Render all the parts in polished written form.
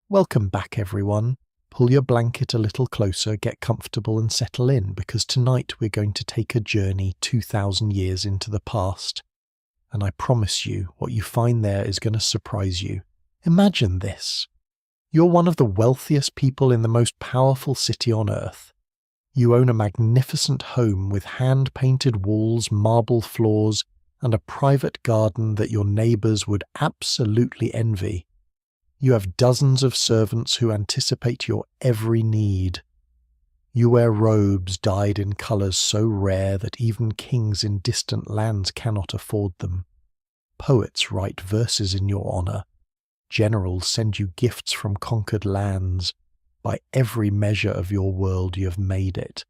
Welcome back, everyone. Pull your blanket a little closer, get comfortable and settle in, because tonight we're going to take a journey 2,000 years into the past. And I promise you, what you find there is going to surprise you. Imagine this. You're one of the wealthiest people in the most powerful city on earth. You own a magnificent home with hand-painted walls, marble floors, and a private garden that your neighbours would absolutely envy. You have dozens of servants who anticipate your every need. You wear robes dyed in colours so rare that even kings in distant lands cannot afford them. Poets write verses in your honour. Generals send you gifts from conquered lands. By every measure of your world you have made it.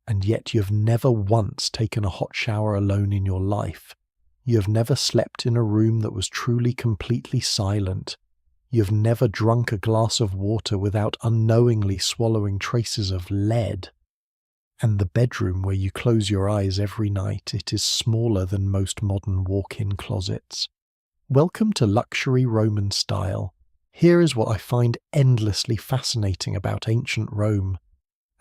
And yet you have never once taken a hot shower alone in your life. You have never slept in a room that was truly completely silent. You have never drunk a glass of water without unknowingly swallowing traces of lead. And the bedroom where you close your eyes every night, it is smaller than most modern walk-in closets. Welcome to luxury Roman style. Here is what I find endlessly fascinating about ancient Rome.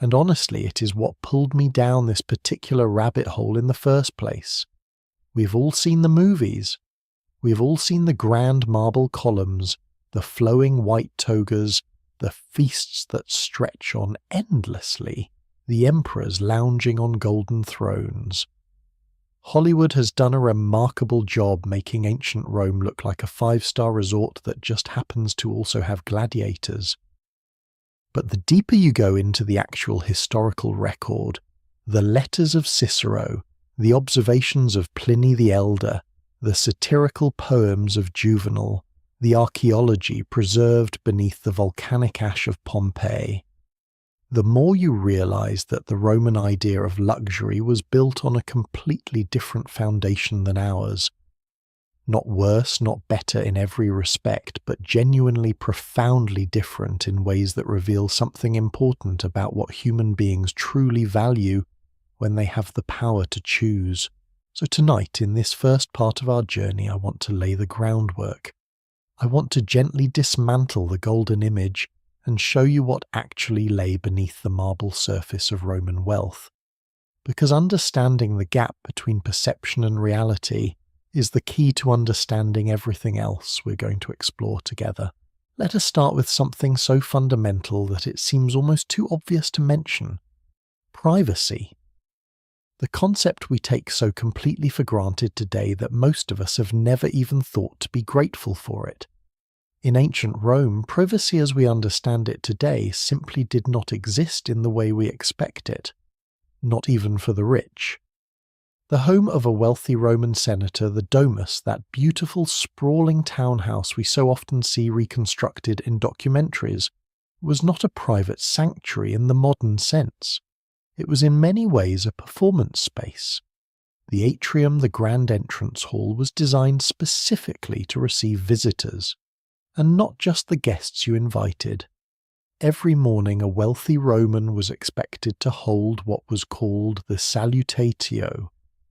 And honestly, it is what pulled me down this particular rabbit hole in the first place. We've all seen the movies. We've all seen the grand marble columns, the flowing white togas, the feasts that stretch on endlessly, the emperors lounging on golden thrones. Hollywood has done a remarkable job making ancient Rome look like a five-star resort that just happens to also have gladiators. But the deeper you go into the actual historical record, the letters of Cicero, the observations of Pliny the Elder, the satirical poems of Juvenal, the archaeology preserved beneath the volcanic ash of Pompeii, the more you realize that the Roman idea of luxury was built on a completely different foundation than ours. Not worse, not better in every respect, but genuinely profoundly different in ways that reveal something important about what human beings truly value when they have the power to choose. So tonight, in this first part of our journey, I want to lay the groundwork. I want to gently dismantle the golden image and show you what actually lay beneath the marble surface of Roman wealth. Because understanding the gap between perception and reality is the key to understanding everything else we're going to explore together. Let us start with something so fundamental that it seems almost too obvious to mention: privacy. The concept we take so completely for granted today that most of us have never even thought to be grateful for it. In ancient Rome, privacy as we understand it today simply did not exist in the way we expect it, not even for the rich. The home of a wealthy Roman senator, the Domus, that beautiful sprawling townhouse we so often see reconstructed in documentaries, was not a private sanctuary in the modern sense. It was in many ways a performance space. The atrium, the grand entrance hall, was designed specifically to receive visitors, and not just the guests you invited. Every morning a wealthy Roman was expected to hold what was called the salutatio,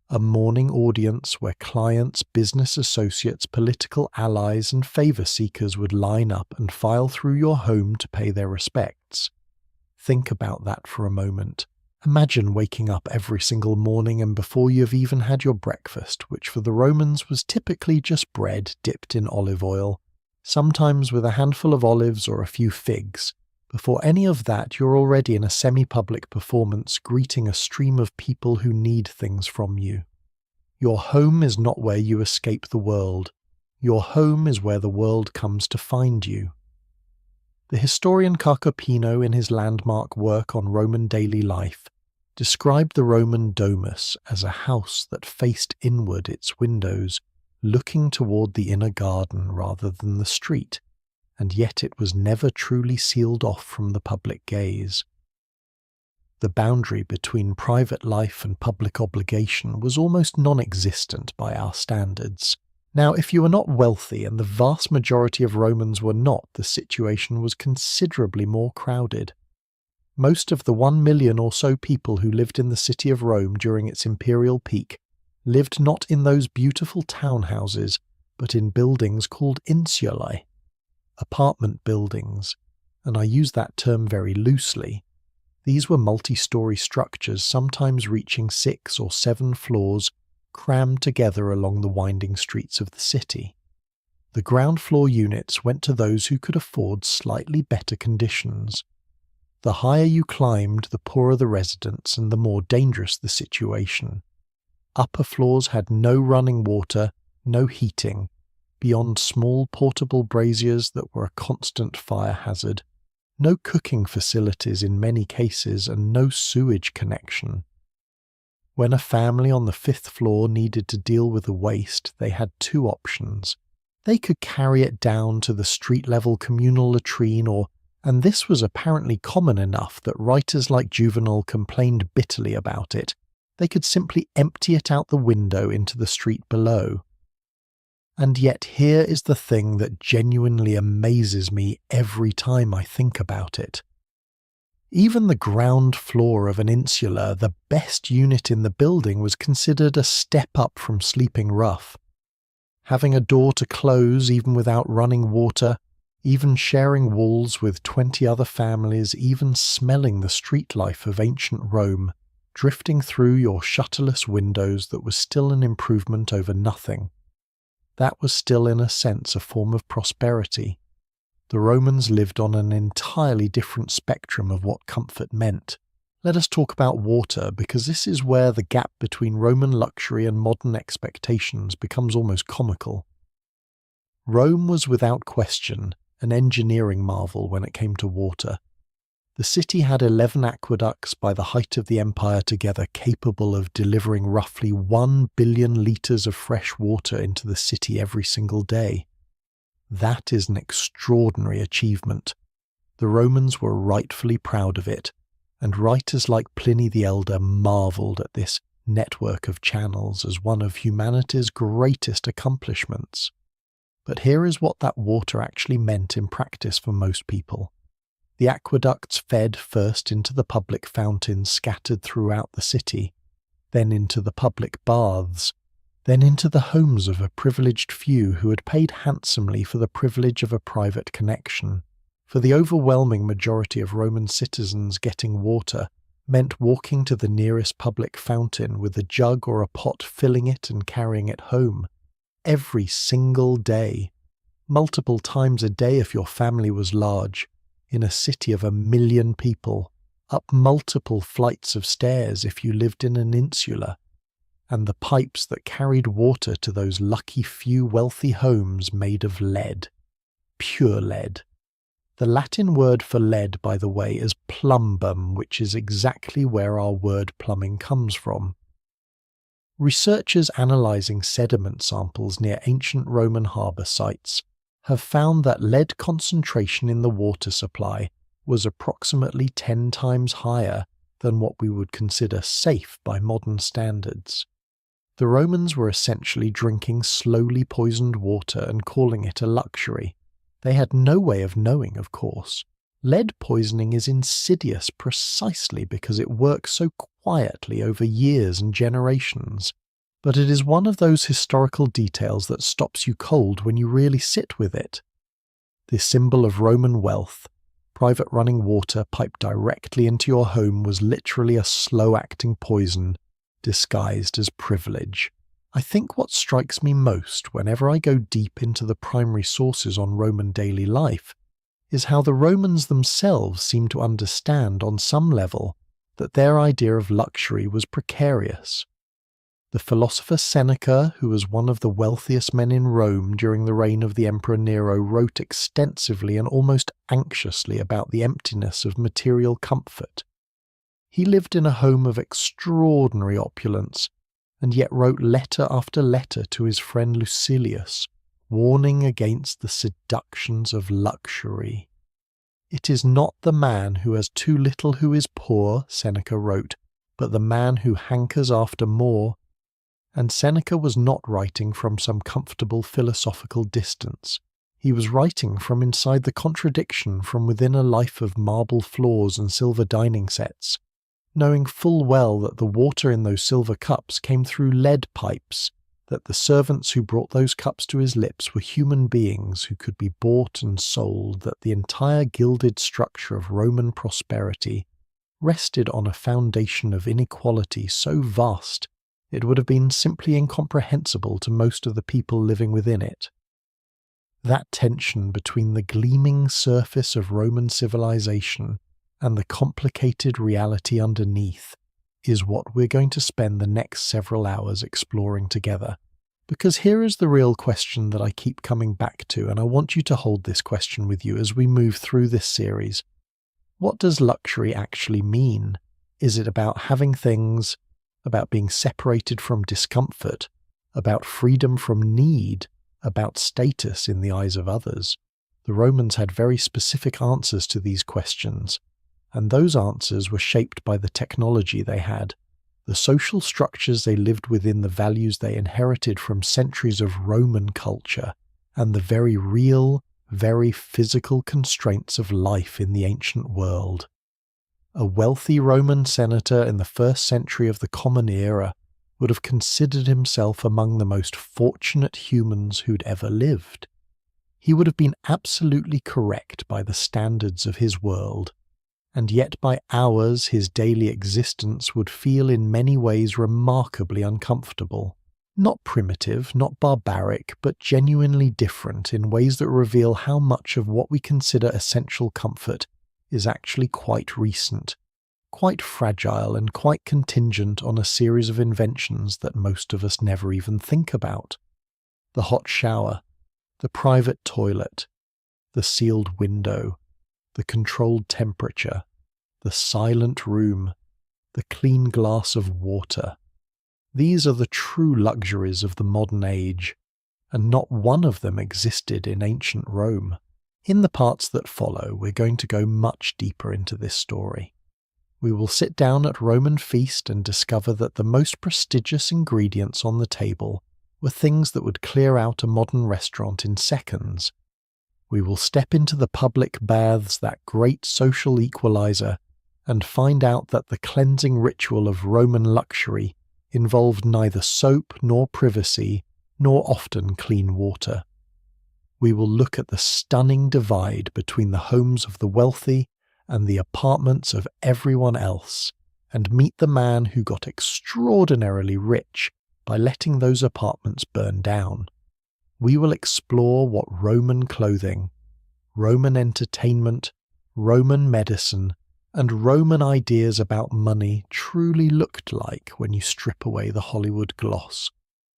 a morning audience where clients, business associates, political allies and favour seekers would line up and file through your home to pay their respects. Think about that for a moment. Imagine waking up every single morning and before you've even had your breakfast, which for the Romans was typically just bread dipped in olive oil, sometimes with a handful of olives or a few figs. Before any of that, you're already in a semi-public performance greeting a stream of people who need things from you. Your home is not where you escape the world. Your home is where the world comes to find you. The historian Carcopino, in his landmark work on Roman daily life, described the Roman domus as a house that faced inward its windows, looking toward the inner garden rather than the street, and yet it was never truly sealed off from the public gaze. The boundary between private life and public obligation was almost non-existent by our standards. Now, if you were not wealthy, and the vast majority of Romans were not, the situation was considerably more crowded. Most of the 1 million or so people who lived in the city of Rome during its imperial peak lived not in those beautiful townhouses, but in buildings called insulae. apartment buildings, and I use that term very loosely. These were multi-story structures, sometimes reaching 6 or 7 floors, crammed together along the winding streets of the city. The ground floor units went to those who could afford slightly better conditions. The higher you climbed, the poorer the residents and the more dangerous the situation. Upper floors had no running water, no heating, beyond small portable braziers that were a constant fire hazard, no cooking facilities in many cases, and no sewage connection. When a family on the 5th floor needed to deal with the waste, they had 2 options. They could carry it down to the street-level communal latrine, and this was apparently common enough that writers like Juvenal complained bitterly about it, they could simply empty it out the window into the street below. And yet here is the thing that genuinely amazes me every time I think about it. Even the ground floor of an insula, the best unit in the building, was considered a step up from sleeping rough. Having a door to close even without running water, even sharing walls with 20 other families, even smelling the street life of ancient Rome, drifting through your shutterless windows, that was still an improvement over nothing. That was still in a sense a form of prosperity. The Romans lived on an entirely different spectrum of what comfort meant. Let us talk about water, because this is where the gap between Roman luxury and modern expectations becomes almost comical. Rome was without question an engineering marvel when it came to water. The city had 11 aqueducts by the height of the empire together, capable of delivering roughly 1 billion litres of fresh water into the city every single day. That is an extraordinary achievement. The Romans were rightfully proud of it, and writers like Pliny the Elder marvelled at this network of channels as one of humanity's greatest accomplishments. But here is what that water actually meant in practice for most people. The aqueducts fed first into the public fountains scattered throughout the city, then into the public baths, then into the homes of a privileged few who had paid handsomely for the privilege of a private connection. For the overwhelming majority of Roman citizens, getting water meant walking to the nearest public fountain with a jug or a pot, filling it and carrying it home, every single day, multiple times a day if your family was large, in a city of 1 million people, up multiple flights of stairs if you lived in an insula, and the pipes that carried water to those lucky few wealthy homes made of lead, pure lead. The Latin word for lead, by the way, is plumbum, which is exactly where our word plumbing comes from. Researchers analysing sediment samples near ancient Roman harbour sites have found that lead concentration in the water supply was approximately 10 times higher than what we would consider safe by modern standards. The Romans were essentially drinking slowly poisoned water and calling it a luxury. They had no way of knowing, of course. Lead poisoning is insidious precisely because it works so quietly over years and generations. But it is one of those historical details that stops you cold when you really sit with it. This symbol of Roman wealth, private running water piped directly into your home, was literally a slow-acting poison disguised as privilege. I think what strikes me most whenever I go deep into the primary sources on Roman daily life is how the Romans themselves seem to understand on some level that their idea of luxury was precarious. The philosopher Seneca, who was one of the wealthiest men in Rome during the reign of the Emperor Nero, wrote extensively and almost anxiously about the emptiness of material comfort. He lived in a home of extraordinary opulence, and yet wrote letter after letter to his friend Lucilius, warning against the seductions of luxury. "It is not the man who has too little who is poor," Seneca wrote, "but the man who hankers after more." And Seneca was not writing from some comfortable philosophical distance. He was writing from inside the contradiction, from within a life of marble floors and silver dining sets, knowing full well that the water in those silver cups came through lead pipes, that the servants who brought those cups to his lips were human beings who could be bought and sold, that the entire gilded structure of Roman prosperity rested on a foundation of inequality so vast it would have been simply incomprehensible to most of the people living within it. That tension between the gleaming surface of Roman civilization and the complicated reality underneath is what we're going to spend the next several hours exploring together. Because here is the real question that I keep coming back to, and I want you to hold this question with you as we move through this series. What does luxury actually mean? Is it about having things, about being separated from discomfort, about freedom from need, about status in the eyes of others? The Romans had very specific answers to these questions, and those answers were shaped by the technology they had, the social structures they lived within, the values they inherited from centuries of Roman culture, and the very real, very physical constraints of life in the ancient world. A wealthy Roman senator in the 1st century of the Common Era would have considered himself among the most fortunate humans who'd ever lived. He would have been absolutely correct by the standards of his world, and yet by ours his daily existence would feel in many ways remarkably uncomfortable. Not primitive, not barbaric, but genuinely different in ways that reveal how much of what we consider essential comfort is actually quite recent, quite fragile, and quite contingent on a series of inventions that most of us never even think about. The hot shower, the private toilet, the sealed window, the controlled temperature, the silent room, the clean glass of water. These are the true luxuries of the modern age, and not one of them existed in ancient Rome. In the parts that follow, we're going to go much deeper into this story. We will sit down at Roman feast and discover that the most prestigious ingredients on the table were things that would clear out a modern restaurant in seconds. We will step into the public baths, that great social equalizer, and find out that the cleansing ritual of Roman luxury involved neither soap nor privacy, nor often clean water. We will look at the stunning divide between the homes of the wealthy and the apartments of everyone else, and meet the man who got extraordinarily rich by letting those apartments burn down. We will explore what Roman clothing, Roman entertainment, Roman medicine, and Roman ideas about money truly looked like when you strip away the Hollywood gloss.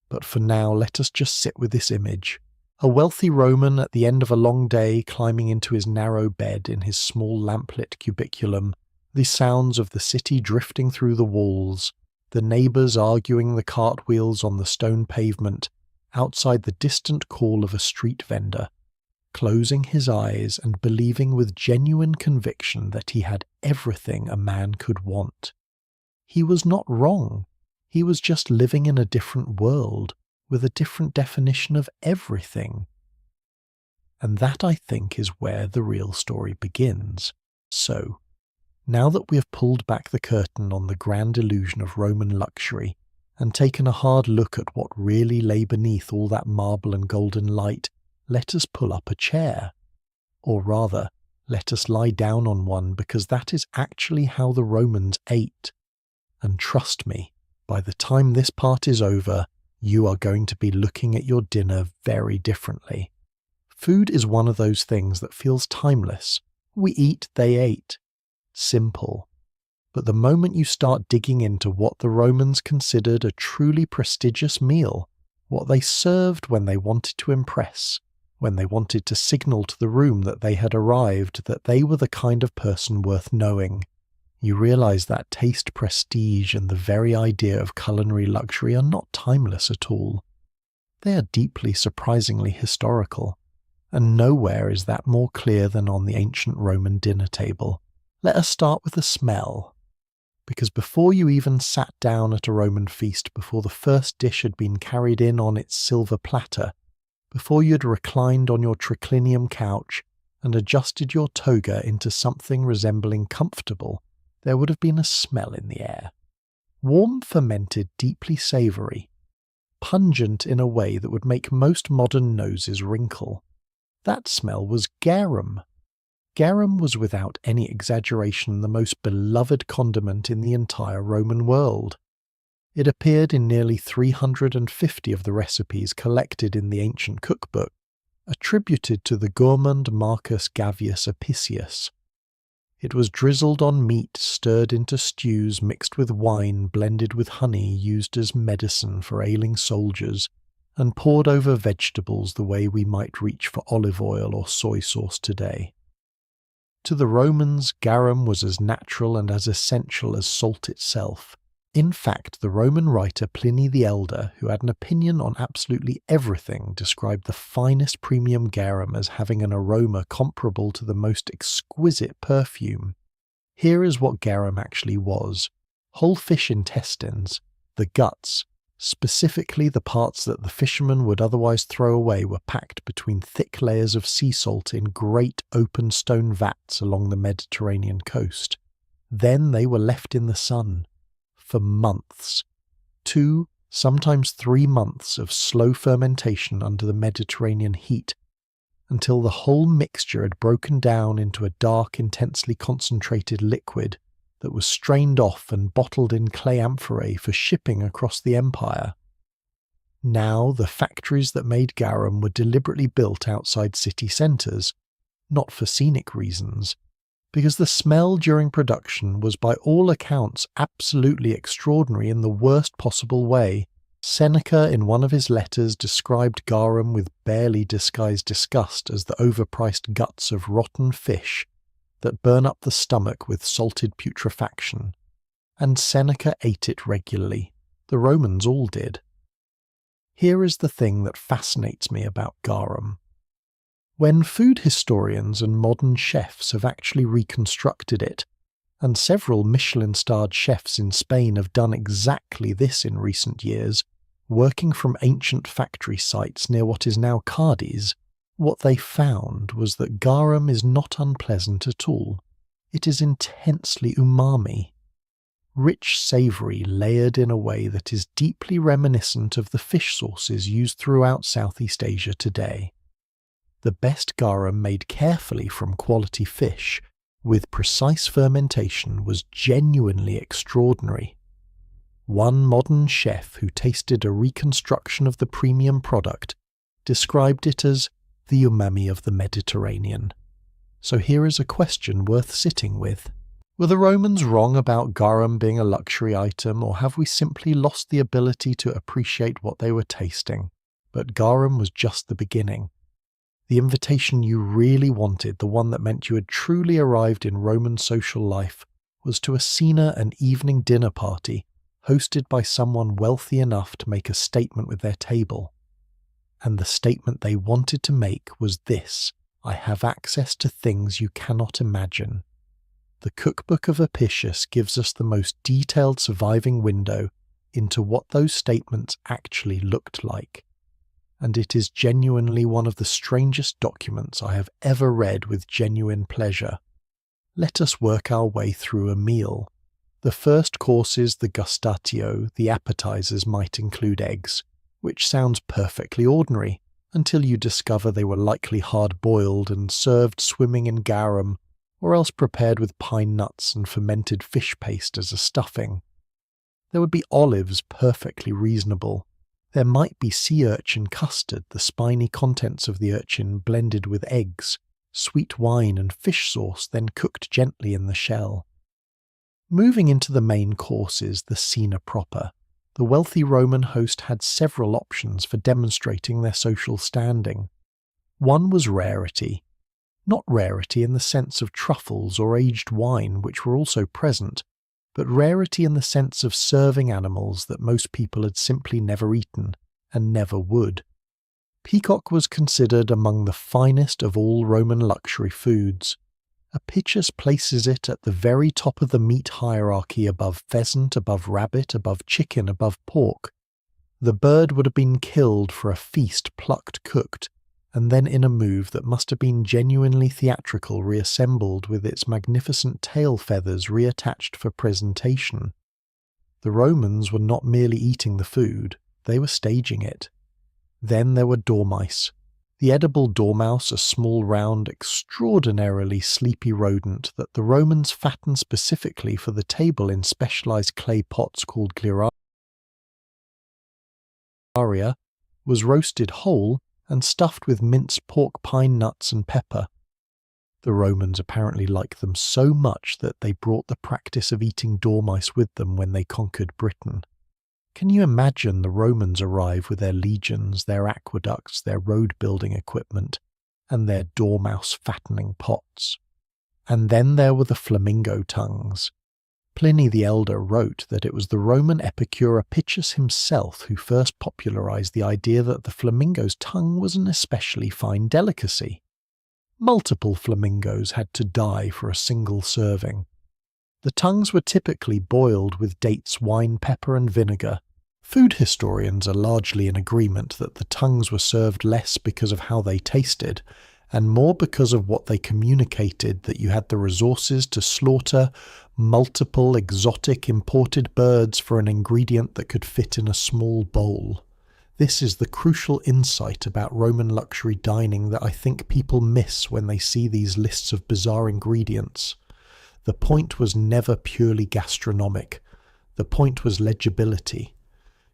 But for now, let us just sit with this image. A wealthy Roman at the end of a long day climbing into his narrow bed in his small lamplit cubiculum, the sounds of the city drifting through the walls, the neighbours arguing the cartwheels on the stone pavement, outside the distant call of a street vendor, closing his eyes and believing with genuine conviction that he had everything a man could want. He was not wrong. He was just living in a different world, with a different definition of everything. And that, I think, is where the real story begins. So, now that we have pulled back the curtain on the grand illusion of Roman luxury, and taken a hard look at what really lay beneath all that marble and golden light, let us pull up a chair. Or rather, let us lie down on one, because that is actually how the Romans ate. And trust me, by the time this part is over, you are going to be looking at your dinner very differently. Food is one of those things that feels timeless. We eat, they ate. Simple. But the moment you start digging into what the Romans considered a truly prestigious meal, what they served when they wanted to impress, when they wanted to signal to the room that they had arrived, that they were the kind of person worth knowing, you realize that taste, prestige, and the very idea of culinary luxury are not timeless at all. They are deeply, surprisingly historical, and nowhere is that more clear than on the ancient Roman dinner table. Let us start with the smell. Because before you even sat down at a Roman feast, before the first dish had been carried in on its silver platter, before you had reclined on your triclinium couch and adjusted your toga into something resembling comfortable, there would have been a smell in the air. Warm, fermented, deeply savoury. pungent in a way that would make most modern noses wrinkle. That smell was garum. Garum was without any exaggeration the most beloved condiment in the entire Roman world. It appeared in nearly 350 of the recipes collected in the ancient cookbook, attributed to the gourmand Marcus Gavius Apicius. It was drizzled on meat, stirred into stews, mixed with wine, blended with honey, used as medicine for ailing soldiers, and poured over vegetables the way we might reach for olive oil or soy sauce today. To the Romans, garum was as natural and as essential as salt itself. In fact, the Roman writer Pliny the Elder, who had an opinion on absolutely everything, described the finest premium garum as having an aroma comparable to the most exquisite perfume. Here is what garum actually was. Whole fish intestines, the guts, specifically the parts that the fishermen would otherwise throw away, were packed between thick layers of sea salt in great open stone vats along the Mediterranean coast. Then they were left in the sun for months. 2, sometimes 3 months of slow fermentation under the Mediterranean heat, until the whole mixture had broken down into a dark, intensely concentrated liquid that was strained off and bottled in clay amphorae for shipping across the empire. Now, the factories that made garum were deliberately built outside city centres, not for scenic reasons, because the smell during production was by all accounts absolutely extraordinary in the worst possible way. Seneca, in one of his letters, described garum with barely disguised disgust as the overpriced guts of rotten fish that burn up the stomach with salted putrefaction. And Seneca ate it regularly. The Romans all did. Here is the thing that fascinates me about garum. When food historians and modern chefs have actually reconstructed it, and several Michelin-starred chefs in Spain have done exactly this in recent years, working from ancient factory sites near what is now Cadiz, what they found was that garum is not unpleasant at all. It is intensely umami. Rich savoury, layered in a way that is deeply reminiscent of the fish sauces used throughout Southeast Asia today. The best garum made carefully from quality fish, with precise fermentation, was genuinely extraordinary. One modern chef who tasted a reconstruction of the premium product described it as the umami of the Mediterranean. So here is a question worth sitting with. Were the Romans wrong about garum being a luxury item, or have we simply lost the ability to appreciate what they were tasting? But garum was just the beginning. The invitation you really wanted, the one that meant you had truly arrived in Roman social life, was to a cena, an evening dinner party, hosted by someone wealthy enough to make a statement with their table. And the statement they wanted to make was this: I have access to things you cannot imagine. The cookbook of Apicius gives us the most detailed surviving window into what those statements actually looked like. And it is genuinely one of the strangest documents I have ever read with genuine pleasure. Let us work our way through a meal. The first courses, the gustatio, the appetizers, might include eggs, which sounds perfectly ordinary, until you discover they were likely hard-boiled and served swimming in garum, or else prepared with pine nuts and fermented fish paste as a stuffing. There would be olives, perfectly reasonable. There might be sea urchin custard, the spiny contents of the urchin blended with eggs, sweet wine and fish sauce, then cooked gently in the shell. Moving into the main courses, the cena proper, the wealthy Roman host had several options for demonstrating their social standing. One was rarity. Not rarity in the sense of truffles or aged wine, which were also present, but rarity in the sense of serving animals that most people had simply never eaten, and never would. Peacock was considered among the finest of all Roman luxury foods. Apicius places it at the very top of the meat hierarchy, above pheasant, above rabbit, above chicken, above pork. The bird would have been killed for a feast, plucked, cooked, and then in a move that must have been genuinely theatrical, reassembled with its magnificent tail feathers reattached for presentation. The Romans were not merely eating the food, they were staging it. Then there were dormice. The edible dormouse, a small, round, extraordinarily sleepy rodent that the Romans fattened specifically for the table in specialized clay pots called gliraria, was roasted whole and stuffed with minced pork, pine nuts and pepper. The Romans apparently liked them so much that they brought the practice of eating dormice with them when they conquered Britain. Can you imagine the Romans arrive with their legions, their aqueducts, their road-building equipment, and their dormouse fattening pots? And then there were the flamingo tongues. Pliny the Elder wrote that it was the Roman epicure Apicius himself who first popularized the idea that the flamingo's tongue was an especially fine delicacy. Multiple flamingos had to die for a single serving. The tongues were typically boiled with dates, wine, pepper, and vinegar. Food historians are largely in agreement that the tongues were served less because of how they tasted, and more because of what they communicated, that you had the resources to slaughter multiple exotic imported birds for an ingredient that could fit in a small bowl. This is the crucial insight about Roman luxury dining that I think people miss when they see these lists of bizarre ingredients. The point was never purely gastronomic. The point was legibility.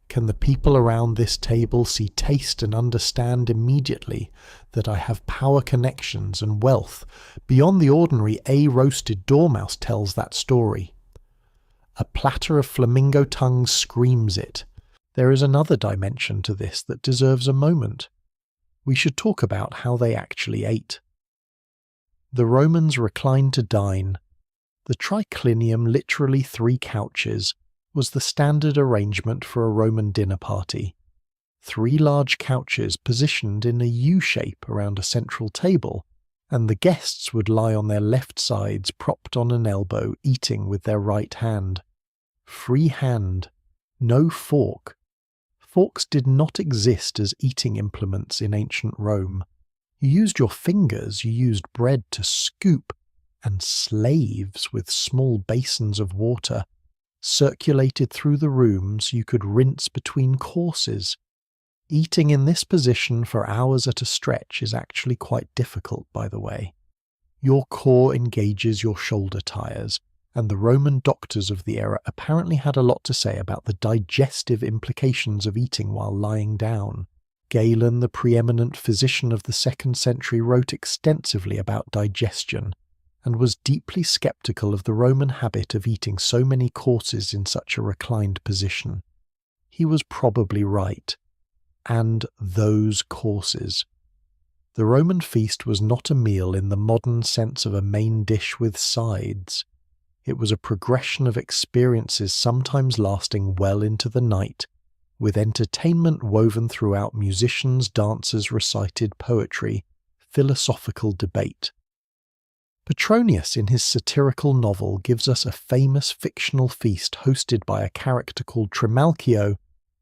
Can the people around this table see, taste and understand immediately that I have power connections and wealth beyond the ordinary? A roasted dormouse tells that story. A platter of flamingo tongues screams it. There is another dimension to this that deserves a moment. We should talk about how they actually ate. The Romans reclined to dine. The triclinium, literally 3 couches, was the standard arrangement for a Roman dinner party. 3 large couches positioned in a U shape around a central table, and the guests would lie on their left sides propped on an elbow, eating with their right hand. Free hand, no fork. Forks did not exist as eating implements in ancient Rome. You used your fingers, you used bread to scoop, and slaves with small basins of water circulated through the rooms you could rinse between courses. Eating in this position for hours at a stretch is actually quite difficult, by the way. Your core engages your shoulder tires, and the Roman doctors of the era apparently had a lot to say about the digestive implications of eating while lying down. Galen, the preeminent physician of the 2nd century, wrote extensively about digestion, and was deeply skeptical of the Roman habit of eating so many courses in such a reclined position. He was probably right. And those courses. The Roman feast was not a meal in the modern sense of a main dish with sides. It was a progression of experiences sometimes lasting well into the night, with entertainment woven throughout. Musicians, dancers recited poetry, philosophical debate. Petronius, in his satirical novel, gives us a famous fictional feast hosted by a character called Trimalchio,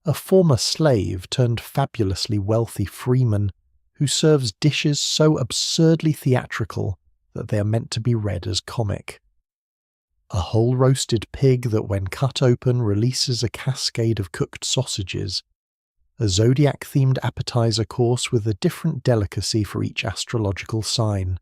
a former slave turned fabulously wealthy freeman who serves dishes so absurdly theatrical that they are meant to be read as comic. A whole roasted pig that, when cut open, releases a cascade of cooked sausages. A zodiac-themed appetizer course with a different delicacy for each astrological sign.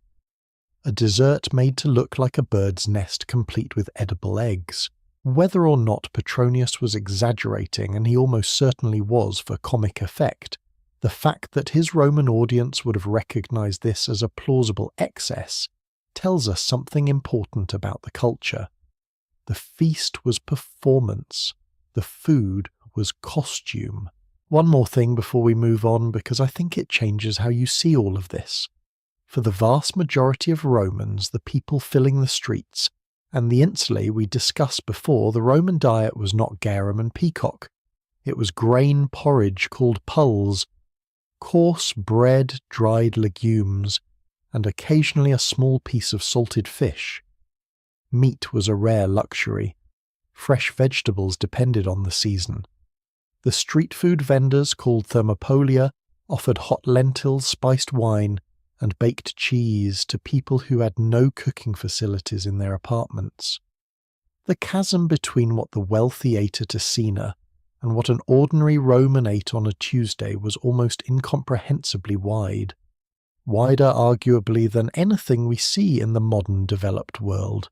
A dessert made to look like a bird's nest complete with edible eggs. Whether or not Petronius was exaggerating, and he almost certainly was for comic effect, the fact that his Roman audience would have recognized this as a plausible excess tells us something important about the culture. The feast was performance. The food was costume. One more thing before we move on, because I think it changes how you see all of this. For the vast majority of Romans, the people filling the streets, and the insulae we discussed before, the Roman diet was not garum and peacock. It was grain porridge called pulse, coarse bread, dried legumes, and occasionally a small piece of salted fish. Meat was a rare luxury. Fresh vegetables depended on the season. The street food vendors, called thermopolia, offered hot lentils, spiced wine, and baked cheese to people who had no cooking facilities in their apartments. The chasm between what the wealthy ate at a cena and what an ordinary Roman ate on a Tuesday was almost incomprehensibly wide. Wider arguably than anything we see in the modern developed world.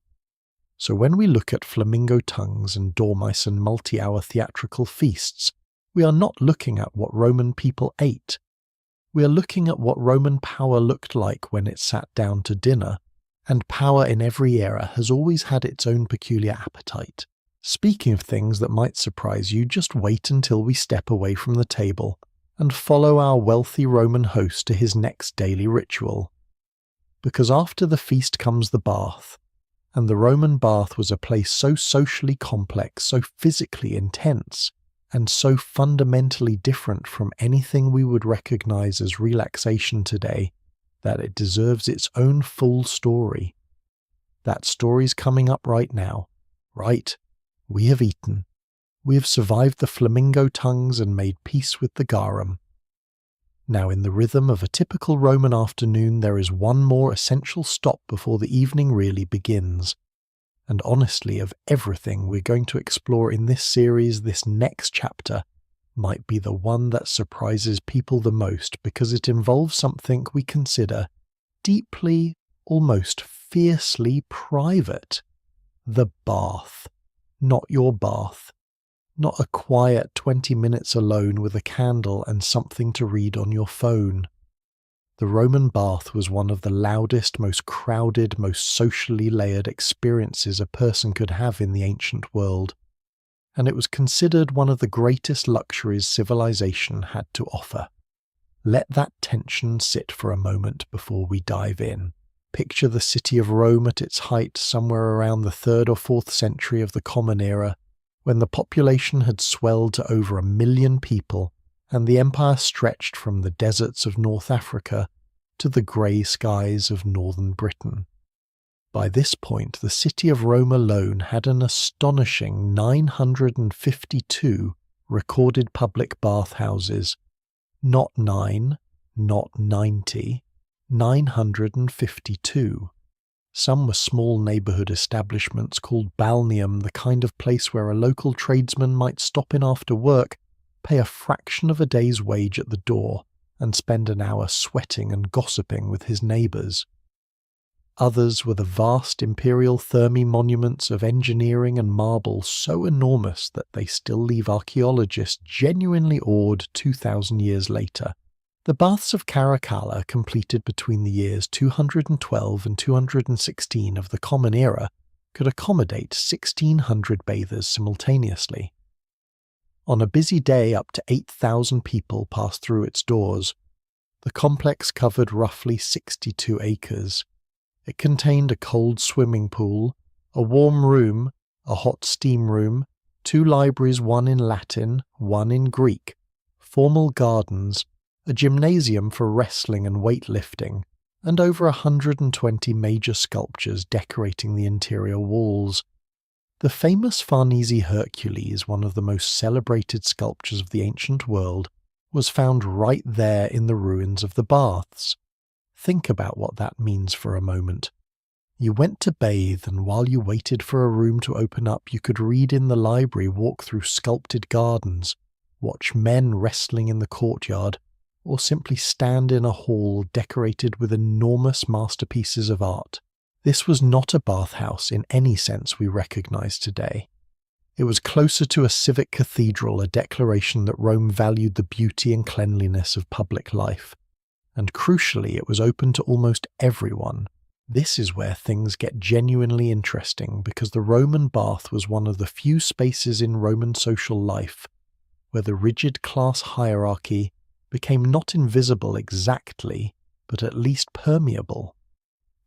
So when we look at flamingo tongues and dormice and multi-hour theatrical feasts, we are not looking at what Roman people ate. We are looking at what Roman power looked like when it sat down to dinner, and power in every era has always had its own peculiar appetite. Speaking of things that might surprise you, just wait until we step away from the table and follow our wealthy Roman host to his next daily ritual. Because after the feast comes the bath, and the Roman bath was a place so socially complex, so physically intense, and so fundamentally different from anything we would recognize as relaxation today, that it deserves its own full story. That story's coming up right now. Right, we have eaten. We have survived the flamingo tongues and made peace with the garum. Now, in the rhythm of a typical Roman afternoon, there is one more essential stop before the evening really begins. And honestly, of everything we're going to explore in this series, this next chapter might be the one that surprises people the most because it involves something we consider deeply, almost fiercely private. The bath. Not your bath. Not a quiet 20 minutes alone with a candle and something to read on your phone. The Roman bath was one of the loudest, most crowded, most socially layered experiences a person could have in the ancient world, and it was considered one of the greatest luxuries civilization had to offer. Let that tension sit for a moment before we dive in. Picture the city of Rome at its height somewhere around the 3rd or 4th century of the Common Era, when the population had swelled to over 1 million people, and the empire stretched from the deserts of North Africa to the grey skies of northern Britain. By this point, the city of Rome alone had an astonishing 952 recorded public bathhouses. Not 9, not 90, 952. Some were small neighbourhood establishments called balneum, the kind of place where a local tradesman might stop in after work, pay a fraction of a day's wage at the door, and spend an hour sweating and gossiping with his neighbours. Others were the vast imperial Thermae monuments of engineering and marble so enormous that they still leave archaeologists genuinely awed 2,000 years later. The baths of Caracalla, completed between the years 212 and 216 of the Common Era, could accommodate 1,600 bathers simultaneously. On a busy day, up to 8,000 people passed through its doors. The complex covered roughly 62 acres. It contained a cold swimming pool, a warm room, a hot steam room, 2 libraries, one in Latin, one in Greek, formal gardens, a gymnasium for wrestling and weightlifting, and over 120 major sculptures decorating the interior walls. The famous Farnese Hercules, one of the most celebrated sculptures of the ancient world, was found right there in the ruins of the baths. Think about what that means for a moment. You went to bathe, and while you waited for a room to open up, you could read in the library, walk through sculpted gardens, watch men wrestling in the courtyard, or simply stand in a hall decorated with enormous masterpieces of art. This was not a bathhouse in any sense we recognize today. It was closer to a civic cathedral, a declaration that Rome valued the beauty and cleanliness of public life. And crucially, it was open to almost everyone. This is where things get genuinely interesting, because the Roman bath was one of the few spaces in Roman social life where the rigid class hierarchy became not invisible exactly, but at least permeable.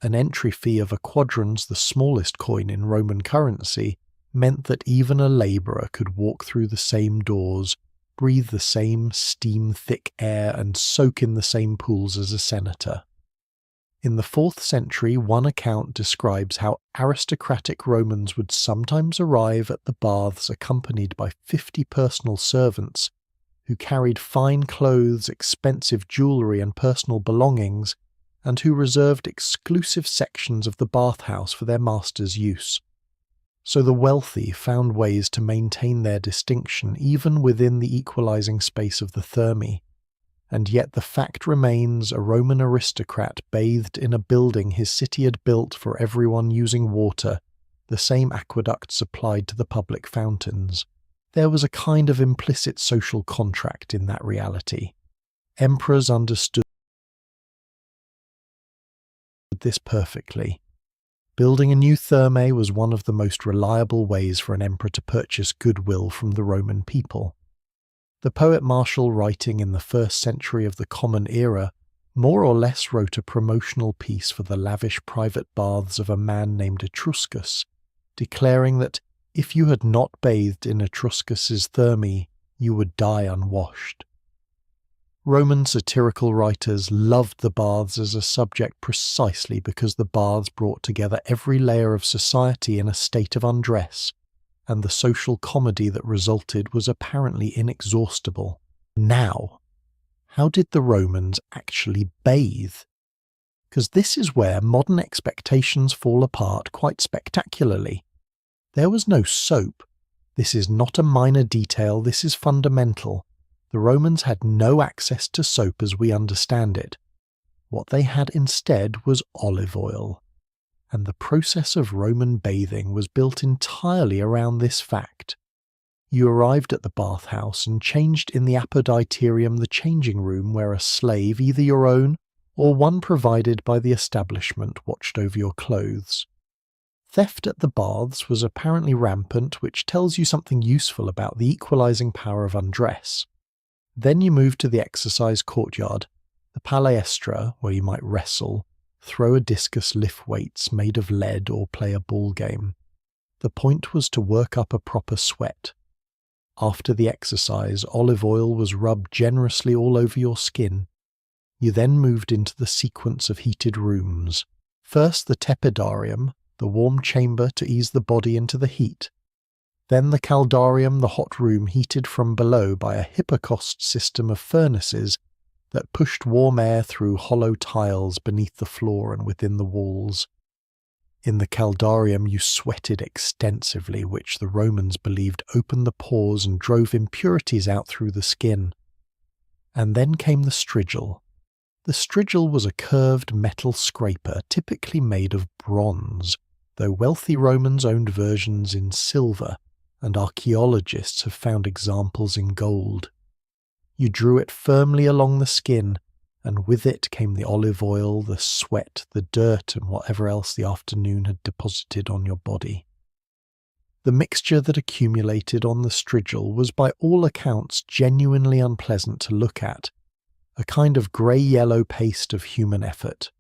An entry fee of a quadrans, the smallest coin in Roman currency, meant that even a labourer could walk through the same doors, breathe the same steam-thick air, and soak in the same pools as a senator. In the 4th century, one account describes how aristocratic Romans would sometimes arrive at the baths accompanied by 50 personal servants, who carried fine clothes, expensive jewellery and personal belongings, and who reserved exclusive sections of the bathhouse for their master's use. So the wealthy found ways to maintain their distinction even within the equalizing space of the thermae. And yet the fact remains, a Roman aristocrat bathed in a building his city had built for everyone using water, the same aqueduct supplied to the public fountains. There was a kind of implicit social contract in that reality. Emperors understood this perfectly. Building a new thermae was one of the most reliable ways for an emperor to purchase goodwill from the Roman people. The poet Martial, writing in the 1st century of the Common Era, more or less wrote a promotional piece for the lavish private baths of a man named Etruscus, declaring that if you had not bathed in Etruscus's thermae, you would die unwashed. Roman satirical writers loved the baths as a subject precisely because the baths brought together every layer of society in a state of undress, and the social comedy that resulted was apparently inexhaustible. Now, how did the Romans actually bathe? Because this is where modern expectations fall apart quite spectacularly. There was no soap. This is not a minor detail, this is fundamental. The Romans had no access to soap as we understand it. What they had instead was olive oil. And the process of Roman bathing was built entirely around this fact. You arrived at the bathhouse and changed in the apoditerium, the changing room where a slave, either your own or one provided by the establishment, watched over your clothes. Theft at the baths was apparently rampant, which tells you something useful about the equalizing power of undress. Then you moved to the exercise courtyard, the palestra, where you might wrestle, throw a discus, lift weights made of lead, or play a ball game. The point was to work up a proper sweat. After the exercise, olive oil was rubbed generously all over your skin. You then moved into the sequence of heated rooms. First the tepidarium, the warm chamber to ease the body into the heat. Then the caldarium, the hot room heated from below by a hypocaust system of furnaces that pushed warm air through hollow tiles beneath the floor and within the walls. In the caldarium you sweated extensively, which the Romans believed opened the pores and drove impurities out through the skin. And then came the strigil. The strigil was a curved metal scraper, typically made of bronze, though wealthy Romans owned versions in silver, and archaeologists have found examples in gold. You drew it firmly along the skin, and with it came the olive oil, the sweat, the dirt, and whatever else the afternoon had deposited on your body. The mixture that accumulated on the strigil was by all accounts genuinely unpleasant to look at, a kind of grey-yellow paste of human effort.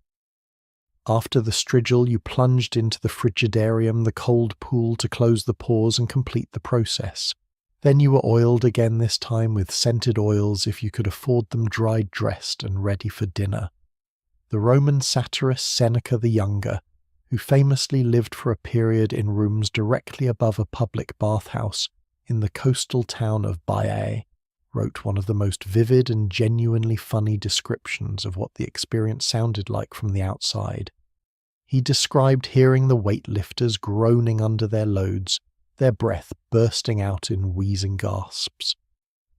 After the strigil you plunged into the frigidarium, the cold pool, to close the pores and complete the process. Then you were oiled again, this time with scented oils if you could afford them, dried, dressed, and ready for dinner. The Roman satirist Seneca the Younger, who famously lived for a period in rooms directly above a public bathhouse in the coastal town of Baiae, wrote one of the most vivid and genuinely funny descriptions of what the experience sounded like from the outside. He described hearing the weightlifters groaning under their loads, their breath bursting out in wheezing gasps.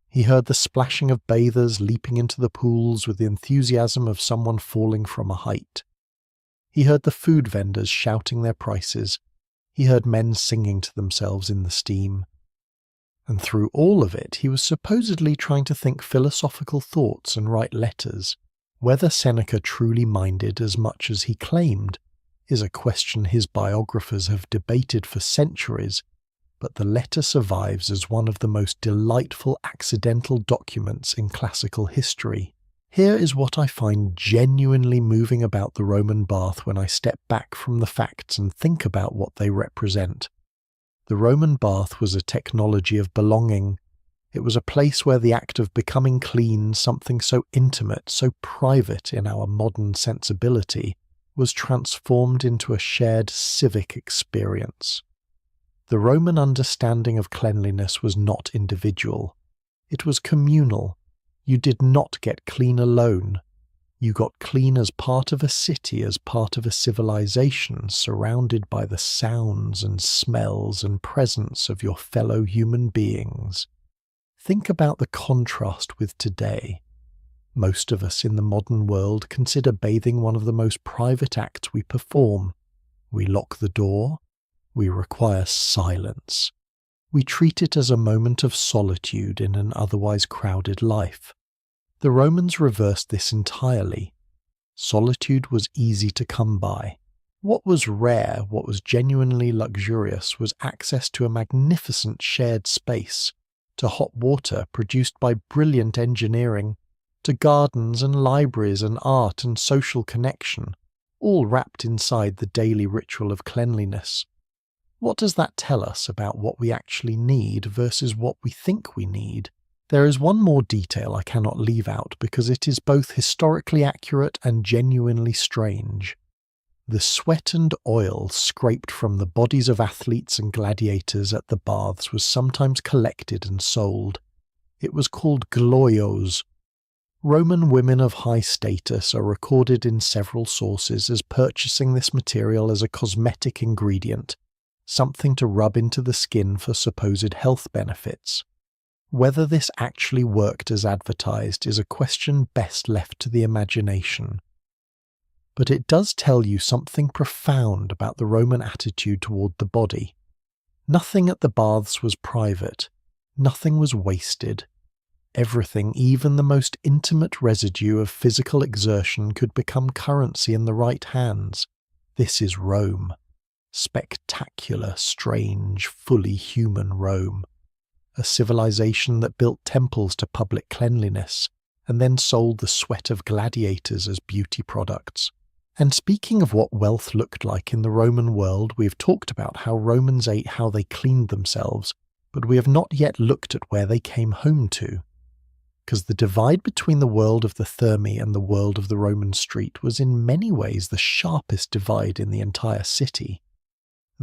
He heard the splashing of bathers leaping into the pools with the enthusiasm of someone falling from a height. He heard the food vendors shouting their prices. He heard men singing to themselves in the steam. And through all of it, he was supposedly trying to think philosophical thoughts and write letters. Whether Seneca truly minded as much as he claimed is a question his biographers have debated for centuries, but the letter survives as one of the most delightful accidental documents in classical history. Here is what I find genuinely moving about the Roman bath when I step back from the facts and think about what they represent. The Roman bath was a technology of belonging. It was a place where the act of becoming clean, something so intimate, so private in our modern sensibility, was transformed into a shared civic experience. The Roman understanding of cleanliness was not individual. It was communal. You did not get clean alone. You got clean as part of a city, as part of a civilization, surrounded by the sounds and smells and presence of your fellow human beings. Think about the contrast with today. Most of us in the modern world consider bathing one of the most private acts we perform. We lock the door. We require silence. We treat it as a moment of solitude in an otherwise crowded life. The Romans reversed this entirely. Solitude was easy to come by. What was rare, what was genuinely luxurious, was access to a magnificent shared space, to hot water produced by brilliant engineering, to gardens and libraries and art and social connection, all wrapped inside the daily ritual of cleanliness. What does that tell us about what we actually need versus what we think we need? There is one more detail I cannot leave out because it is both historically accurate and genuinely strange. The sweat and oil scraped from the bodies of athletes and gladiators at the baths was sometimes collected and sold. It was called gloios. Roman women of high status are recorded in several sources as purchasing this material as a cosmetic ingredient, something to rub into the skin for supposed health benefits. Whether this actually worked as advertised is a question best left to the imagination. But it does tell you something profound about the Roman attitude toward the body. Nothing at the baths was private. Nothing was wasted. Everything, even the most intimate residue of physical exertion, could become currency in the right hands. This is Rome. Spectacular, strange, fully human Rome. A civilization that built temples to public cleanliness, and then sold the sweat of gladiators as beauty products. And speaking of what wealth looked like in the Roman world, we have talked about how Romans ate how they cleaned themselves, but we have not yet looked at where they came home to. Because the divide between the world of the Thermae and the world of the Roman street was in many ways the sharpest divide in the entire city.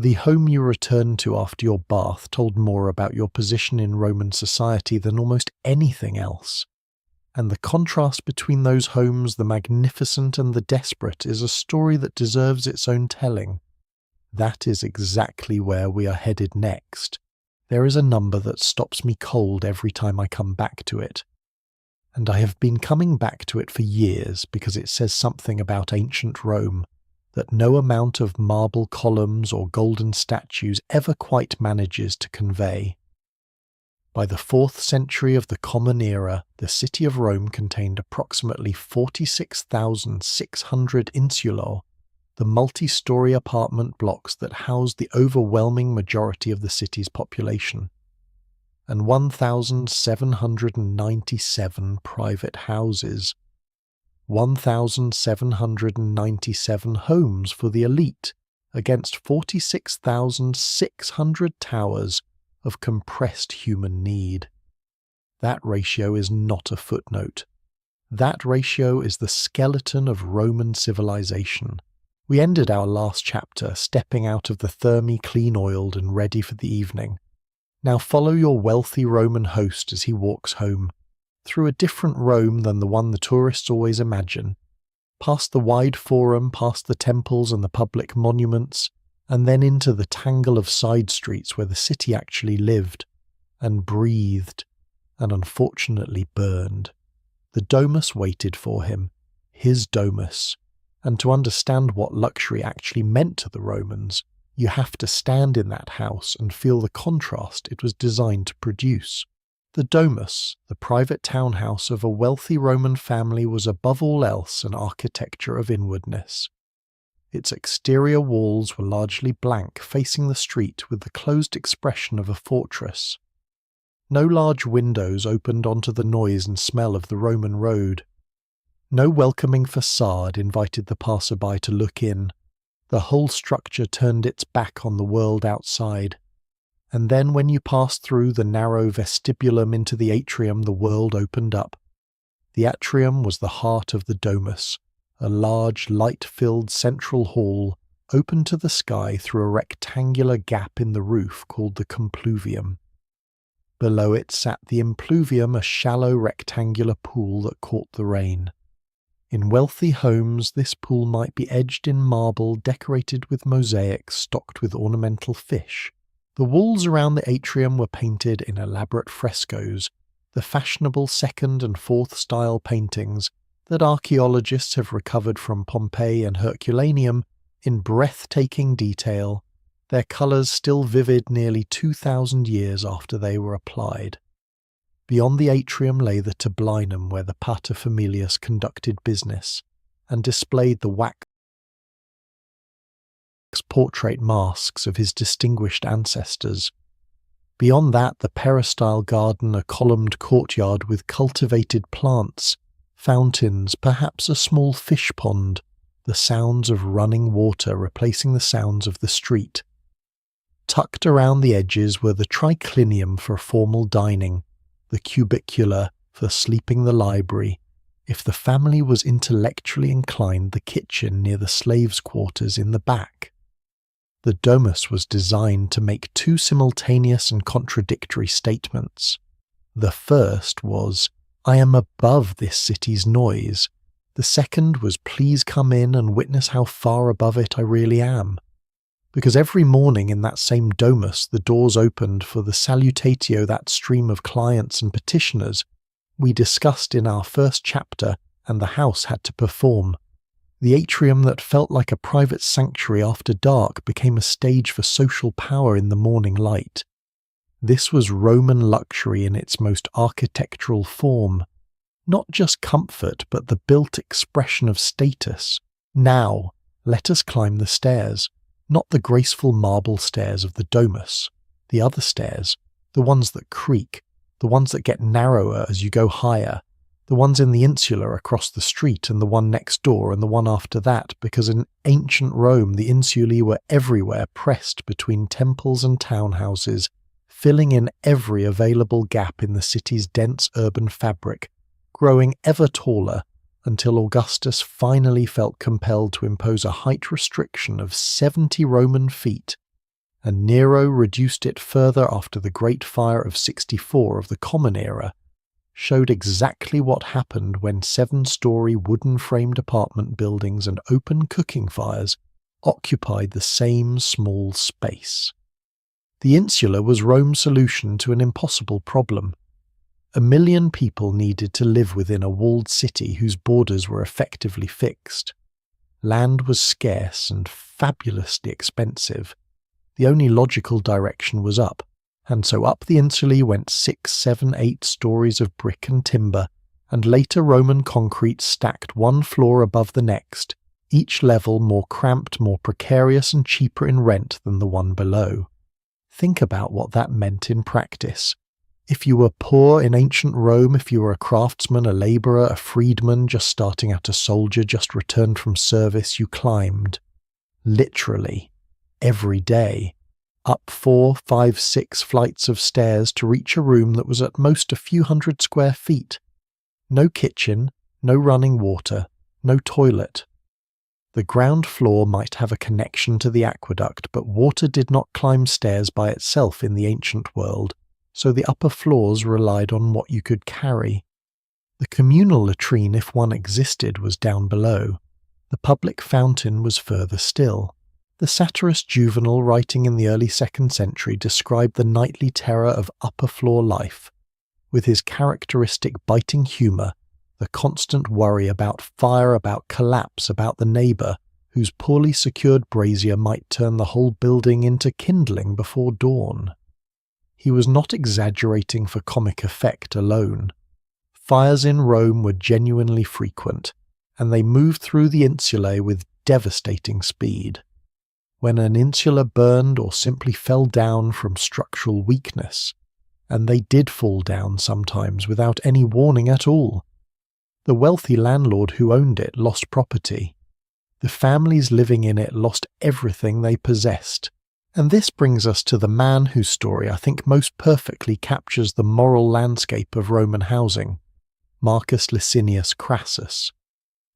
The home you returned to after your bath told more about your position in Roman society than almost anything else. And the contrast between those homes, the magnificent and the desperate, is a story that deserves its own telling. That is exactly where we are headed next. There is a number that stops me cold every time I come back to it. And I have been coming back to it for years because it says something about ancient Rome that no amount of marble columns or golden statues ever quite manages to convey. By the 4th century of the Common Era, the city of Rome contained approximately 46,600 insulae, the multi-story apartment blocks that housed the overwhelming majority of the city's population, and 1,797 private houses. 1,797 homes for the elite against 46,600 towers of compressed human need. That ratio is not a footnote. That ratio is the skeleton of Roman civilization. We ended our last chapter stepping out of the Thermae clean-oiled and ready for the evening. Now follow your wealthy Roman host as he walks home, through a different Rome than the one the tourists always imagine, past the wide forum, past the temples and the public monuments, and then into the tangle of side streets where the city actually lived, and breathed, and unfortunately burned. The domus waited for him, his domus, and to understand what luxury actually meant to the Romans, you have to stand in that house and feel the contrast it was designed to produce. The domus, the private townhouse of a wealthy Roman family, was above all else an architecture of inwardness. Its exterior walls were largely blank, facing the street with the closed expression of a fortress. No large windows opened onto the noise and smell of the Roman road. No welcoming facade invited the passerby to look in. The whole structure turned its back on the world outside. And then when you passed through the narrow vestibulum into the atrium, the world opened up. The atrium was the heart of the domus, a large, light-filled central hall open to the sky through a rectangular gap in the roof called the compluvium. Below it sat the impluvium, a shallow rectangular pool that caught the rain. In wealthy homes, this pool might be edged in marble, decorated with mosaics, stocked with ornamental fish. The walls around the atrium were painted in elaborate frescoes, the fashionable 2nd and 4th style paintings that archaeologists have recovered from Pompeii and Herculaneum in breathtaking detail, their colours still vivid nearly 2,000 years after they were applied. Beyond the atrium lay the tablinum where the paterfamilias conducted business and displayed the wax portrait masks of his distinguished ancestors. Beyond that, the peristyle garden, a columned courtyard with cultivated plants, fountains, perhaps a small fish pond, the sounds of running water replacing the sounds of the street. Tucked around the edges were the triclinium for formal dining, the cubicula for sleeping, the library, if the family was intellectually inclined, the kitchen near the slaves' quarters in the back. The domus was designed to make 2 simultaneous and contradictory statements. The first was, "I am above this city's noise." The second was, "Please come in and witness how far above it I really am." Because every morning in that same domus the doors opened for the salutatio, that stream of clients and petitioners we discussed in our first chapter and the house had to perform. The atrium that felt like a private sanctuary after dark became a stage for social power in the morning light. This was Roman luxury in its most architectural form. Not just comfort, but the built expression of status. Now, let us climb the stairs. Not the graceful marble stairs of the domus, the other stairs, the ones that creak, the ones that get narrower as you go higher, the ones in the insula across the street and the one next door and the one after that, because in ancient Rome the insulae were everywhere, pressed between temples and townhouses, filling in every available gap in the city's dense urban fabric, growing ever taller, until Augustus finally felt compelled to impose a height restriction of 70 Roman feet, and Nero reduced it further after the Great Fire of 64 of the Common Era, showed exactly what happened when 7-story wooden-framed apartment buildings and open cooking fires occupied the same small space. The insula was Rome's solution to an impossible problem. 1 million people needed to live within a walled city whose borders were effectively fixed. Land was scarce and fabulously expensive. The only logical direction was up, and so up the insulae went 6, 7, 8 stories of brick and timber, and later Roman concrete stacked one floor above the next, each level more cramped, more precarious and cheaper in rent than the one below. Think about what that meant in practice. If you were poor in ancient Rome, if you were a craftsman, a labourer, a freedman, just starting out, a soldier, just returned from service, you climbed. Literally. Every day. Up 4, 5, 6 flights of stairs to reach a room that was at most a few hundred square feet. No kitchen, no running water, no toilet. The ground floor might have a connection to the aqueduct, but water did not climb stairs by itself in the ancient world, so the upper floors relied on what you could carry. The communal latrine, if one existed, was down below. The public fountain was further still. The satirist Juvenal, writing in the early 2nd century, described the nightly terror of upper-floor life, with his characteristic biting humour, the constant worry about fire, about collapse, about the neighbour, whose poorly secured brazier might turn the whole building into kindling before dawn. He was not exaggerating for comic effect alone. Fires in Rome were genuinely frequent, and they moved through the insulae with devastating speed. When an insula burned or simply fell down from structural weakness, and they did fall down sometimes without any warning at all, the wealthy landlord who owned it lost property. The families living in it lost everything they possessed. And this brings us to the man whose story I think most perfectly captures the moral landscape of Roman housing, Marcus Licinius Crassus.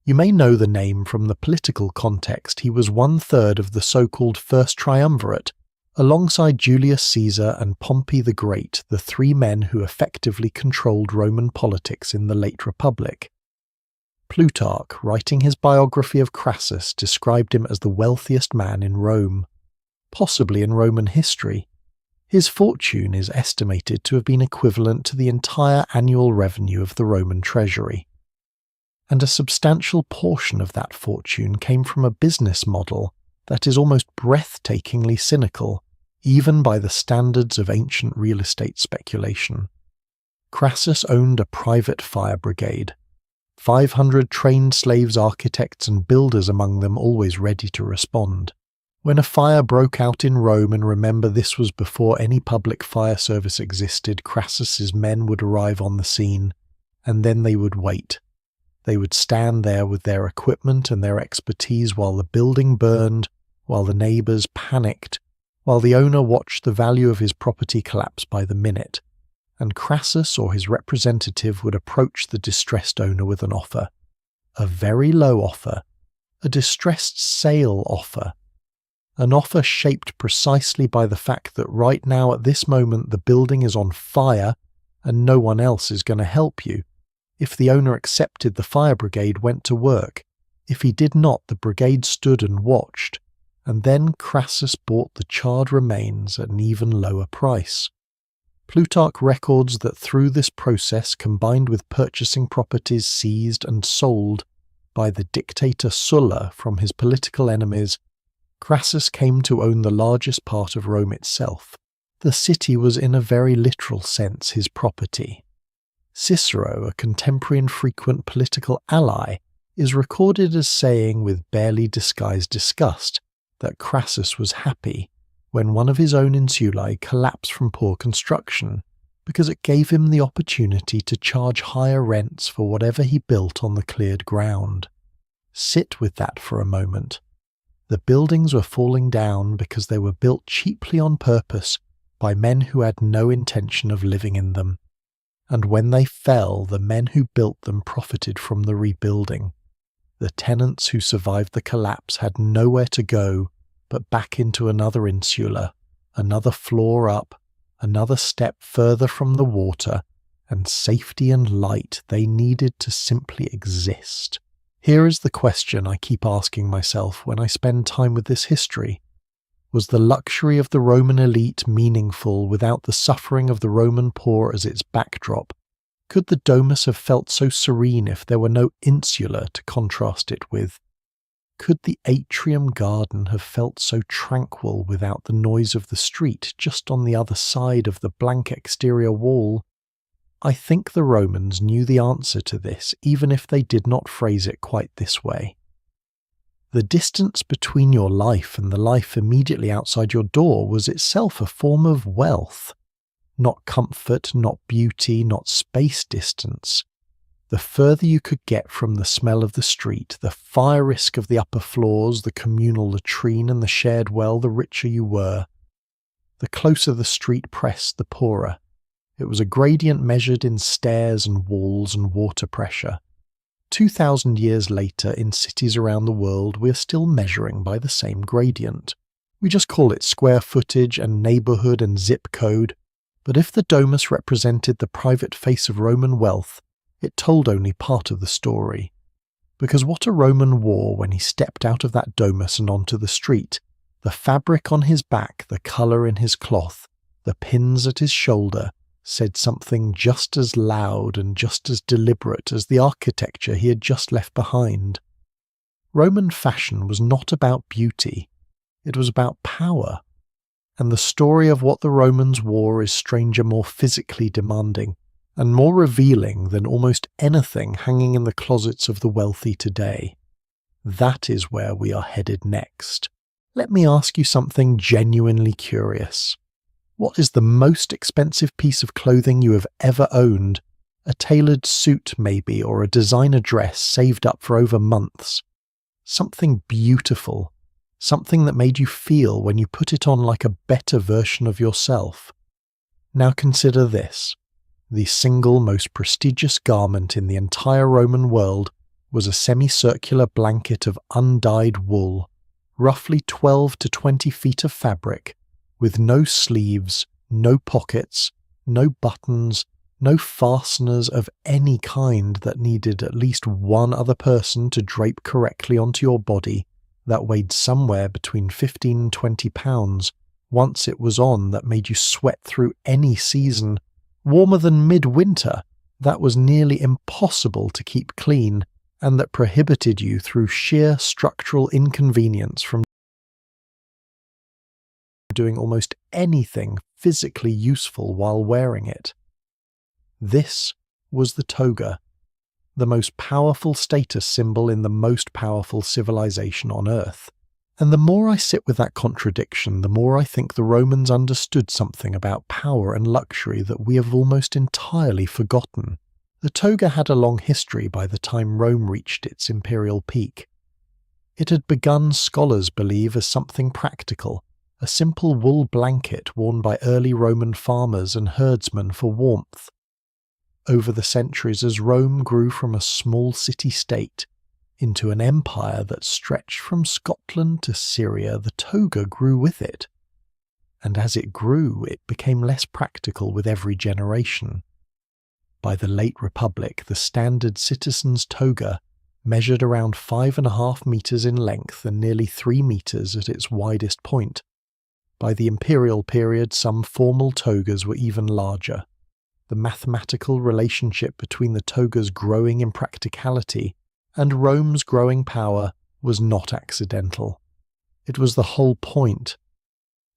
You may know the name from the political context. He was 1/3 of the so-called First Triumvirate, alongside Julius Caesar and Pompey the Great, the 3 men who effectively controlled Roman politics in the late Republic. Plutarch, writing his biography of Crassus, described him as the wealthiest man in Rome, possibly in Roman history. His fortune is estimated to have been equivalent to the entire annual revenue of the Roman treasury. And a substantial portion of that fortune came from a business model that is almost breathtakingly cynical, even by the standards of ancient real estate speculation. Crassus owned a private fire brigade, 500 trained slaves, architects and builders among them, always ready to respond. When a fire broke out in Rome, and remember this was before any public fire service existed, Crassus's men would arrive on the scene, and then they would wait. They would stand there with their equipment and their expertise while the building burned, while the neighbours panicked, while the owner watched the value of his property collapse by the minute, and Crassus or his representative would approach the distressed owner with an offer. A very low offer, a distressed sale offer. An offer shaped precisely by the fact that right now at this moment the building is on fire and no one else is going to help you. If the owner accepted, the fire brigade went to work. If he did not, the brigade stood and watched. And then Crassus bought the charred remains at an even lower price. Plutarch records that through this process, combined with purchasing properties seized and sold by the dictator Sulla from his political enemies, Crassus came to own the largest part of Rome itself. The city was in a very literal sense his property. Cicero, a contemporary and frequent political ally, is recorded as saying with barely disguised disgust that Crassus was happy when one of his own insulae collapsed from poor construction, because it gave him the opportunity to charge higher rents for whatever he built on the cleared ground. Sit with that for a moment. The buildings were falling down because they were built cheaply on purpose by men who had no intention of living in them. And when they fell, the men who built them profited from the rebuilding. The tenants who survived the collapse had nowhere to go but back into another insula, another floor up, another step further from the water, and safety and light they needed to simply exist. Here is the question I keep asking myself when I spend time with this history. Was the luxury of the Roman elite meaningful without the suffering of the Roman poor as its backdrop? Could the domus have felt so serene if there were no insula to contrast it with? Could the atrium garden have felt so tranquil without the noise of the street just on the other side of the blank exterior wall? I think the Romans knew the answer to this, even if they did not phrase it quite this way. The distance between your life and the life immediately outside your door was itself a form of wealth. Not comfort, not beauty, not space distance. The further you could get from the smell of the street, the fire risk of the upper floors, the communal latrine and the shared well, the richer you were. The closer the street pressed, the poorer. It was a gradient measured in stairs and walls and water pressure. 2,000 years later, in cities around the world, we are still measuring by the same gradient. We just call it square footage and neighbourhood and zip code. But if the domus represented the private face of Roman wealth, it told only part of the story. Because what a Roman wore when he stepped out of that domus and onto the street, the fabric on his back, the colour in his cloth, the pins at his shoulder, said something just as loud and just as deliberate as the architecture he had just left behind. Roman fashion was not about beauty, it was about power. And the story of what the Romans wore is stranger, more physically demanding, and more revealing than almost anything hanging in the closets of the wealthy today. That is where we are headed next. Let me ask you something genuinely curious. What is the most expensive piece of clothing you have ever owned? A tailored suit, maybe, or a designer dress saved up for over months. Something beautiful. Something that made you feel when you put it on like a better version of yourself. Now consider this. The single most prestigious garment in the entire Roman world was a semicircular blanket of undyed wool, roughly 12 to 20 feet of fabric, with no sleeves, no pockets, no buttons, No fasteners of any kind that needed at least one other person to drape correctly onto your body, that weighed somewhere between 15 and 20 pounds, once it was on, that made you sweat through any season, warmer than midwinter, that was nearly impossible to keep clean, and that prohibited you through sheer structural inconvenience from doing almost anything physically useful while wearing it. This was the toga, the most powerful status symbol in the most powerful civilization on Earth. And the more I sit with that contradiction, the more I think the Romans understood something about power and luxury that we have almost entirely forgotten. The toga had a long history by the time Rome reached its imperial peak. It had begun, scholars believe, as something practical, a simple wool blanket worn by early Roman farmers and herdsmen for warmth. Over the centuries, as Rome grew from a small city-state into an empire that stretched from Scotland to Syria, the toga grew with it. And as it grew, it became less practical with every generation. By the late Republic, the standard citizen's toga measured around 5.5 meters in length and nearly 3 meters at its widest point. By the imperial period, some formal togas were even larger. The mathematical relationship between the toga's growing impracticality and Rome's growing power was not accidental. It was the whole point.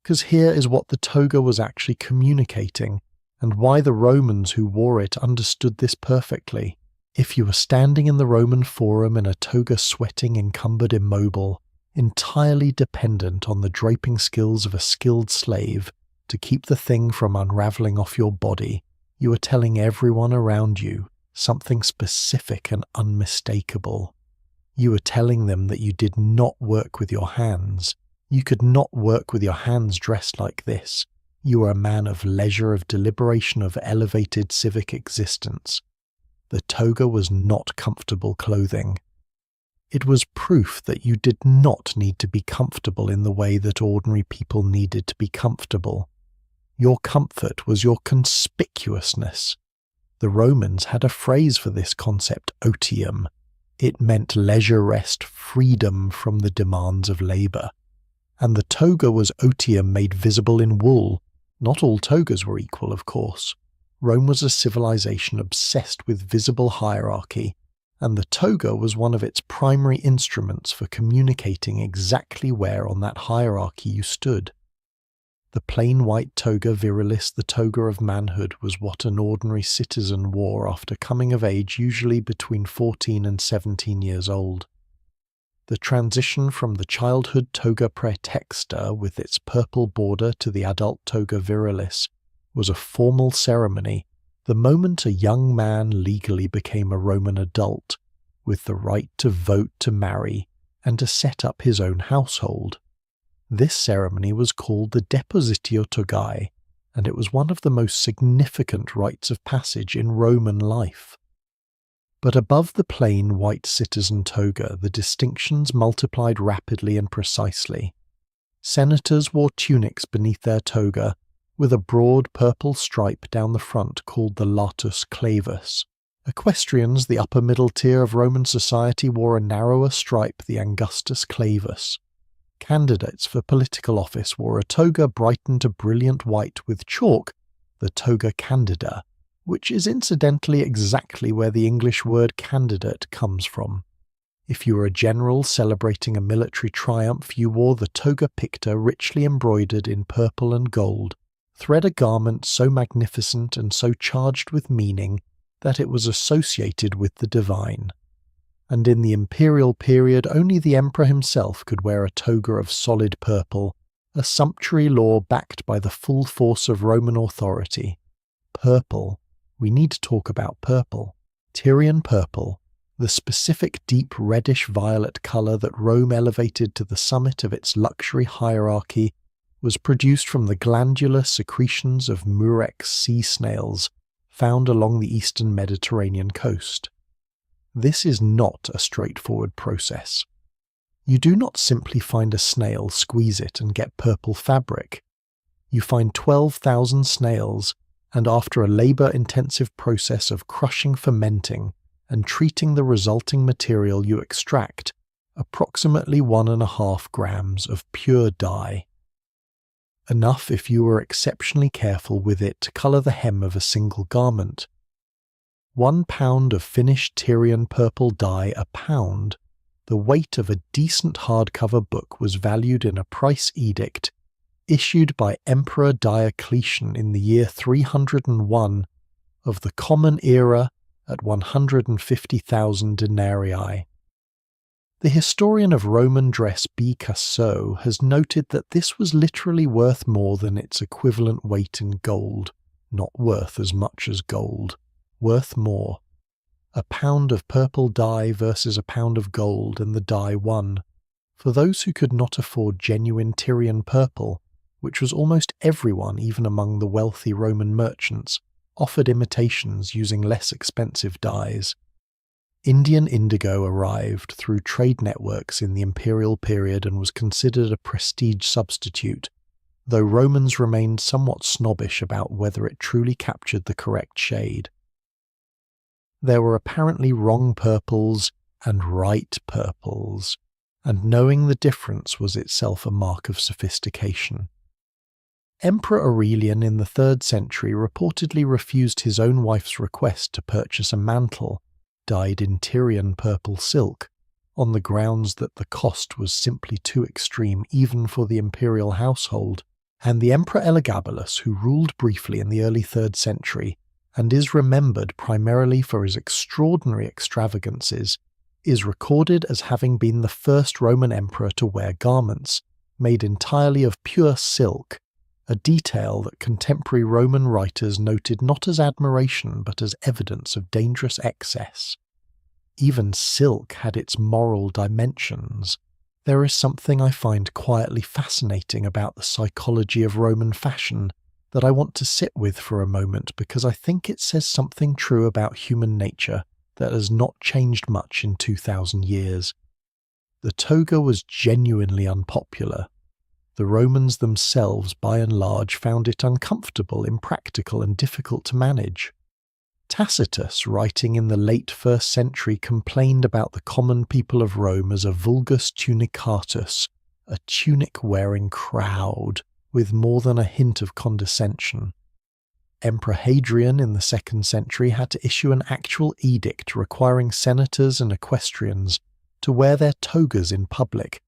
Because here is what the toga was actually communicating, and why the Romans who wore it understood this perfectly. If you were standing in the Roman Forum in a toga, sweating, encumbered, immobile, entirely dependent on the draping skills of a skilled slave to keep the thing from unravelling off your body, you were telling everyone around you something specific and unmistakable. You were telling them that you did not work with your hands. You could not work with your hands dressed like this. You were a man of leisure, of deliberation, of elevated civic existence. The toga was not comfortable clothing. It was proof that you did not need to be comfortable in the way that ordinary people needed to be comfortable. Your comfort was your conspicuousness. The Romans had a phrase for this concept, otium. It meant leisure, rest, freedom from the demands of labour. And the toga was otium made visible in wool. Not all togas were equal, of course. Rome was a civilization obsessed with visible hierarchy, and the toga was one of its primary instruments for communicating exactly where on that hierarchy you stood. The plain white toga virilis, the toga of manhood, was what an ordinary citizen wore after coming of age, usually between 14 and 17 years old. The transition from the childhood toga praetexta with its purple border to the adult toga virilis was a formal ceremony the moment a young man legally became a Roman adult, with the right to vote, to marry, and to set up his own household. This ceremony was called the Depositio Togae, and it was one of the most significant rites of passage in Roman life. But above the plain white citizen toga, the distinctions multiplied rapidly and precisely. Senators wore tunics beneath their toga, with a broad purple stripe down the front called the latus clavus. Equestrians, the upper middle tier of Roman society, wore a narrower stripe, the angustus clavus. Candidates for political office wore a toga brightened to brilliant white with chalk, the toga candida, which is incidentally exactly where the English word candidate comes from. If you were a general celebrating a military triumph, you wore the toga picta richly embroidered in purple and gold, thread a garment so magnificent and so charged with meaning that it was associated with the divine. And in the imperial period, only the emperor himself could wear a toga of solid purple, a sumptuary law backed by the full force of Roman authority. Purple. We need to talk about purple. Tyrian purple, the specific deep reddish-violet colour that Rome elevated to the summit of its luxury hierarchy, was produced from the glandular secretions of murex sea snails found along the eastern Mediterranean coast. This is not a straightforward process. You do not simply find a snail, squeeze it, and get purple fabric. You find 12,000 snails and after a labour-intensive process of crushing, fermenting, and treating the resulting material you extract, approximately 1.5 grams of pure dye. Enough if you were exceptionally careful with it to colour the hem of a single garment. 1 pound of finished Tyrian purple dye a pound, the weight of a decent hardcover book, was valued in a price edict issued by Emperor Diocletian in the year 301 of the Common Era at 150,000 denarii. The historian of Roman dress B. Cassot has noted that this was literally worth more than its equivalent weight in gold, not worth as much as gold, worth more. A pound of purple dye versus a pound of gold, and the dye won. For those who could not afford genuine Tyrian purple, which was almost everyone, even among the wealthy Roman merchants, offered imitations using less expensive dyes. Indian indigo arrived through trade networks in the imperial period and was considered a prestige substitute, though Romans remained somewhat snobbish about whether it truly captured the correct shade. There were apparently wrong purples and right purples, and knowing the difference was itself a mark of sophistication. Emperor Aurelian in the 3rd century reportedly refused his own wife's request to purchase a mantle dyed in Tyrian purple silk, on the grounds that the cost was simply too extreme even for the imperial household, and the Emperor Elagabalus, who ruled briefly in the early 3rd century and is remembered primarily for his extraordinary extravagances, is recorded as having been the first Roman emperor to wear garments made entirely of pure silk, a detail that contemporary Roman writers noted not as admiration but as evidence of dangerous excess. Even silk had its moral dimensions. There is something I find quietly fascinating about the psychology of Roman fashion that I want to sit with for a moment, because I think it says something true about human nature that has not changed much in 2,000 years. The toga was genuinely unpopular. The Romans themselves, by and large, found it uncomfortable, impractical, and difficult to manage. Tacitus, writing in the late 1st century, complained about the common people of Rome as a vulgus tunicatus, a tunic-wearing crowd, with more than a hint of condescension. Emperor Hadrian in the 2nd century had to issue an actual edict requiring senators and equestrians to wear their togas in public,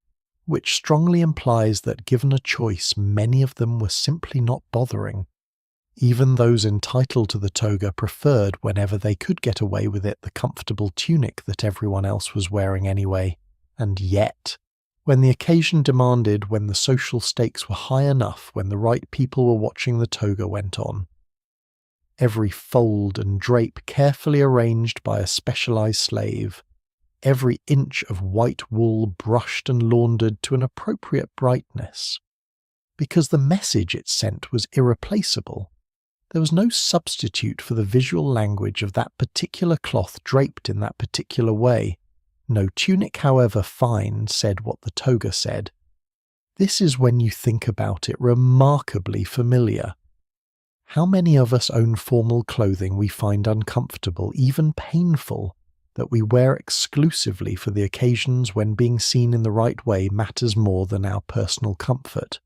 which strongly implies that given a choice, many of them were simply not bothering. Even those entitled to the toga preferred, whenever they could get away with it, the comfortable tunic that everyone else was wearing anyway. And yet, when the occasion demanded, when the social stakes were high enough, when the right people were watching, the toga went on. Every fold and drape carefully arranged by a specialized slave, every inch of white wool brushed and laundered to an appropriate brightness, because the message it sent was irreplaceable. There was no substitute for the visual language of that particular cloth draped in that particular way. No tunic, however fine, said what the toga said. This is, when you think about it, remarkably familiar. How many of us own formal clothing we find uncomfortable, even painful, that we wear exclusively for the occasions when being seen in the right way matters more than our personal comfort?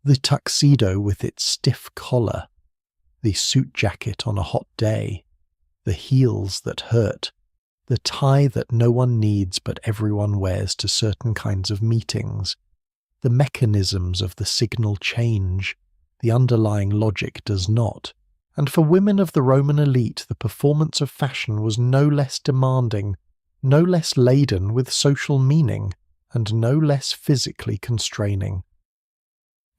The tuxedo with its stiff collar, the suit jacket on a hot day, the heels that hurt, the tie that no one needs but everyone wears to certain kinds of meetings, the mechanisms of the signal change, the underlying logic does not. And for women of the Roman elite, the performance of fashion was no less demanding, no less laden with social meaning, and no less physically constraining.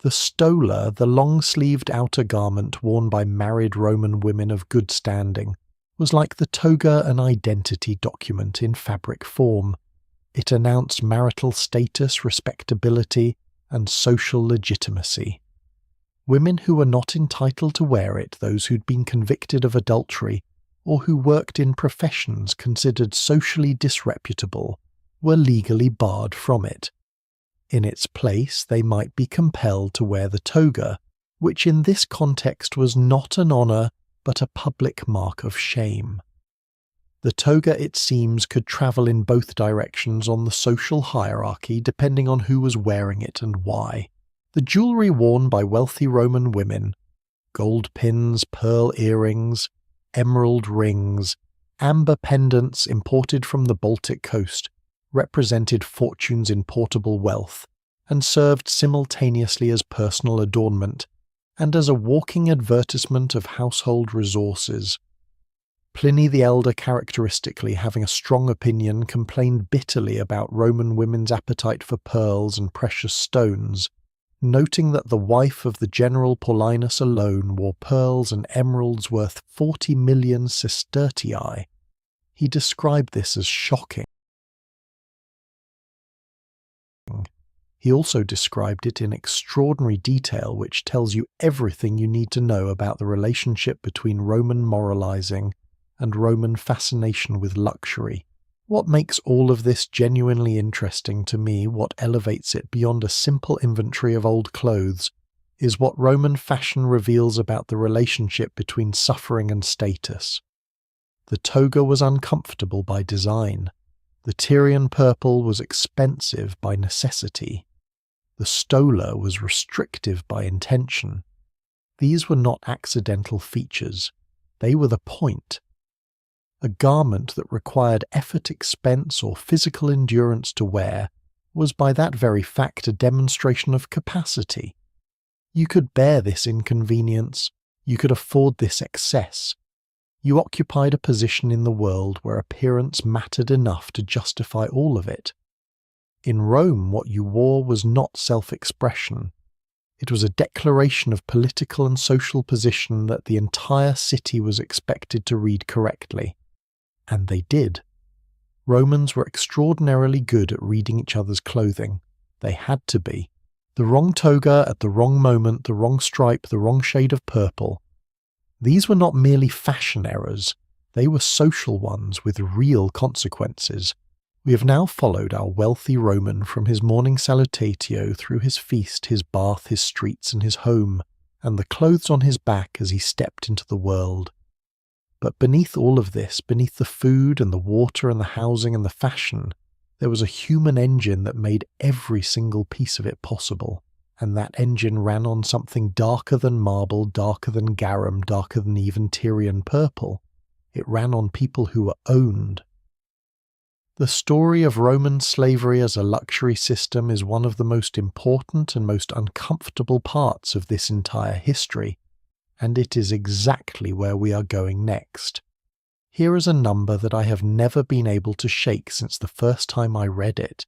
The stola, the long-sleeved outer garment worn by married Roman women of good standing, was like the toga, an identity document in fabric form. It announced marital status, respectability, and social legitimacy. Women who were not entitled to wear it, those who'd been convicted of adultery, or who worked in professions considered socially disreputable, were legally barred from it. In its place, they might be compelled to wear the toga, which in this context was not an honour but a public mark of shame. The toga, it seems, could travel in both directions on the social hierarchy depending on who was wearing it and why. The jewellery worn by wealthy Roman women, gold pins, pearl earrings, emerald rings, amber pendants imported from the Baltic coast, represented fortunes in portable wealth, and served simultaneously as personal adornment and as a walking advertisement of household resources. Pliny the Elder, characteristically having a strong opinion, complained bitterly about Roman women's appetite for pearls and precious stones, noting that the wife of the general Paulinus alone wore pearls and emeralds worth 40 million sestertii. He described this as shocking. He also described it in extraordinary detail, which tells you everything you need to know about the relationship between Roman moralizing and Roman fascination with luxury. What makes all of this genuinely interesting to me, what elevates it beyond a simple inventory of old clothes, is what Roman fashion reveals about the relationship between suffering and status. The toga was uncomfortable by design. The Tyrian purple was expensive by necessity. The stola was restrictive by intention. These were not accidental features. They were the point. A garment that required effort, expense, or physical endurance to wear was by that very fact a demonstration of capacity. You could bear this inconvenience. You could afford this excess. You occupied a position in the world where appearance mattered enough to justify all of it. In Rome, what you wore was not self-expression. It was a declaration of political and social position that the entire city was expected to read correctly. And they did. Romans were extraordinarily good at reading each other's clothing. They had to be. The wrong toga at the wrong moment, the wrong stripe, the wrong shade of purple. These were not merely fashion errors. They were social ones with real consequences. We have now followed our wealthy Roman from his morning salutatio through his feast, his bath, his streets, and his home, and the clothes on his back as he stepped into the world. But beneath all of this, beneath the food and the water and the housing and the fashion, there was a human engine that made every single piece of it possible, and that engine ran on something darker than marble, darker than garum, darker than even Tyrian purple. It ran on people who were owned. The story of Roman slavery as a luxury system is one of the most important and most uncomfortable parts of this entire history, and it is exactly where we are going next. Here is a number that I have never been able to shake since the first time I read it.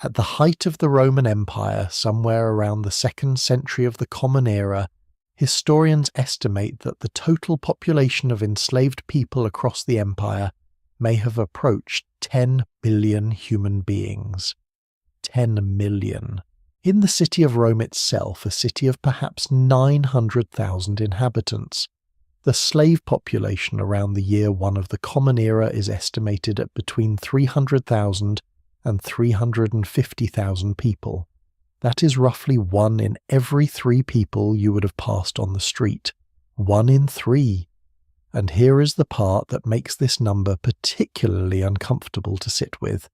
At the height of the Roman Empire, somewhere around the 2nd century of the Common Era, historians estimate that the total population of enslaved people across the empire may have approached 10 billion human beings. 10 million. In the city of Rome itself, a city of perhaps 900,000 inhabitants, the slave population around the year 1 of the Common Era is estimated at between 300,000 and 350,000 people. That is roughly 1 in every 3 people you would have passed on the street. 1 in 3. And here is the part that makes this number particularly uncomfortable to sit with.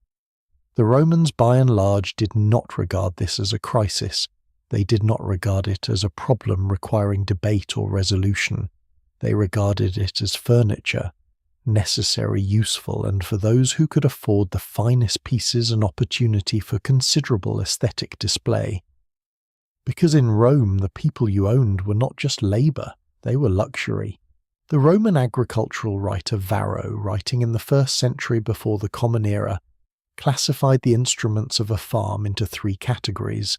The Romans by and large did not regard this as a crisis. They did not regard it as a problem requiring debate or resolution. They regarded it as furniture, necessary, useful, and for those who could afford the finest pieces an opportunity for considerable aesthetic display. Because in Rome the people you owned were not just labour, they were luxury. The Roman agricultural writer Varro, writing in the 1st century before the Common Era, classified the instruments of a farm into 3 categories.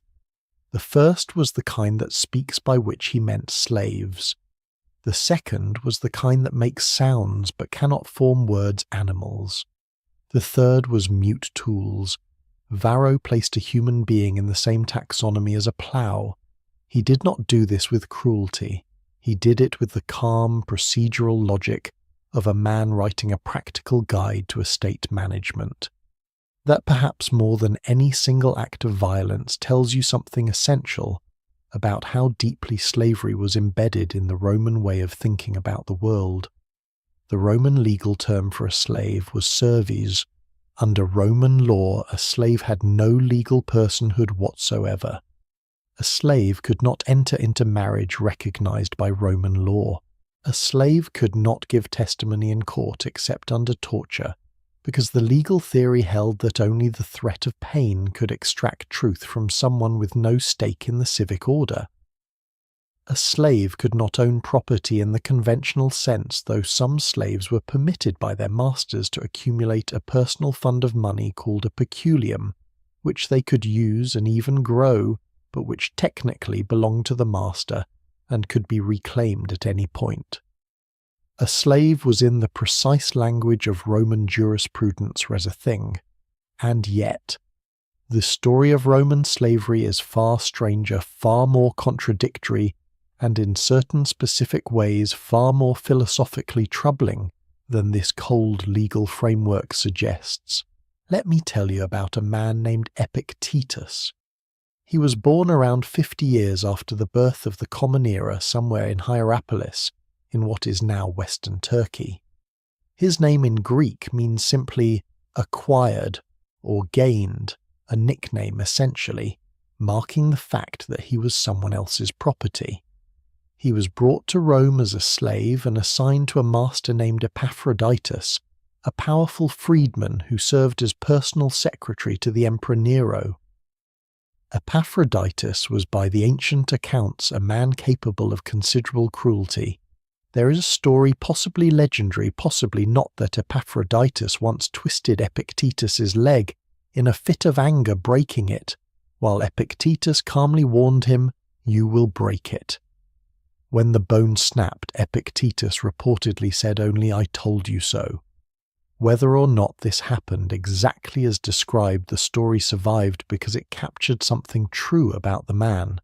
The first was the kind that speaks, by which he meant slaves. The second was the kind that makes sounds but cannot form words, animals. The third was mute tools. Varro placed a human being in the same taxonomy as a plough. He did not do this with cruelty. He did it with the calm, procedural logic of a man writing a practical guide to estate management. That perhaps more than any single act of violence tells you something essential, about how deeply slavery was embedded in the Roman way of thinking about the world. The Roman legal term for a slave was serves. Under Roman law, a slave had no legal personhood whatsoever. A slave could not enter into marriage recognized by Roman law. A slave could not give testimony in court except under torture, because the legal theory held that only the threat of pain could extract truth from someone with no stake in the civic order. A slave could not own property in the conventional sense, though some slaves were permitted by their masters to accumulate a personal fund of money called a peculium, which they could use and even grow, but which technically belonged to the master and could be reclaimed at any point. A slave was in the precise language of Roman jurisprudence as a thing, and yet the story of Roman slavery is far stranger, far more contradictory, and in certain specific ways far more philosophically troubling than this cold legal framework suggests. Let me tell you about a man named Epictetus. He was born around 50 years after the birth of the Common Era somewhere in Hierapolis, in what is now Western Turkey. His name in Greek means simply acquired or gained, a nickname essentially, marking the fact that he was someone else's property. He was brought to Rome as a slave and assigned to a master named Epaphroditus, a powerful freedman who served as personal secretary to the Emperor Nero. Epaphroditus was by the ancient accounts a man capable of considerable cruelty. There is a story, possibly legendary, possibly not, that Epaphroditus once twisted Epictetus's leg in a fit of anger, breaking it, while Epictetus calmly warned him, "You will break it." When the bone snapped, Epictetus reportedly said only, "I told you so." Whether or not this happened exactly as described, the story survived because it captured something true about the man.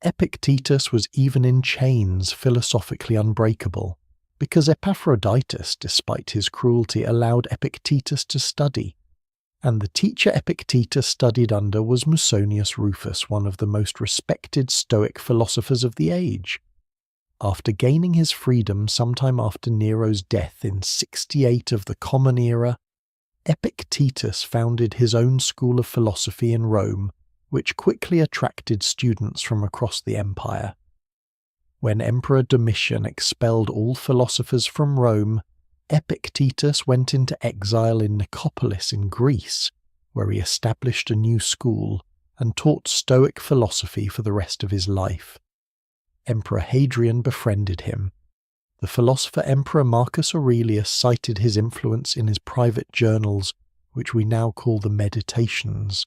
Epictetus was even in chains philosophically unbreakable, because Epaphroditus, despite his cruelty, allowed Epictetus to study. And the teacher Epictetus studied under was Musonius Rufus, one of the most respected Stoic philosophers of the age. After gaining his freedom sometime after Nero's death in 68 of the Common Era, Epictetus founded his own school of philosophy in Rome, which quickly attracted students from across the empire. When Emperor Domitian expelled all philosophers from Rome, Epictetus went into exile in Nicopolis in Greece, where he established a new school and taught Stoic philosophy for the rest of his life. Emperor Hadrian befriended him. The philosopher Emperor Marcus Aurelius cited his influence in his private journals, which we now call the Meditations.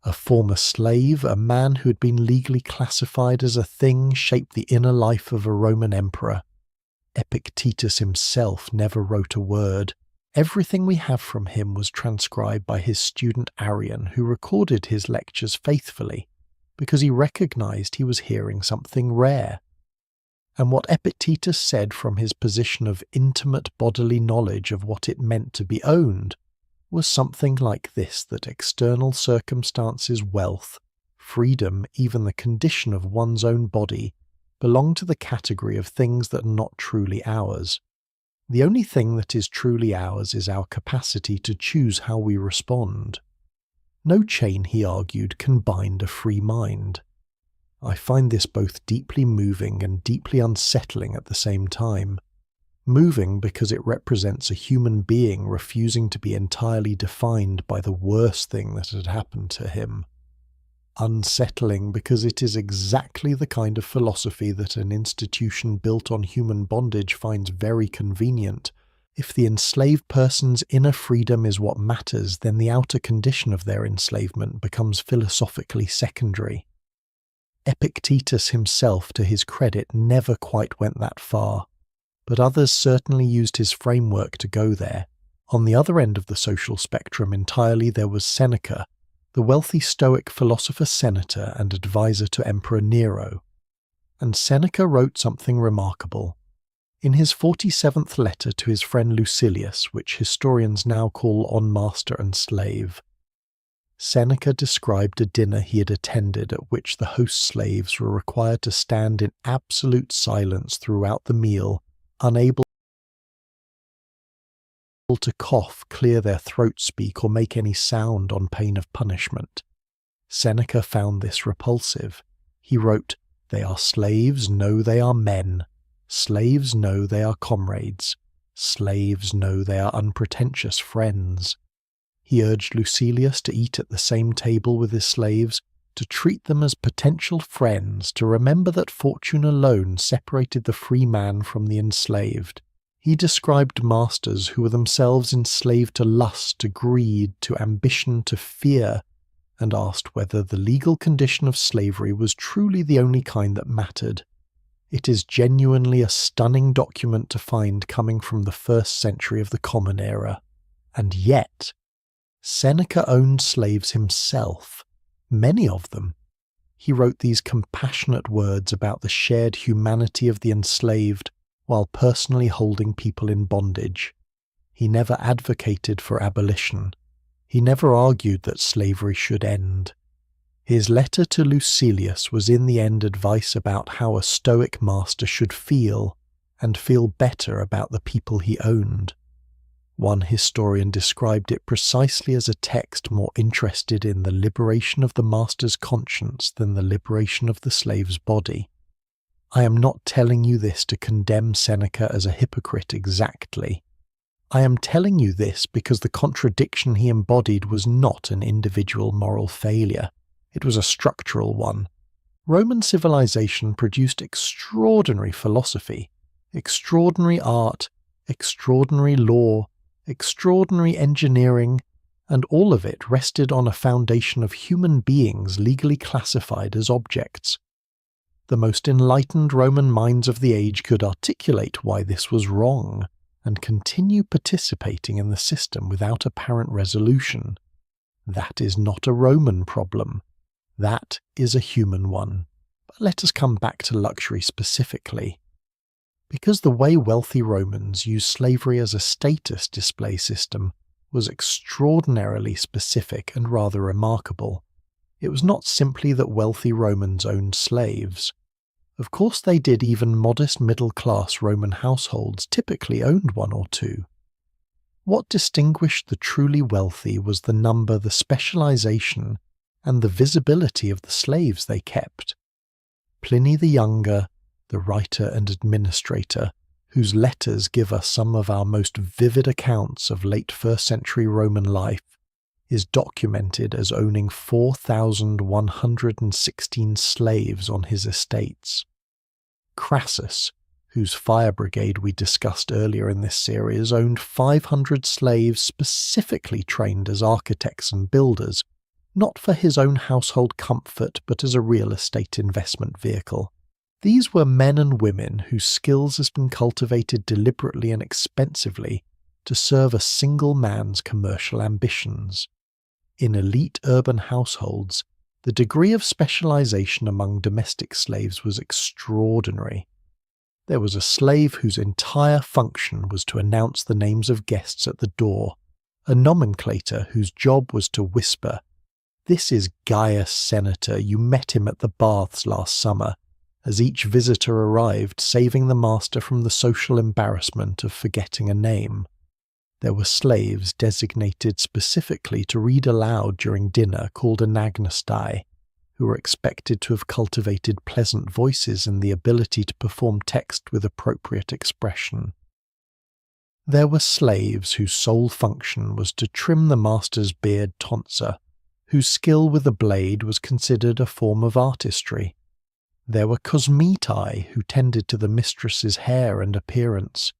A former slave, a man who had been legally classified as a thing, shaped the inner life of a Roman emperor. Epictetus himself never wrote a word. Everything we have from him was transcribed by his student Arrian, who recorded his lectures faithfully, because he recognized he was hearing something rare. And what Epictetus said from his position of intimate bodily knowledge of what it meant to be owned was something like this: that external circumstances, wealth, freedom, even the condition of one's own body, belong to the category of things that are not truly ours. The only thing that is truly ours is our capacity to choose how we respond. No chain, he argued, can bind a free mind. I find this both deeply moving and deeply unsettling at the same time. Moving because it represents a human being refusing to be entirely defined by the worst thing that had happened to him. Unsettling because it is exactly the kind of philosophy that an institution built on human bondage finds very convenient. If the enslaved person's inner freedom is what matters, then the outer condition of their enslavement becomes philosophically secondary. Epictetus himself, to his credit, never quite went that far, but others certainly used his framework to go there. On the other end of the social spectrum entirely there was Seneca, the wealthy Stoic philosopher-senator and advisor to Emperor Nero. And Seneca wrote something remarkable. In his 47th letter to his friend Lucilius, which historians now call On Master and Slave, Seneca described a dinner he had attended at which the host slaves were required to stand in absolute silence throughout the meal, unable to cough, clear their throat, speak, or make any sound on pain of punishment. Seneca found this repulsive. He wrote, "They are slaves, no, they are men. Slaves know they are comrades. Slaves know they are unpretentious friends." He urged Lucilius to eat at the same table with his slaves, to treat them as potential friends, to remember that fortune alone separated the free man from the enslaved. He described masters who were themselves enslaved to lust, to greed, to ambition, to fear, and asked whether the legal condition of slavery was truly the only kind that mattered. It is genuinely a stunning document to find coming from the 1st century of the Common Era. And yet, Seneca owned slaves himself, many of them. He wrote these compassionate words about the shared humanity of the enslaved while personally holding people in bondage. He never advocated for abolition. He never argued that slavery should end. His letter to Lucilius was in the end advice about how a Stoic master should feel, and feel better about the people he owned. One historian described it precisely as a text more interested in the liberation of the master's conscience than the liberation of the slave's body. I am not telling you this to condemn Seneca as a hypocrite exactly. I am telling you this because the contradiction he embodied was not an individual moral failure. It was a structural one. Roman civilization produced extraordinary philosophy, extraordinary art, extraordinary law, extraordinary engineering, and all of it rested on a foundation of human beings legally classified as objects. The most enlightened Roman minds of the age could articulate why this was wrong, and continue participating in the system without apparent resolution. That is not a Roman problem. That is a human one. But let us come back to luxury specifically. Because the way wealthy Romans used slavery as a status display system was extraordinarily specific and rather remarkable. It was not simply that wealthy Romans owned slaves. Of course they did. Even modest middle-class Roman households typically owned one or two. What distinguished the truly wealthy was the number, the specialization, and the visibility of the slaves they kept. Pliny the Younger, the writer and administrator, whose letters give us some of our most vivid accounts of late 1st century Roman life, is documented as owning 4,116 slaves on his estates. Crassus, whose fire brigade we discussed earlier in this series, owned 500 slaves specifically trained as architects and builders, not for his own household comfort but as a real estate investment vehicle. These were men and women whose skills had been cultivated deliberately and expensively to serve a single man's commercial ambitions. In elite urban households, the degree of specialization among domestic slaves was extraordinary. There was a slave whose entire function was to announce the names of guests at the door, a nomenclator whose job was to whisper, "This is Gaius Senator, you met him at the baths last summer," as each visitor arrived, saving the master from the social embarrassment of forgetting a name. There were slaves designated specifically to read aloud during dinner called anagnastai, who were expected to have cultivated pleasant voices and the ability to perform text with appropriate expression. There were slaves whose sole function was to trim the master's beard tonsure, whose skill with a blade was considered a form of artistry. There were cosmetae who tended to the mistress's hair and appearance,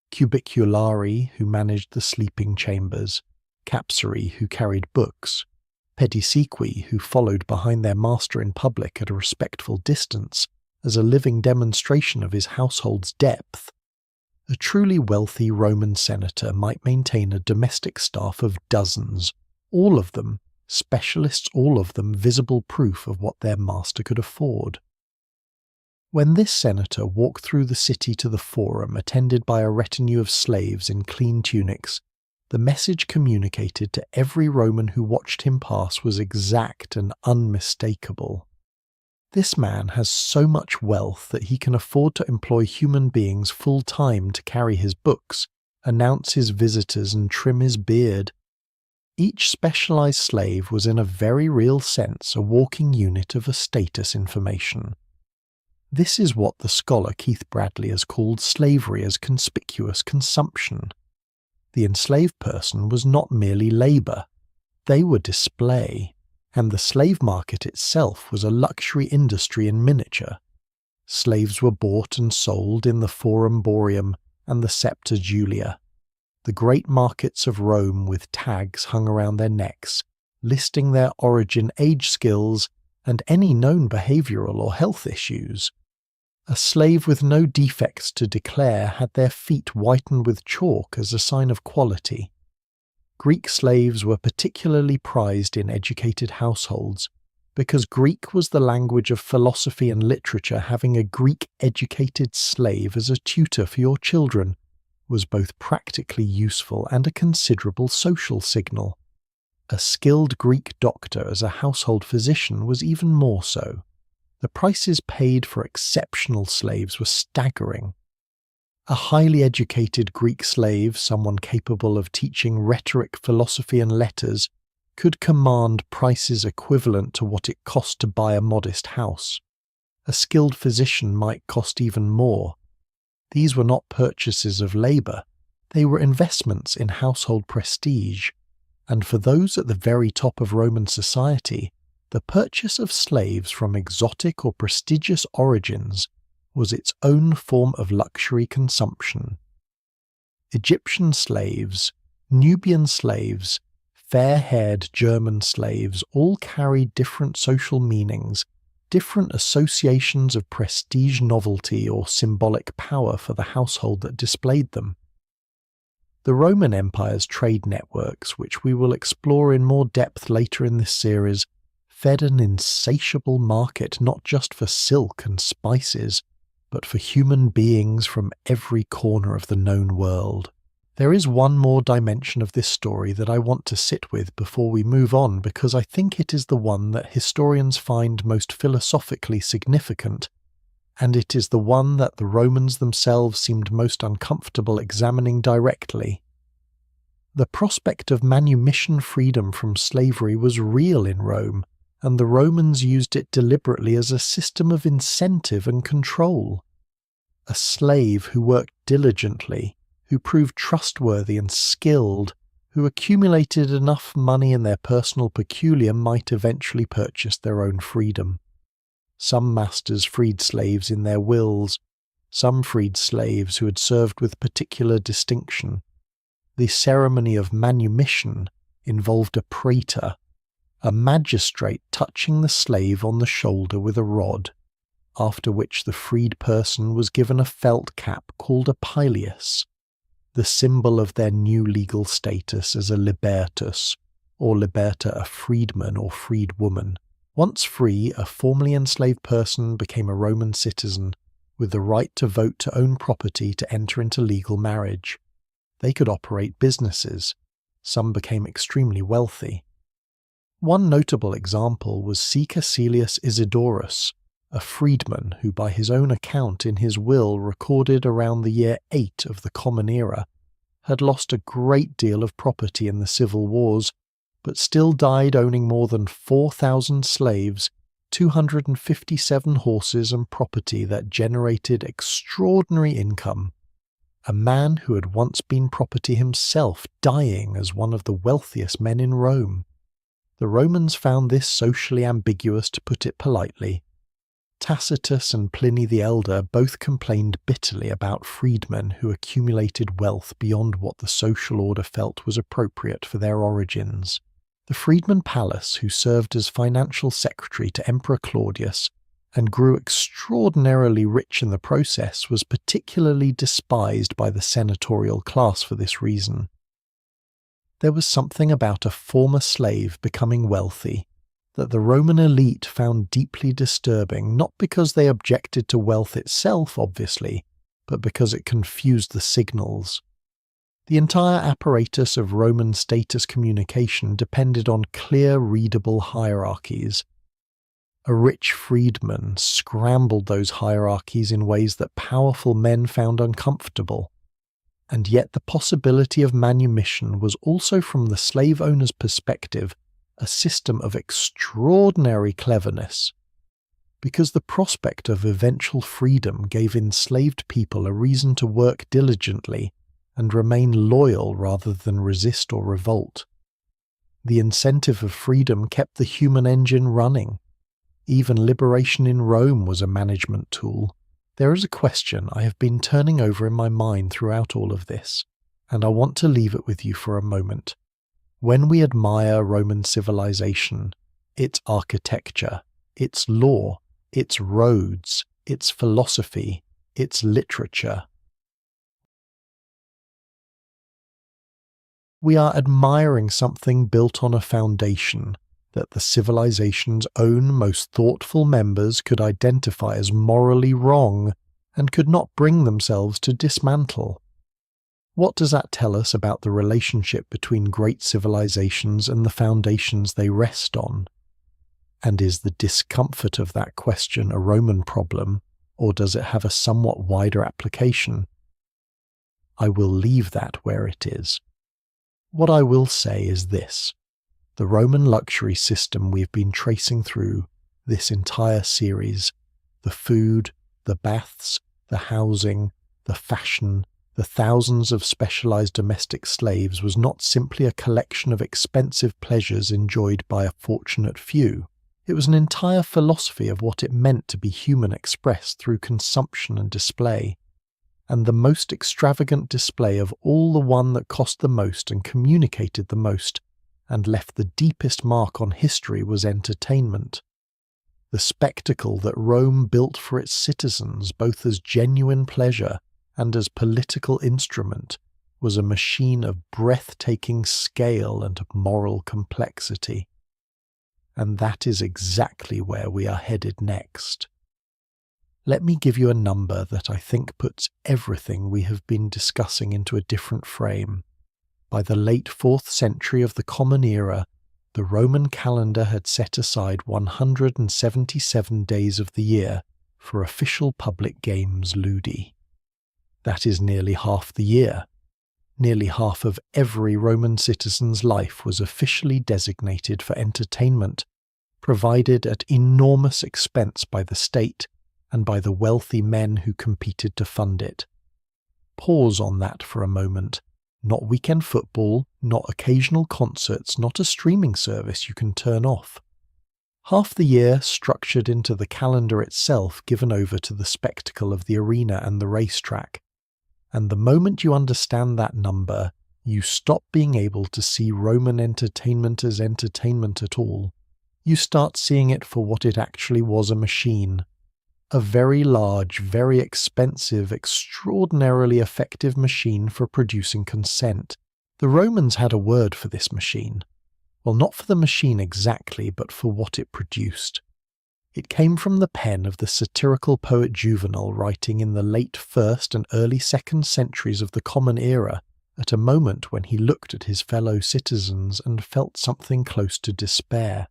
cubiculari who managed the sleeping chambers, capsari who carried books, pedisequi who followed behind their master in public at a respectful distance as a living demonstration of his household's depth. A truly wealthy Roman senator might maintain a domestic staff of dozens, all of them specialists, all of them visible proof of what their master could afford. When this senator walked through the city to the forum attended by a retinue of slaves in clean tunics, The message communicated to every Roman who watched him pass was exact and unmistakable. This man has so much wealth that he can afford to employ human beings full-time to carry his books, announce his visitors, and trim his beard. Each specialized slave was in a very real sense a walking unit of a status information. This is what the scholar Keith Bradley has called slavery as conspicuous consumption. The enslaved person was not merely labor, they were display, and the slave market itself was a luxury industry in miniature. Slaves were bought and sold in the Forum Boarium and the Septa Julia, the great markets of Rome with tags hung around their necks, listing their origin, age, skills, and any known behavioral or health issues. A slave with no defects to declare had their feet whitened with chalk as a sign of quality. Greek slaves were particularly prized in educated households, because Greek was the language of philosophy and literature. Having a Greek-educated slave as a tutor for your children was both practically useful and a considerable social signal. A skilled Greek doctor as a household physician was even more so. The prices paid for exceptional slaves were staggering. A highly educated Greek slave, someone capable of teaching rhetoric, philosophy, and letters, could command prices equivalent to what it cost to buy a modest house. A skilled physician might cost even more. These were not purchases of labour, they were investments in household prestige, and for those at the very top of Roman society, the purchase of slaves from exotic or prestigious origins was its own form of luxury consumption. Egyptian slaves, Nubian slaves, fair-haired German slaves all carried different social meanings, different associations of prestige, novelty, or symbolic power for the household that displayed them. The Roman Empire's trade networks, which we will explore in more depth later in this series, fed an insatiable market not just for silk and spices, but for human beings from every corner of the known world. There is one more dimension of this story that I want to sit with before we move on, because I think it is the one that historians find most philosophically significant, and it is the one that the Romans themselves seemed most uncomfortable examining directly. The prospect of manumission freedom from slavery was real in Rome, and the Romans used it deliberately as a system of incentive and control. A slave who worked diligently, who proved trustworthy and skilled, who accumulated enough money in their personal peculiar might eventually purchase their own freedom. Some masters freed slaves in their wills, some freed slaves who had served with particular distinction. The ceremony of manumission involved a praetor, a magistrate touching the slave on the shoulder with a rod, after which the freed person was given a felt cap called a pileus, the symbol of their new legal status as a libertus, or liberta, a freedman or freedwoman. Once free, a formerly enslaved person became a Roman citizen, with the right to vote, to own property, to enter into legal marriage. They could operate businesses. Some became extremely wealthy. One notable example was C. Caecilius Isidorus, a freedman who by his own account in his will recorded around the year 8 of the Common Era, had lost a great deal of property in the civil wars, but still died owning more than 4,000 slaves, 257 horses and property that generated extraordinary income. A man who had once been property himself dying as one of the wealthiest men in Rome. The Romans found this socially ambiguous, to put it politely. Tacitus and Pliny the Elder both complained bitterly about freedmen who accumulated wealth beyond what the social order felt was appropriate for their origins. The freedman Pallas, who served as financial secretary to Emperor Claudius and grew extraordinarily rich in the process, was particularly despised by the senatorial class for this reason. There was something about a former slave becoming wealthy that the Roman elite found deeply disturbing, not because they objected to wealth itself, obviously, but because it confused the signals. The entire apparatus of Roman status communication depended on clear, readable hierarchies. A rich freedman scrambled those hierarchies in ways that powerful men found uncomfortable. And yet the possibility of manumission was also, from the slave owner's perspective, a system of extraordinary cleverness, because the prospect of eventual freedom gave enslaved people a reason to work diligently and remain loyal rather than resist or revolt. The incentive of freedom kept the human engine running. Even liberation in Rome was a management tool. There is a question I have been turning over in my mind throughout all of this, and I want to leave it with you for a moment. When we admire Roman civilization, its architecture, its law, its roads, its philosophy, its literature, we are admiring something built on a foundation that the civilization's own most thoughtful members could identify as morally wrong and could not bring themselves to dismantle. What does that tell us about the relationship between great civilizations and the foundations they rest on? And is the discomfort of that question a Roman problem, or does it have a somewhat wider application? I will leave that where it is. What I will say is this. The Roman luxury system we've been tracing through this entire series, the food, the baths, the housing, the fashion, the thousands of specialized domestic slaves, was not simply a collection of expensive pleasures enjoyed by a fortunate few. It was an entire philosophy of what it meant to be human expressed through consumption and display. And the most extravagant display of all, the one that cost the most and communicated the most and left the deepest mark on history, was entertainment. The spectacle that Rome built for its citizens, both as genuine pleasure and as political instrument, was a machine of breathtaking scale and moral complexity. And that is exactly where we are headed next. Let me give you a number that I think puts everything we have been discussing into a different frame. By the late 4th century of the Common Era, the Roman calendar had set aside 177 days of the year for official public games ludi. That is nearly half the year. Nearly half of every Roman citizen's life was officially designated for entertainment, provided at enormous expense by the state and by the wealthy men who competed to fund it. Pause on that for a moment. Not weekend football, not occasional concerts, not a streaming service you can turn off. Half the year structured into the calendar itself, given over to the spectacle of the arena and the racetrack. And the moment you understand that number, you stop being able to see Roman entertainment as entertainment at all. You start seeing it for what it actually was, a machine. A very large, very expensive, extraordinarily effective machine for producing consent. The Romans had a word for this machine. Well, not for the machine exactly, but for what it produced. It came from the pen of the satirical poet Juvenal, writing in the late 1st and early 2nd centuries of the Common Era, at a moment when he looked at his fellow citizens and felt something close to despair.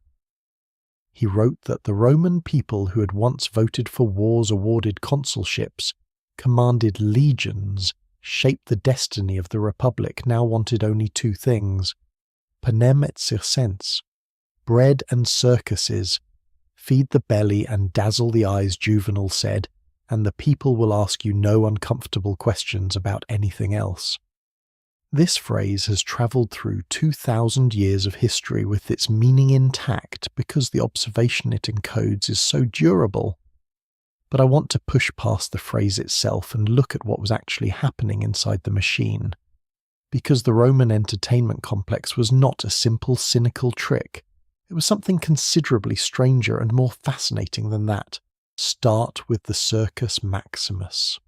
He wrote that the Roman people who had once voted for wars awarded consulships, commanded legions, shaped the destiny of the Republic, now wanted only two things: panem et circenses, bread and circuses. Feed the belly and dazzle the eyes, Juvenal said, and the people will ask you no uncomfortable questions about anything else. This phrase has travelled through 2,000 years of history with its meaning intact because the observation it encodes is so durable. But I want to push past the phrase itself and look at what was actually happening inside the machine. Because the Roman entertainment complex was not a simple cynical trick. It was something considerably stranger and more fascinating than that. Start with the Circus Maximus.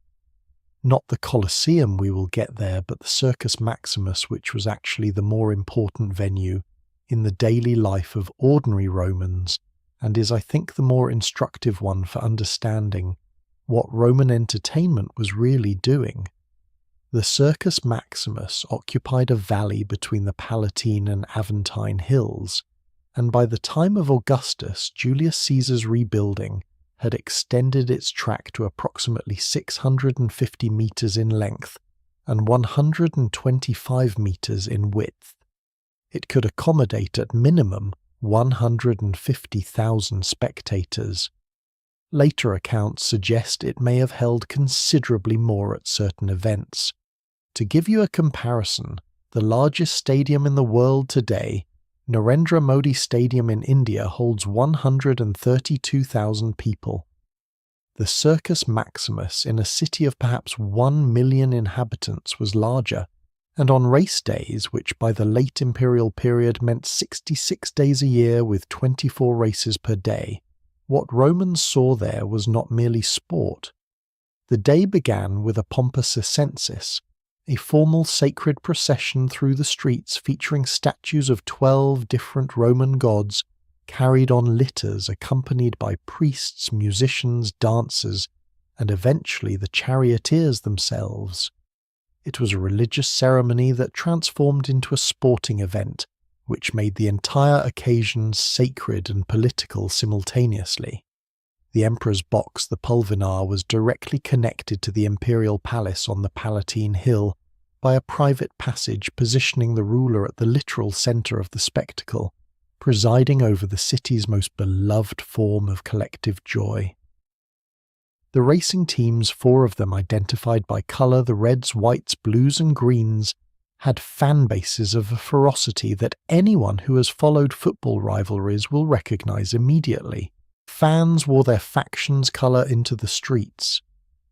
Not the Colosseum, we will get there, but the Circus Maximus, which was actually the more important venue in the daily life of ordinary Romans, and is, I think, the more instructive one for understanding what Roman entertainment was really doing. The Circus Maximus occupied a valley between the Palatine and Aventine hills, and by the time of Augustus, Julius Caesar's rebuilding had extended its track to approximately 650 meters in length and 125 meters in width. It could accommodate at minimum 150,000 spectators. Later accounts suggest it may have held considerably more at certain events. To give you a comparison, the largest stadium in the world today, Narendra Modi Stadium in India, holds 132,000 people. The Circus Maximus in a city of perhaps 1 million inhabitants was larger, and on race days, which by the late imperial period meant 66 days a year with 24 races per day, what Romans saw there was not merely sport. The day began with a pompous census, a formal sacred procession through the streets featuring statues of 12 different Roman gods carried on litters accompanied by priests, musicians, dancers, and eventually the charioteers themselves. It was a religious ceremony that transformed into a sporting event, which made the entire occasion sacred and political simultaneously. The emperor's box, the Pulvinar, was directly connected to the imperial palace on the Palatine Hill by a private passage positioning the ruler at the literal centre of the spectacle, presiding over the city's most beloved form of collective joy. The racing teams, 4 of them identified by colour, the reds, whites, blues and greens, had fan bases of a ferocity that anyone who has followed football rivalries will recognise immediately. Fans wore their faction's colour into the streets.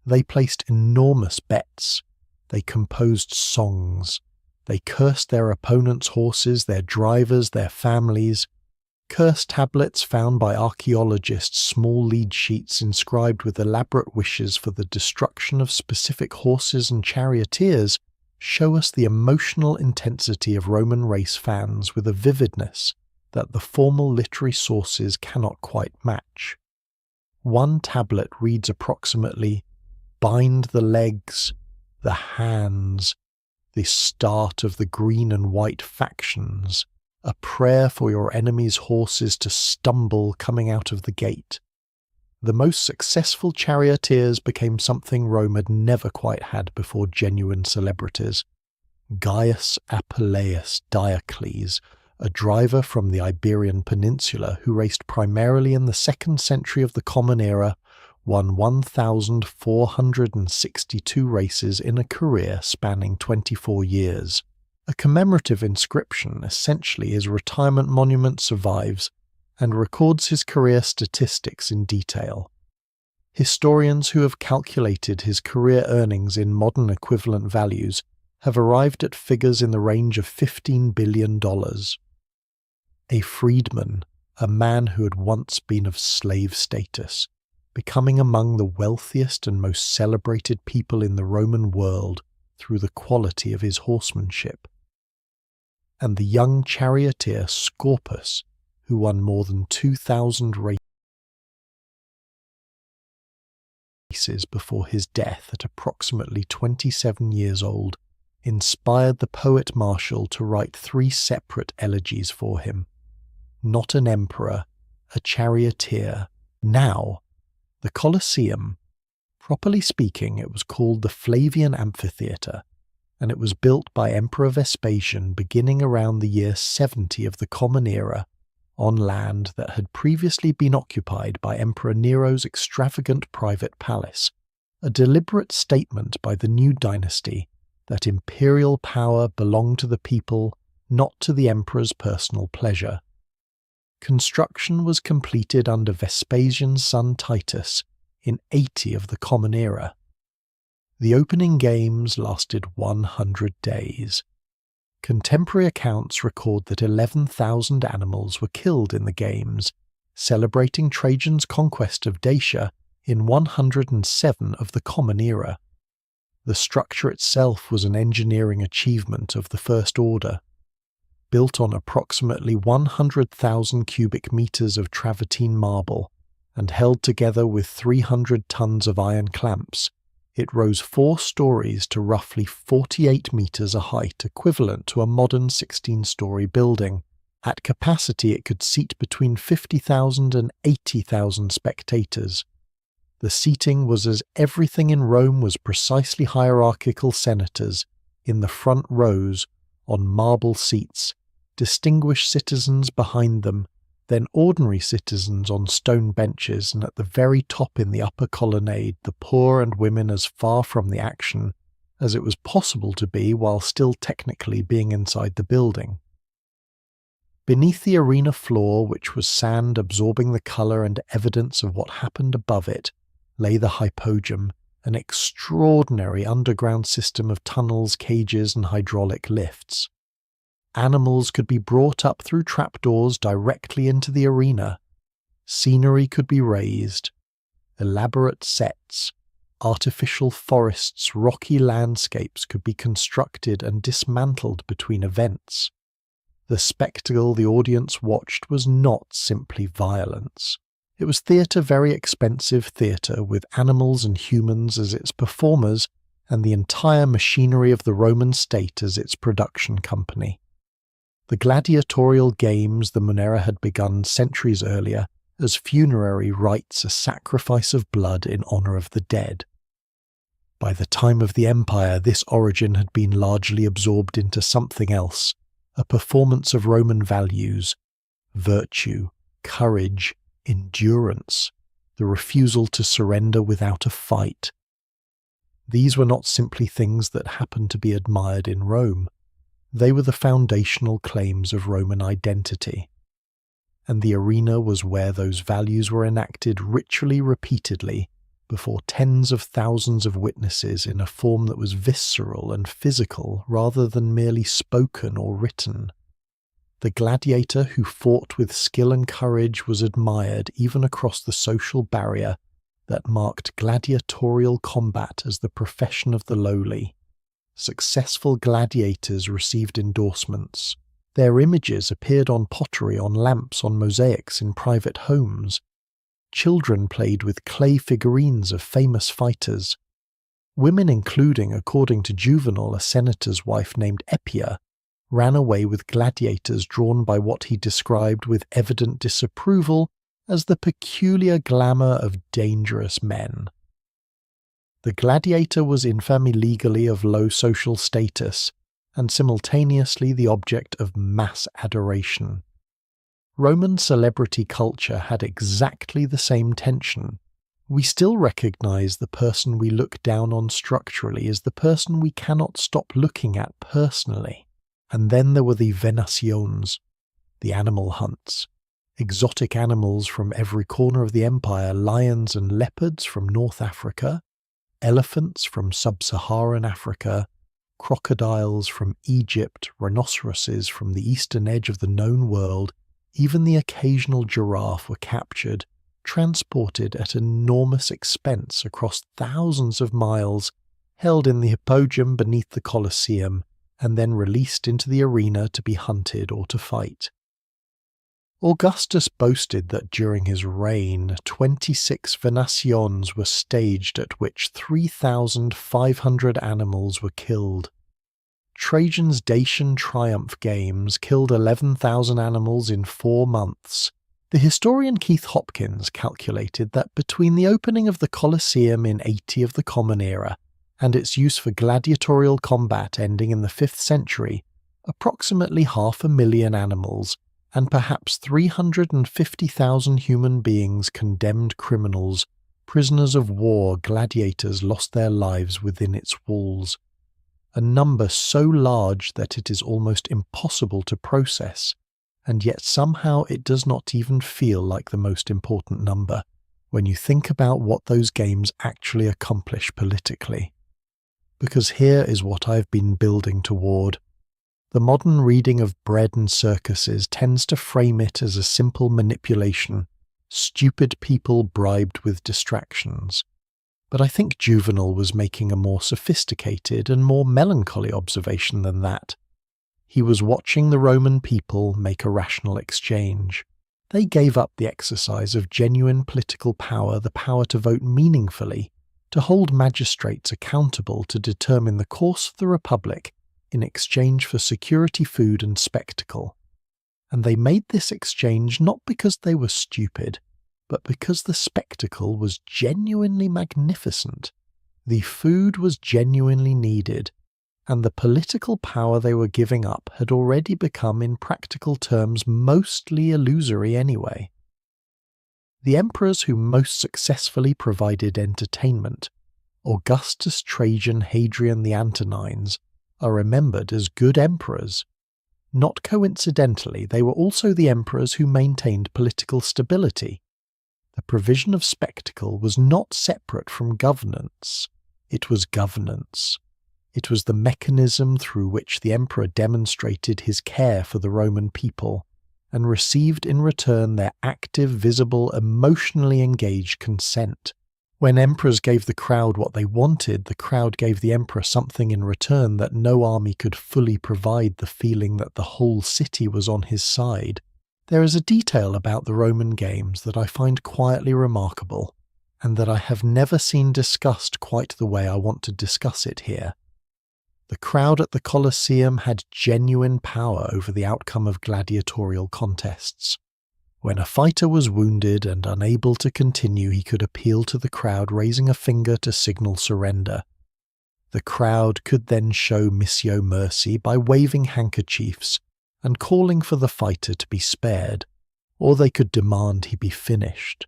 They placed enormous bets. They composed songs. They cursed their opponents' horses, their drivers, their families. Curse tablets found by archaeologists, small lead sheets inscribed with elaborate wishes for the destruction of specific horses and charioteers, show us the emotional intensity of Roman race fans with a vividness that the formal literary sources cannot quite match. One tablet reads approximately, "Bind the legs, the hands, the start of the green and white factions, a prayer for your enemies' horses to stumble coming out of the gate." The most successful charioteers became something Rome had never quite had before genuine celebrities. Gaius Apuleius Diocles, a driver from the Iberian Peninsula who raced primarily in the 2nd century of the Common Era, won 1,462 races in a career spanning 24 years. A commemorative inscription, essentially his retirement monument, survives and records his career statistics in detail. Historians who have calculated his career earnings in modern equivalent values have arrived at figures in the range of $15 billion. A freedman, a man who had once been of slave status, becoming among the wealthiest and most celebrated people in the Roman world through the quality of his horsemanship. And the young charioteer Scorpus, who won more than 2,000 races before his death at approximately 27 years old, inspired the poet Martial to write 3 separate elegies for him. Not an emperor, a charioteer. Now, the Colosseum, properly speaking, it was called the Flavian Amphitheatre, and it was built by Emperor Vespasian beginning around the year 70 of the Common Era, on land that had previously been occupied by Emperor Nero's extravagant private palace, a deliberate statement by the new dynasty that imperial power belonged to the people, not to the emperor's personal pleasure. Construction was completed under Vespasian's son Titus in 80 of the Common Era. The opening games lasted 100 days. Contemporary accounts record that 11,000 animals were killed in the games, celebrating Trajan's conquest of Dacia in 107 of the Common Era. The structure itself was an engineering achievement of the first order. Built on approximately 100,000 cubic meters of travertine marble and held together with 300 tons of iron clamps, It rose 4 stories to roughly 48 metres a height, equivalent to a modern 16-storey building. At capacity, it could seat between 50,000 and 80,000 spectators. The seating was as everything in Rome was precisely hierarchical senators, in the front rows, on marble seats, distinguished citizens behind them, then ordinary citizens on stone benches, and at the very top in the upper colonnade, the poor and women as far from the action as it was possible to be while still technically being inside the building. Beneath the arena floor, which was sand absorbing the colour and evidence of what happened above it, lay the hypogum, an extraordinary underground system of tunnels, cages and hydraulic lifts. Animals could be brought up through trapdoors directly into the arena. Scenery could be raised. Elaborate sets, artificial forests, rocky landscapes could be constructed and dismantled between events. The spectacle the audience watched was not simply violence. It was theatre, very expensive theatre, with animals and humans as its performers and the entire machinery of the Roman state as its production company. The gladiatorial games the Munera had begun centuries earlier as funerary rites, a sacrifice of blood in honour of the dead. By the time of the Empire, this origin had been largely absorbed into something else, a performance of Roman values, virtue, courage, endurance, the refusal to surrender without a fight. These were not simply things that happened to be admired in Rome. They were the foundational claims of Roman identity. And the arena was where those values were enacted ritually repeatedly before tens of thousands of witnesses in a form that was visceral and physical rather than merely spoken or written. The gladiator who fought with skill and courage was admired even across the social barrier that marked gladiatorial combat as the profession of the lowly. Successful gladiators received endorsements. Their images appeared on pottery, on lamps, on mosaics in private homes. Children played with clay figurines of famous fighters. Women, including, according to Juvenal, a senator's wife named Epia, ran away with gladiators drawn by what he described with evident disapproval as the peculiar glamour of dangerous men. The gladiator was infamy legally of low social status, and simultaneously the object of mass adoration. Roman celebrity culture had exactly the same tension. We still recognize the person we look down on structurally as the person we cannot stop looking at personally. And then there were the venations, the animal hunts. Exotic animals from every corner of the empire, lions and leopards from North Africa, elephants from sub-Saharan Africa, crocodiles from Egypt, rhinoceroses from the eastern edge of the known world, even the occasional giraffe were captured, transported at enormous expense across thousands of miles, held in the hippodrome beneath the Colosseum, and then released into the arena to be hunted or to fight. Augustus boasted that during his reign 26 venations were staged at which 3,500 animals were killed. Trajan's Dacian Triumph Games killed 11,000 animals in 4 months. The historian Keith Hopkins calculated that between the opening of the Colosseum in 80 of the Common Era and its use for gladiatorial combat ending in the 5th century, approximately 500,000 animals and perhaps 350,000 human beings, condemned criminals, prisoners of war, gladiators lost their lives within its walls. A number so large that it is almost impossible to process, and yet somehow it does not even feel like the most important number when you think about what those games actually accomplish politically. Because here is what I've been building toward. The modern reading of bread and circuses tends to frame it as a simple manipulation, stupid people bribed with distractions. But I think Juvenal was making a more sophisticated and more melancholy observation than that. He was watching the Roman people make a rational exchange. They gave up the exercise of genuine political power, the power to vote meaningfully, to hold magistrates accountable to determine the course of the Republic in exchange for security, food, and spectacle. And they made this exchange not because they were stupid, but because the spectacle was genuinely magnificent, the food was genuinely needed, and the political power they were giving up had already become, in practical terms, mostly illusory anyway. The emperors who most successfully provided entertainment, Augustus, Trajan, Hadrian, the Antonines, are remembered as good emperors. Not coincidentally, they were also the emperors who maintained political stability. The provision of spectacle was not separate from governance. It was governance. It was the mechanism through which the emperor demonstrated his care for the Roman people and received in return their active, visible, emotionally engaged consent. When emperors gave the crowd what they wanted, the crowd gave the emperor something in return that no army could fully provide: the feeling that the whole city was on his side. There is a detail about the Roman games that I find quietly remarkable, and that I have never seen discussed quite the way I want to discuss it here. The crowd at the Colosseum had genuine power over the outcome of gladiatorial contests. When a fighter was wounded and unable to continue, he could appeal to the crowd, raising a finger to signal surrender. The crowd could then show missio mercy by waving handkerchiefs and calling for the fighter to be spared, or they could demand he be finished.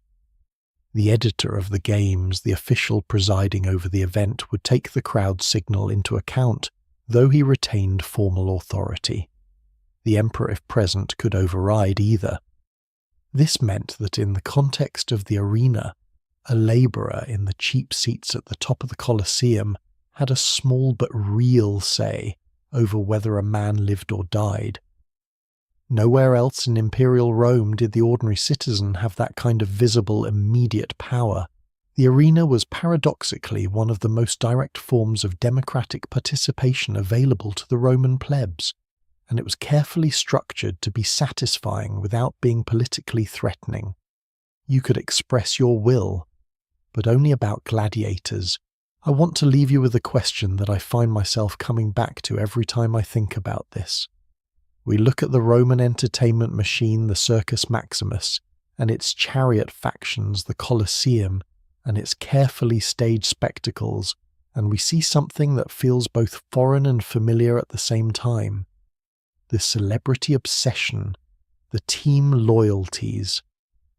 The editor of the games, the official presiding over the event, would take the crowd's signal into account, though he retained formal authority. The emperor, if present, could override either. This meant that in the context of the arena, a labourer in the cheap seats at the top of the Colosseum had a small but real say over whether a man lived or died. Nowhere else in imperial Rome did the ordinary citizen have that kind of visible, immediate power. The arena was paradoxically one of the most direct forms of democratic participation available to the Roman plebs, and it was carefully structured to be satisfying without being politically threatening. You could express your will, but only about gladiators. I want to leave you with a question that I find myself coming back to every time I think about this. We look at the Roman entertainment machine, the Circus Maximus, and its chariot factions, the Colosseum, and its carefully staged spectacles, and we see something that feels both foreign and familiar at the same time. The celebrity obsession, the team loyalties,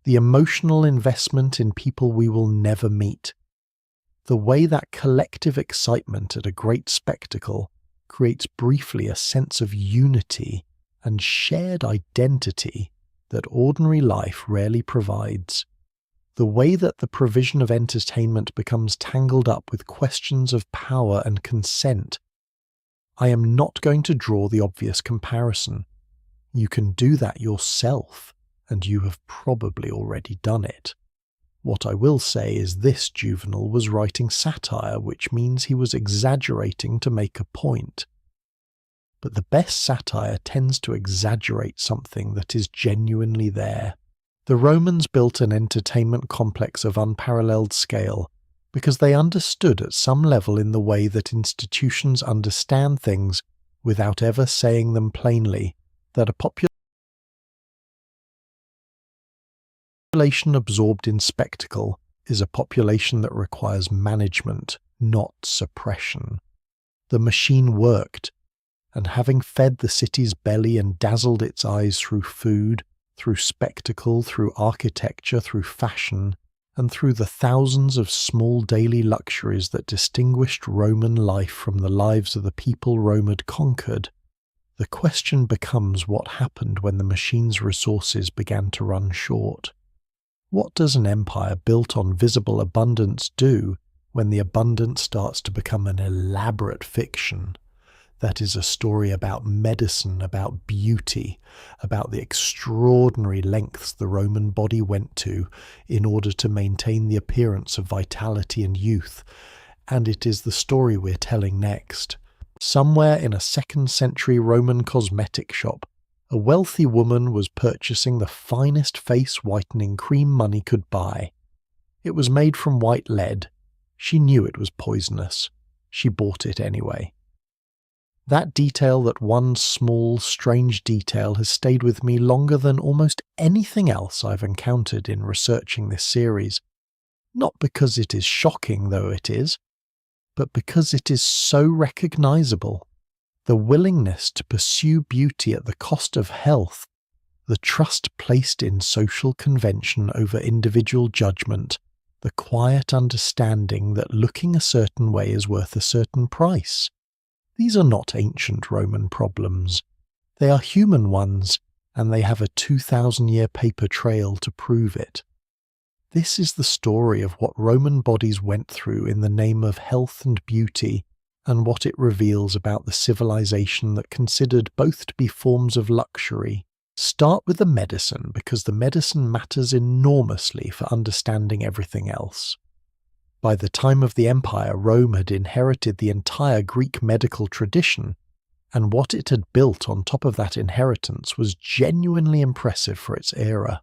the emotional investment in people we will never meet, the way that collective excitement at a great spectacle creates briefly a sense of unity and shared identity that ordinary life rarely provides. The way that the provision of entertainment becomes tangled up with questions of power and consent. I am not going to draw the obvious comparison. You can do that yourself, and you have probably already done it. What I will say is this: Juvenal was writing satire, which means he was exaggerating to make a point. But the best satire tends to exaggerate something that is genuinely there. The Romans built an entertainment complex of unparalleled scale because they understood at some level, in the way that institutions understand things without ever saying them plainly, that a population absorbed in spectacle is a population that requires management, not suppression. The machine worked, and having fed the city's belly and dazzled its eyes through food, through spectacle, through architecture, through fashion, and through the thousands of small daily luxuries that distinguished Roman life from the lives of the people Rome had conquered, the question becomes what happened when the machine's resources began to run short. What does an empire built on visible abundance do when the abundance starts to become an elaborate fiction? That is a story about medicine, about beauty, about the extraordinary lengths the Roman body went to in order to maintain the appearance of vitality and youth. And it is the story we're telling next. Somewhere in a 2nd century Roman cosmetic shop, a wealthy woman was purchasing the finest face whitening cream money could buy. It was made from white lead. She knew it was poisonous. She bought it anyway. That detail, that one small, strange detail, has stayed with me longer than almost anything else I've encountered in researching this series. Not because it is shocking, though it is, but because it is so recognizable. The willingness to pursue beauty at the cost of health, the trust placed in social convention over individual judgment, the quiet understanding that looking a certain way is worth a certain price. These are not ancient Roman problems. They are human ones, and they have a 2,000-year paper trail to prove it. This is the story of what Roman bodies went through in the name of health and beauty, and what it reveals about the civilization that considered both to be forms of luxury. Start with the medicine, because the medicine matters enormously for understanding everything else. By the time of the empire, Rome had inherited the entire Greek medical tradition, and what it had built on top of that inheritance was genuinely impressive for its era.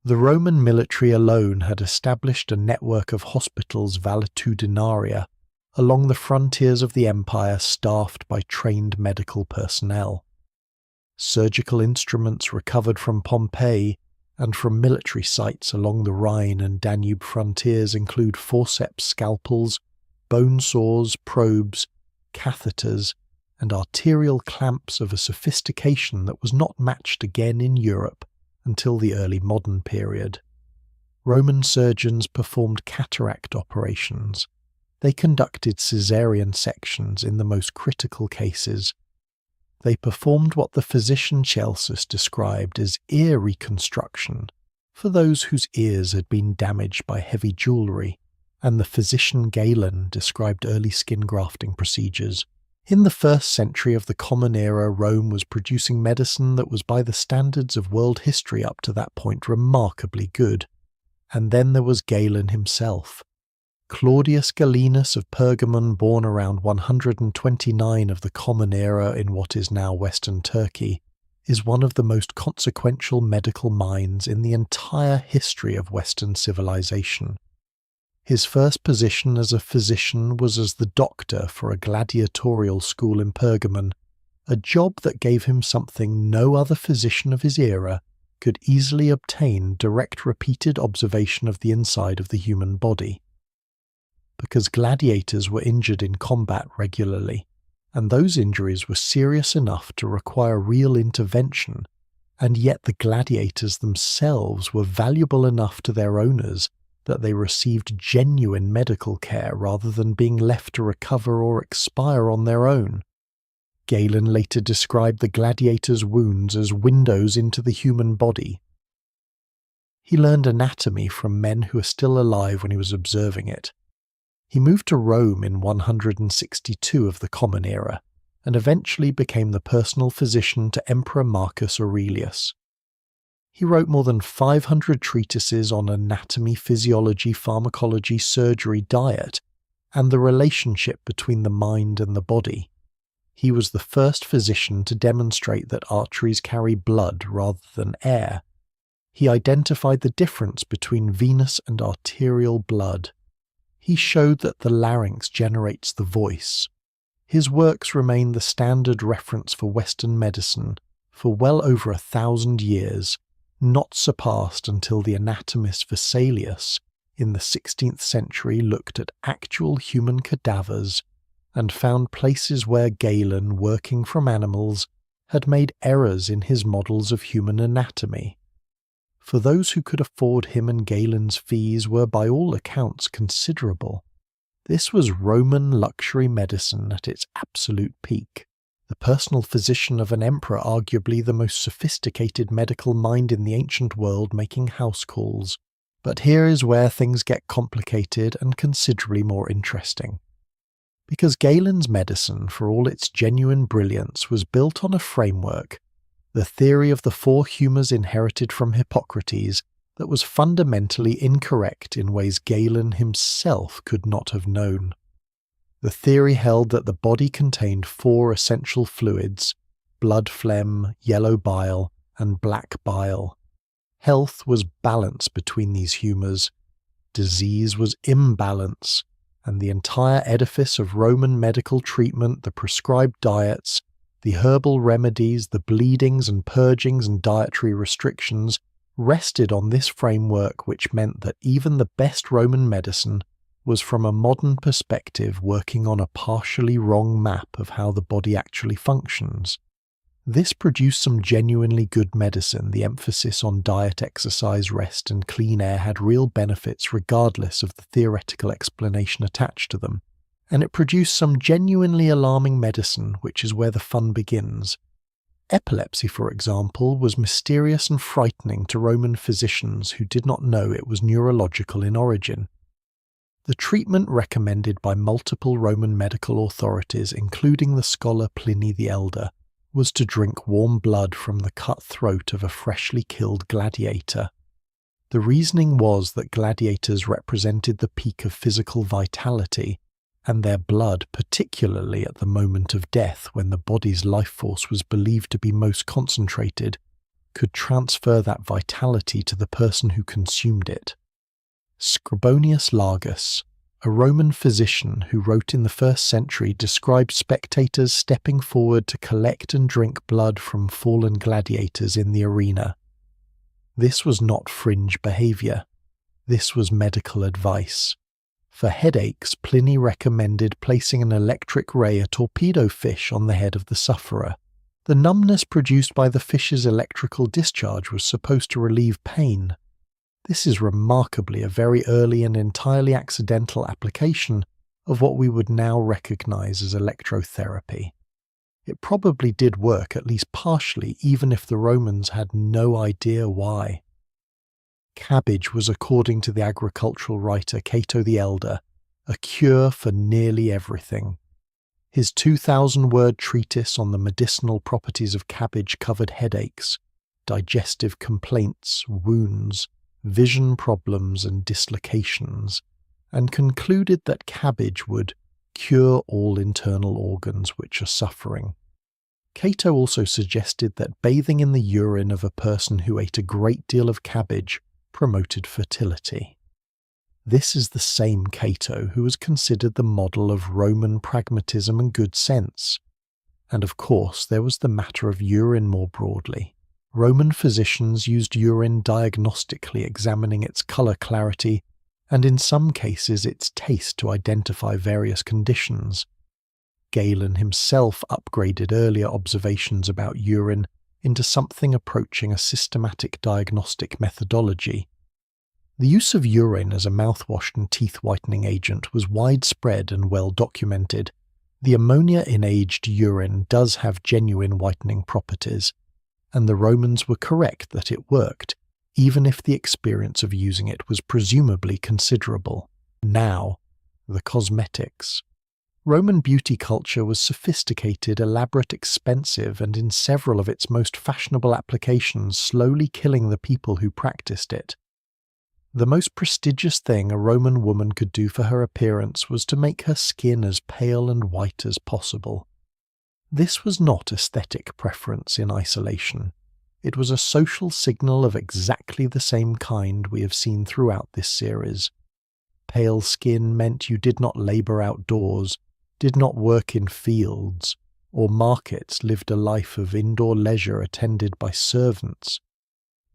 The Roman military alone had established a network of hospitals valetudinaria along the frontiers of the empire, staffed by trained medical personnel. Surgical instruments recovered from Pompeii and from military sites along the Rhine and Danube frontiers include forceps scalpels, bone saws, probes, catheters, and arterial clamps of a sophistication that was not matched again in Europe until the early modern period. Roman surgeons performed cataract operations. They conducted caesarean sections in the most critical cases. They performed what the physician Celsus described as ear reconstruction for those whose ears had been damaged by heavy jewellery, and the physician Galen described early skin grafting procedures. In the 1st century of the Common Era, Rome was producing medicine that was by the standards of world history up to that point remarkably good. And then there was Galen himself. Claudius Galenus of Pergamon, born around 129 of the Common Era in what is now Western Turkey, is one of the most consequential medical minds in the entire history of Western civilization. His first position as a physician was as the doctor for a gladiatorial school in Pergamon, a job that gave him something no other physician of his era could easily obtain: direct repeated observation of the inside of the human body. Because gladiators were injured in combat regularly, and those injuries were serious enough to require real intervention, and yet the gladiators themselves were valuable enough to their owners that they received genuine medical care rather than being left to recover or expire on their own. Galen later described the gladiators' wounds as windows into the human body. He learned anatomy from men who were still alive when he was observing it. He moved to Rome in 162 of the Common Era, and eventually became the personal physician to Emperor Marcus Aurelius. He wrote more than 500 treatises on anatomy, physiology, pharmacology, surgery, diet, and the relationship between the mind and the body. He was the first physician to demonstrate that arteries carry blood rather than air. He identified the difference between venous and arterial blood. He showed that the larynx generates the voice. His works remain the standard reference for Western medicine for well over 1,000 years, not surpassed until the anatomist Vesalius in the 16th century looked at actual human cadavers and found places where Galen, working from animals, had made errors in his models of human anatomy. For those who could afford him and Galen's fees were by all accounts considerable. This was Roman luxury medicine at its absolute peak. The personal physician of an emperor, arguably the most sophisticated medical mind in the ancient world, making house calls. But here is where things get complicated and considerably more interesting. Because Galen's medicine, for all its genuine brilliance, was built on a framework, the theory of the four humours inherited from Hippocrates, that was fundamentally incorrect in ways Galen himself could not have known. The theory held that the body contained four essential fluids: blood phlegm, yellow bile, and black bile. Health was balance between these humours. disease was imbalance, and the entire edifice of Roman medical treatment, the prescribed diets, the herbal remedies, the bleedings and purgings and dietary restrictions rested on this framework, which meant that even the best Roman medicine was from a modern perspective working on a partially wrong map of how the body actually functions. This produced some genuinely good medicine. The emphasis on diet, exercise, rest, and clean air had real benefits regardless of the theoretical explanation attached to them. And it produced some genuinely alarming medicine, which is where the fun begins. Epilepsy, for example, was mysterious and frightening to Roman physicians who did not know it was neurological in origin. The treatment recommended by multiple Roman medical authorities, including the scholar Pliny the Elder, was to drink warm blood from the cut throat of a freshly killed gladiator. The reasoning was that gladiators represented the peak of physical vitality, and their blood, particularly at the moment of death when the body's life force was believed to be most concentrated, could transfer that vitality to the person who consumed it. Scribonius Largus, a Roman physician who wrote in the 1st century, described spectators stepping forward to collect and drink blood from fallen gladiators in the arena. This was not fringe behavior. This was medical advice. For headaches, Pliny recommended placing an electric ray, a torpedo fish, on the head of the sufferer. The numbness produced by the fish's electrical discharge was supposed to relieve pain. This is remarkably a very early and entirely accidental application of what we would now recognize as electrotherapy. It probably did work, at least partially, even if the Romans had no idea why. Cabbage was, according to the agricultural writer Cato the Elder, a cure for nearly everything. His 2,000-word treatise on the medicinal properties of cabbage covered headaches, digestive complaints, wounds, vision problems and dislocations, and concluded that cabbage would cure all internal organs which are suffering. Cato also suggested that bathing in the urine of a person who ate a great deal of cabbage promoted fertility. This is the same Cato who was considered the model of Roman pragmatism and good sense. And of course, there was the matter of urine more broadly. Roman physicians used urine diagnostically, examining its color clarity and in some cases its taste to identify various conditions. Galen himself upgraded earlier observations about urine into something approaching a systematic diagnostic methodology. The use of urine as a mouthwash and teeth-whitening agent was widespread and well documented. The ammonia in aged urine does have genuine whitening properties, and the Romans were correct that it worked, even if the experience of using it was presumably considerable. Now, the cosmetics. Roman beauty culture was sophisticated, elaborate, expensive, and in several of its most fashionable applications slowly killing the people who practiced it. The most prestigious thing a Roman woman could do for her appearance was to make her skin as pale and white as possible. This was not aesthetic preference in isolation. It was a social signal of exactly the same kind we have seen throughout this series. Pale skin meant you did not labour outdoors, did not work in fields or markets, lived a life of indoor leisure attended by servants.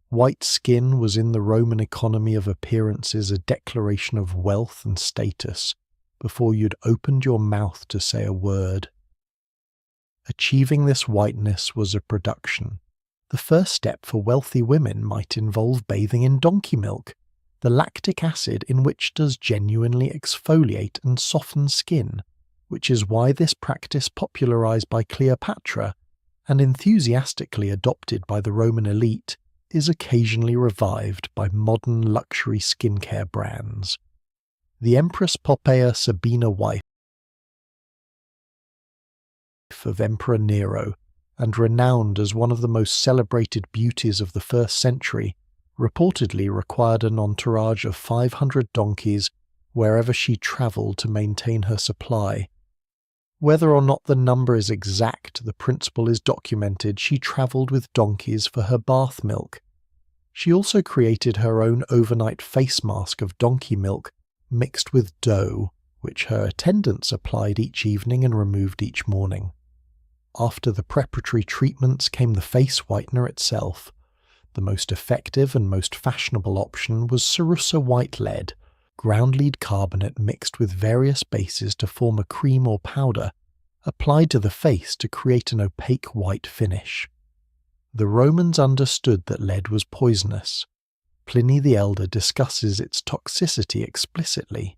White skin was in the Roman economy of appearances a declaration of wealth and status before you'd opened your mouth to say a word. Achieving this whiteness was a production. The first step for wealthy women might involve bathing in donkey milk, the lactic acid in which does genuinely exfoliate and soften skin, which is why this practice popularized by Cleopatra and enthusiastically adopted by the Roman elite is occasionally revived by modern luxury skincare brands. The Empress Poppaea Sabina, wife of Emperor Nero, and renowned as one of the most celebrated beauties of the 1st century, reportedly required an entourage of 500 donkeys wherever she travelled to maintain her supply. Whether or not the number is exact, the principle is documented. She travelled with donkeys for her bath milk. She also created her own overnight face mask of donkey milk mixed with dough, which her attendants applied each evening and removed each morning. After the preparatory treatments came the face whitener itself. The most effective and most fashionable option was Cerussa white lead, ground lead carbonate mixed with various bases to form a cream or powder, applied to the face to create an opaque white finish. The Romans understood that lead was poisonous. Pliny the Elder discusses its toxicity explicitly.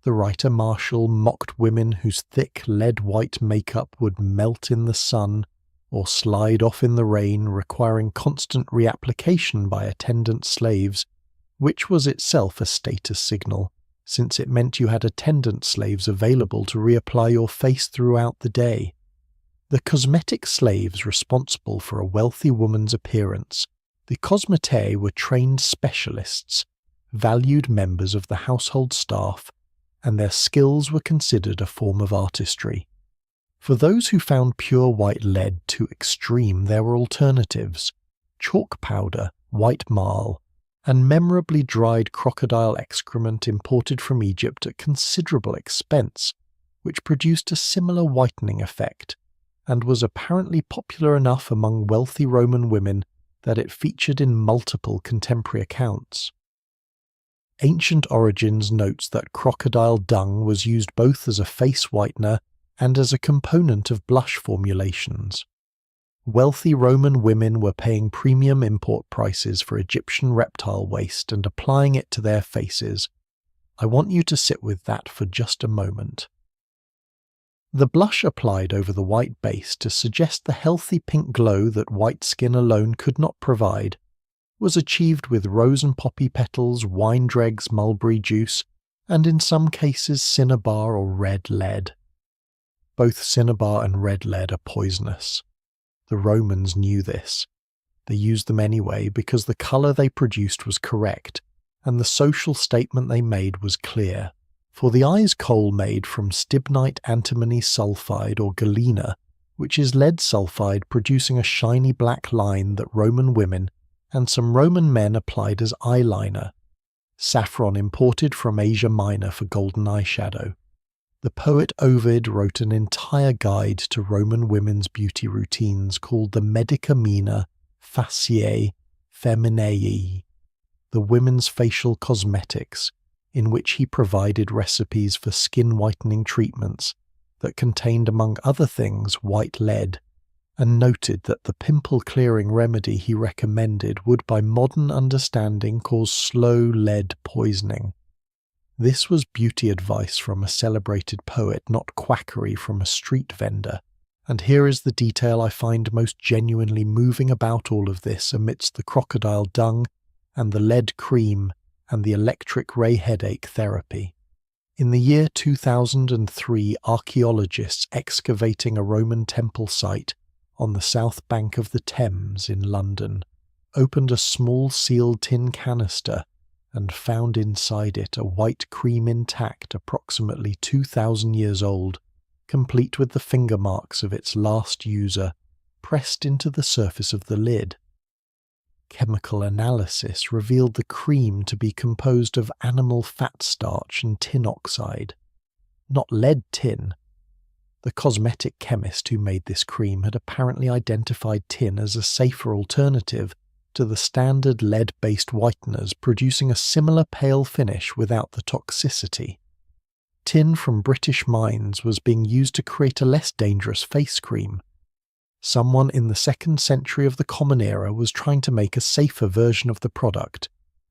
The writer Martial mocked women whose thick lead-white makeup would melt in the sun or slide off in the rain, requiring constant reapplication by attendant slaves, which was itself a status signal, since it meant you had attendant slaves available to reapply your face throughout the day. The cosmetic slaves responsible for a wealthy woman's appearance, the cosmetae, were trained specialists, valued members of the household staff, and their skills were considered a form of artistry. For those who found pure white lead too extreme, there were alternatives: chalk powder, white marl, and memorably dried crocodile excrement imported from Egypt at considerable expense, which produced a similar whitening effect, and was apparently popular enough among wealthy Roman women that it featured in multiple contemporary accounts. Ancient Origins notes that crocodile dung was used both as a face whitener and as a component of blush formulations. Wealthy Roman women were paying premium import prices for Egyptian reptile waste and applying it to their faces. I want you to sit with that for just a moment. The blush applied over the white base to suggest the healthy pink glow that white skin alone could not provide was achieved with rose and poppy petals, wine dregs, mulberry juice, and in some cases cinnabar or red lead. Both cinnabar and red lead are poisonous. The Romans knew this. They used them anyway because the colour they produced was correct, and the social statement they made was clear. For the eyes coal made from stibnite antimony sulfide or galena, which is lead sulfide producing a shiny black line that Roman women and some Roman men applied as eyeliner. Saffron imported from Asia Minor for golden eyeshadow. The poet Ovid wrote an entire guide to Roman women's beauty routines called the Medicamina Faciae Feminae, the women's facial cosmetics, in which he provided recipes for skin whitening treatments that contained, among other things, white lead, and noted that the pimple-clearing remedy he recommended would by modern understanding cause slow lead poisoning. This was beauty advice from a celebrated poet, not quackery from a street vendor, and here is the detail I find most genuinely moving about all of this amidst the crocodile dung and the lead cream and the electric ray headache therapy. In the year 2003, archaeologists excavating a Roman temple site on the south bank of the Thames in London opened a small sealed tin canister and found inside it a white cream intact approximately 2,000 years old, complete with the finger marks of its last user pressed into the surface of the lid. Chemical analysis revealed the cream to be composed of animal fat starch and tin oxide, not lead tin. The cosmetic chemist who made this cream had apparently identified tin as a safer alternative to the standard lead-based whiteners, producing a similar pale finish without the toxicity. Tin from British mines was being used to create a less dangerous face cream. Someone in the 2nd century of the Common Era was trying to make a safer version of the product.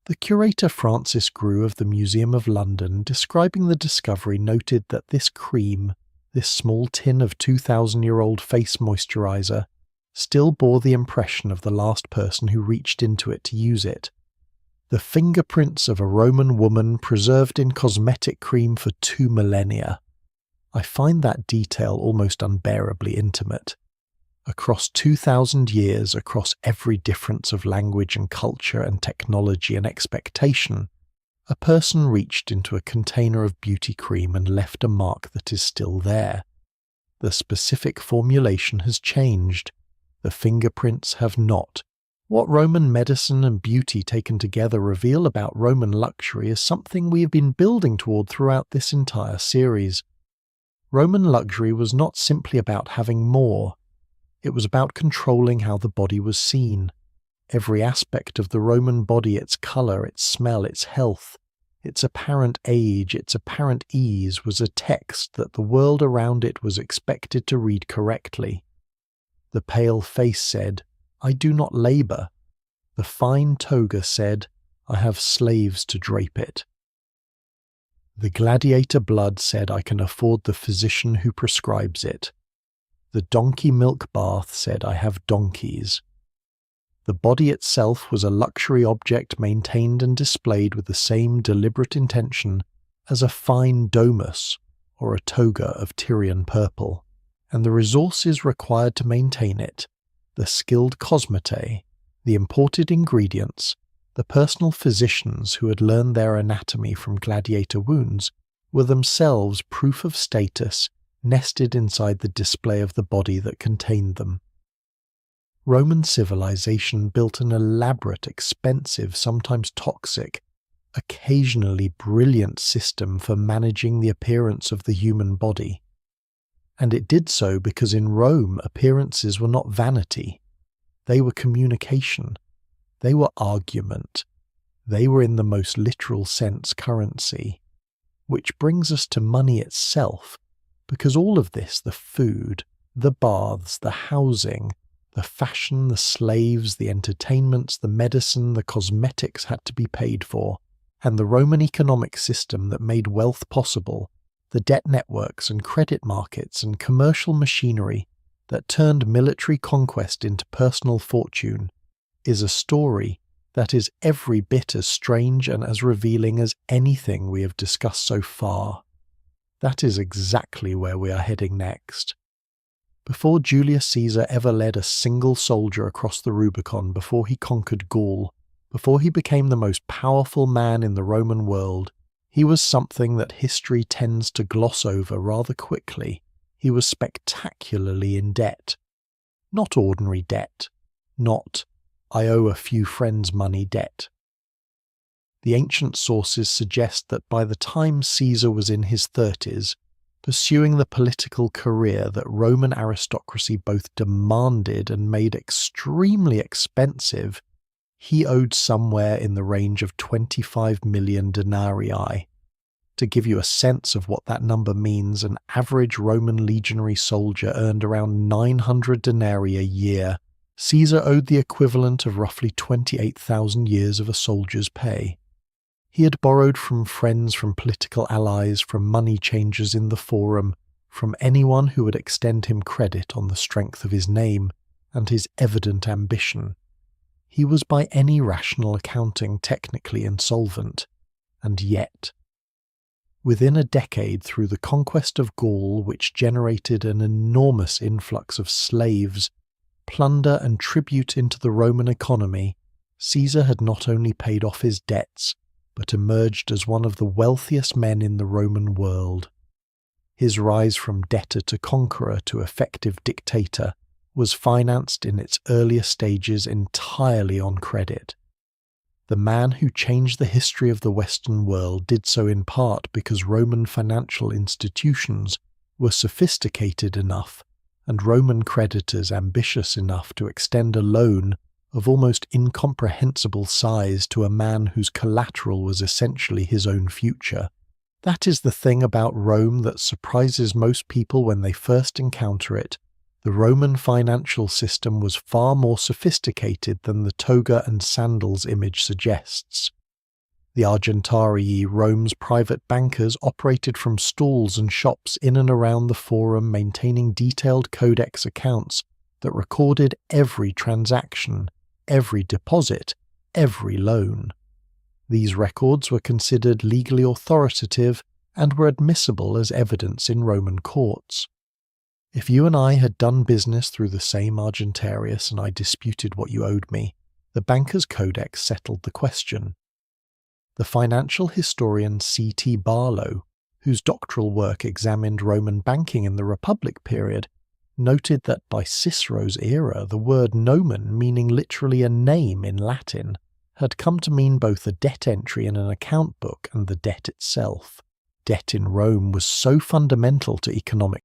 The curator Francis Grew of the Museum of London, describing the discovery, noted that this cream, this small tin of 2,000-year-old face moisturizer, still bore the impression of the last person who reached into it to use it. The fingerprints of a Roman woman preserved in cosmetic cream for 2 millennia. I find that detail almost unbearably intimate. Across 2,000 years, across every difference of language and culture and technology and expectation, a person reached into a container of beauty cream and left a mark that is still there. The specific formulation has changed. The fingerprints have not. What Roman medicine and beauty taken together reveal about Roman luxury is something we have been building toward throughout this entire series. Roman luxury was not simply about having more. It was about controlling how the body was seen. Every aspect of the Roman body, its colour, its smell, its health, its apparent age, its apparent ease, was a text that the world around it was expected to read correctly. The pale face said, "I do not labour." The fine toga said, "I have slaves to drape it." The gladiator blood said, "I can afford the physician who prescribes it." The donkey milk bath said, "I have donkeys." The body itself was a luxury object maintained and displayed with the same deliberate intention as a fine domus or a toga of Tyrian purple, and the resources required to maintain it, the skilled cosmetae, the imported ingredients, the personal physicians who had learned their anatomy from gladiator wounds, were themselves proof of status nested inside the display of the body that contained them. Roman civilization built an elaborate, expensive, sometimes toxic, occasionally brilliant system for managing the appearance of the human body. And it did so because in Rome appearances were not vanity. They were communication. They were argument. They were in the most literal sense currency. Which brings us to money itself, because all of this, the food, the baths, the housing, the fashion, the slaves, the entertainments, the medicine, the cosmetics had to be paid for, and the Roman economic system that made wealth possible, the debt networks and credit markets and commercial machinery that turned military conquest into personal fortune, is a story that is every bit as strange and as revealing as anything we have discussed so far. That is exactly where we are heading next. Before Julius Caesar ever led a single soldier across the Rubicon, before he conquered Gaul, before he became the most powerful man in the Roman world, he was something that history tends to gloss over rather quickly. He was spectacularly in debt. Not ordinary debt. Not, "I owe a few friends money" debt. The ancient sources suggest that by the time Caesar was in his 30s, pursuing the political career that Roman aristocracy both demanded and made extremely expensive, he owed somewhere in the range of 25 million denarii. To give you a sense of what that number means, an average Roman legionary soldier earned around 900 denarii a year. Caesar owed the equivalent of roughly 28,000 years of a soldier's pay. He had borrowed from friends, from political allies, from money changers in the Forum, from anyone who would extend him credit on the strength of his name and his evident ambition. He was by any rational accounting technically insolvent, and yet, within a decade through the conquest of Gaul, which generated an enormous influx of slaves, plunder and tribute into the Roman economy, Caesar had not only paid off his debts, but emerged as one of the wealthiest men in the Roman world. His rise from debtor to conqueror to effective dictator was financed in its earlier stages entirely on credit. The man who changed the history of the Western world did so in part because Roman financial institutions were sophisticated enough and Roman creditors ambitious enough to extend a loan of almost incomprehensible size to a man whose collateral was essentially his own future. That is the thing about Rome that surprises most people when they first encounter it. The Roman financial system was far more sophisticated than the toga and sandals image suggests. The Argentarii, Rome's private bankers, operated from stalls and shops in and around the Forum, maintaining detailed codex accounts that recorded every transaction, every deposit, every loan. These records were considered legally authoritative and were admissible as evidence in Roman courts. If you and I had done business through the same Argentarius and I disputed what you owed me, the banker's codex settled the question. The financial historian C.T. Barlow, whose doctoral work examined Roman banking in the Republic period, noted that by Cicero's era the word nomen, meaning literally a name in Latin, had come to mean both a debt entry in an account book and the debt itself. Debt in Rome was so fundamental to economic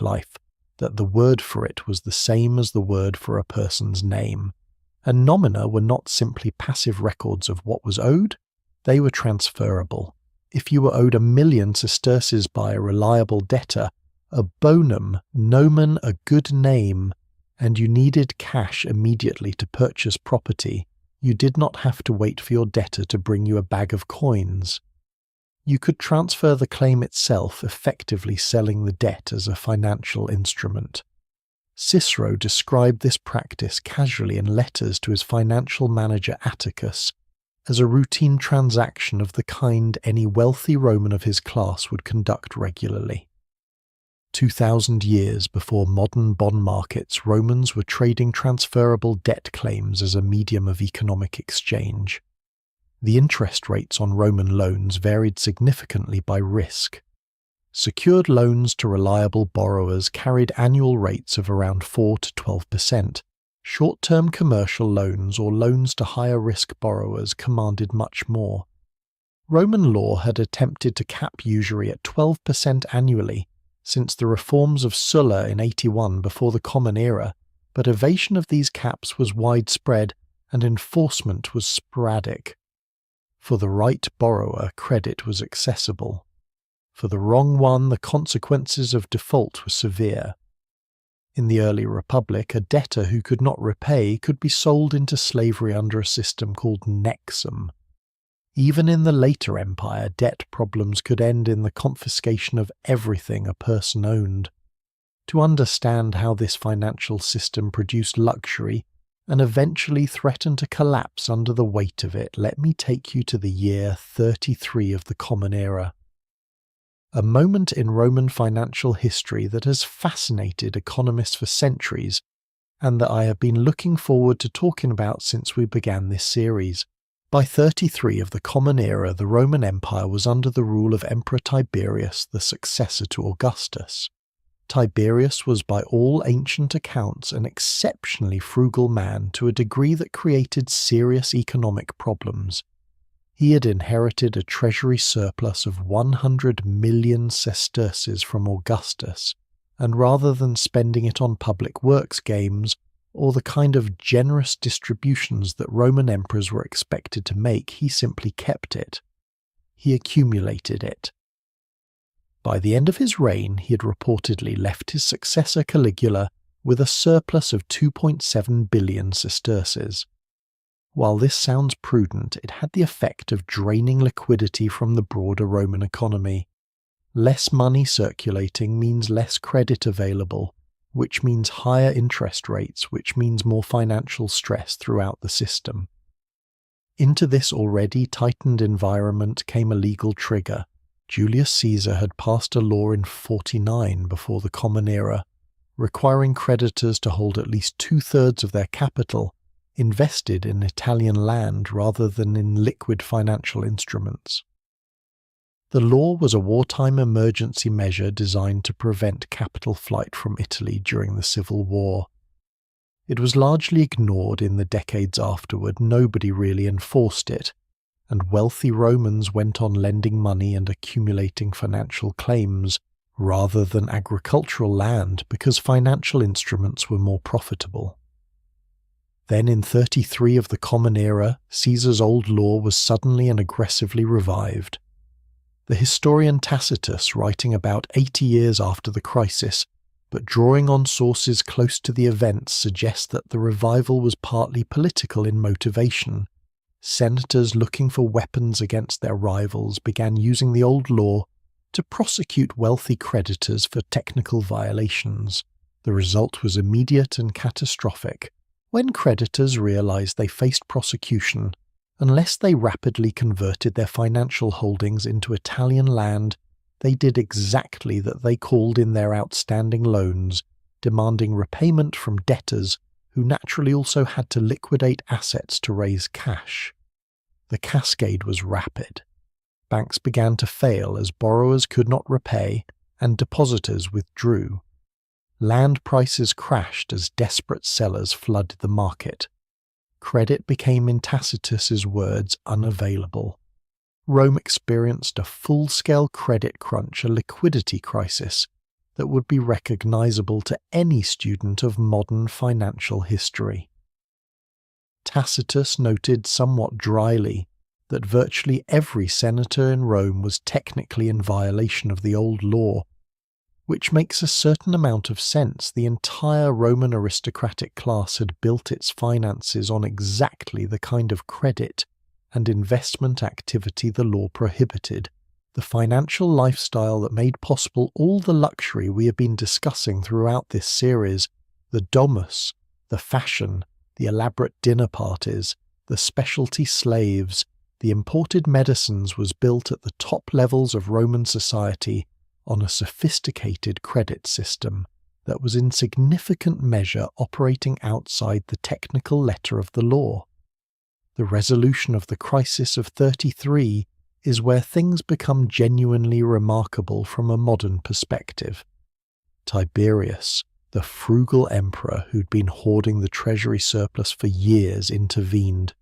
life that the word for it was the same as the word for a person's name. And nomina were not simply passive records of what was owed, they were transferable. If you were owed 1,000,000 sesterces by a reliable debtor, a bonum, nomen, a good name, and you needed cash immediately to purchase property, you did not have to wait for your debtor to bring you a bag of coins. You could transfer the claim itself, effectively selling the debt as a financial instrument. Cicero described this practice casually in letters to his financial manager Atticus as a routine transaction of the kind any wealthy Roman of his class would conduct regularly. 2,000 years before modern bond markets, Romans were trading transferable debt claims as a medium of economic exchange. The interest rates on Roman loans varied significantly by risk. Secured loans to reliable borrowers carried annual rates of around 4 to 12%. Short-term commercial loans or loans to higher-risk borrowers commanded much more. Roman law had attempted to cap usury at 12% annually since the reforms of Sulla in 81 before the Common Era, but evasion of these caps was widespread and enforcement was sporadic. For the right borrower, credit was accessible. For the wrong one, the consequences of default were severe. In the early Republic, a debtor who could not repay could be sold into slavery under a system called nexum. Even in the later empire, debt problems could end in the confiscation of everything a person owned. To understand how this financial system produced luxury and eventually threatened to collapse under the weight of it, let me take you to the year 33 of the Common Era. A moment in Roman financial history that has fascinated economists for centuries and that I have been looking forward to talking about since we began this series. By 33 of the Common Era, the Roman Empire was under the rule of Emperor Tiberius, the successor to Augustus. Tiberius was by all ancient accounts an exceptionally frugal man to a degree that created serious economic problems. He had inherited a treasury surplus of 100 million sesterces from Augustus, and rather than spending it on public works games, or the kind of generous distributions that Roman emperors were expected to make, he simply kept it. He accumulated it. By the end of his reign, he had reportedly left his successor Caligula with a surplus of 2.7 billion sesterces. While this sounds prudent, it had the effect of draining liquidity from the broader Roman economy. Less money circulating means less credit available, which means higher interest rates, which means more financial stress throughout the system. Into this already tightened environment came a legal trigger. Julius Caesar had passed a law in 49 before the Common Era, requiring creditors to hold at least 2/3 of their capital invested in Italian land rather than in liquid financial instruments. The law was a wartime emergency measure designed to prevent capital flight from Italy during the Civil War. It was largely ignored in the decades afterward. Nobody really enforced it, and wealthy Romans went on lending money and accumulating financial claims rather than agricultural land because financial instruments were more profitable. Then in 33 of the Common Era, Caesar's old law was suddenly and aggressively revived. The historian Tacitus, writing about 80 years after the crisis, but drawing on sources close to the events, suggests that the revival was partly political in motivation. Senators looking for weapons against their rivals began using the old law to prosecute wealthy creditors for technical violations. The result was immediate and catastrophic. When creditors realized they faced prosecution, unless they rapidly converted their financial holdings into Italian land, they did exactly that they called in their outstanding loans, demanding repayment from debtors who naturally also had to liquidate assets to raise cash. The cascade was rapid. Banks began to fail as borrowers could not repay, and depositors withdrew. Land prices crashed as desperate sellers flooded the market. Credit became, in Tacitus's words, unavailable. Rome experienced a full-scale credit crunch, a liquidity crisis that would be recognizable to any student of modern financial history. Tacitus noted somewhat dryly that virtually every senator in Rome was technically in violation of the old law, which makes a certain amount of sense. The entire Roman aristocratic class had built its finances on exactly the kind of credit and investment activity the law prohibited, the financial lifestyle that made possible all the luxury we have been discussing throughout this series, the domus, the fashion, the elaborate dinner parties, the specialty slaves, the imported medicines, was built at the top levels of Roman society on a sophisticated credit system that was in significant measure operating outside the technical letter of the law. The resolution of the crisis of 33 is where things become genuinely remarkable from a modern perspective. Tiberius, the frugal emperor who'd been hoarding the treasury surplus for years, intervened.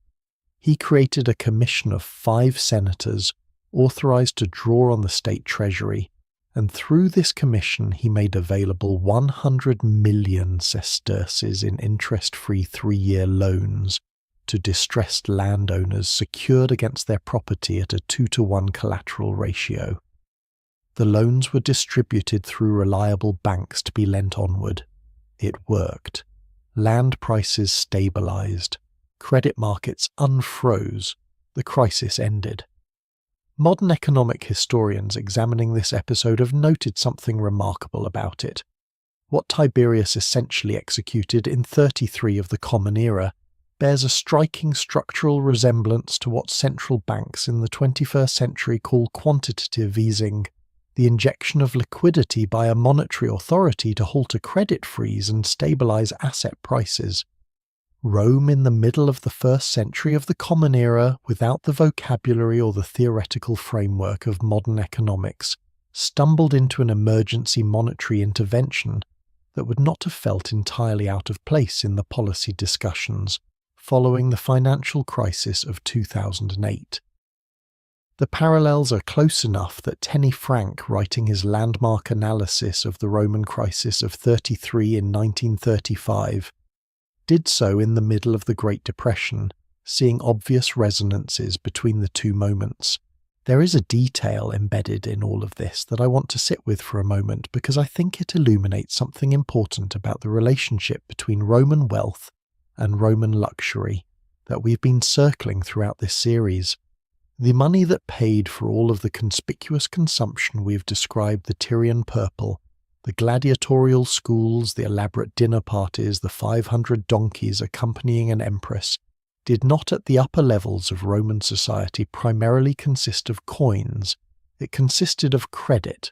He created a commission of 5 senators authorized to draw on the state treasury, and through this commission he made available 100 million sesterces in interest-free 3-year loans to distressed landowners secured against their property at a 2-to-1 collateral ratio. The loans were distributed through reliable banks to be lent onward. It worked. Land prices stabilized. Credit markets unfroze. The crisis ended. Modern economic historians examining this episode have noted something remarkable about it. What Tiberius essentially executed in 33 of the Common Era bears a striking structural resemblance to what central banks in the 21st century call quantitative easing, the injection of liquidity by a monetary authority to halt a credit freeze and stabilize asset prices. Rome in the middle of the 1st century of the Common Era, without the vocabulary or the theoretical framework of modern economics, stumbled into an emergency monetary intervention that would not have felt entirely out of place in the policy discussions following the financial crisis of 2008. The parallels are close enough that Tenny Frank, writing his landmark analysis of the Roman crisis of 33 in 1935, did so in the middle of the Great Depression, seeing obvious resonances between the two moments. There is a detail embedded in all of this that I want to sit with for a moment because I think it illuminates something important about the relationship between Roman wealth and Roman luxury that we've been circling throughout this series. The money that paid for all of the conspicuous consumption we've described, the Tyrian purple, the gladiatorial schools, the elaborate dinner parties, the 500 donkeys accompanying an empress, did not at the upper levels of Roman society primarily consist of coins. It consisted of credit,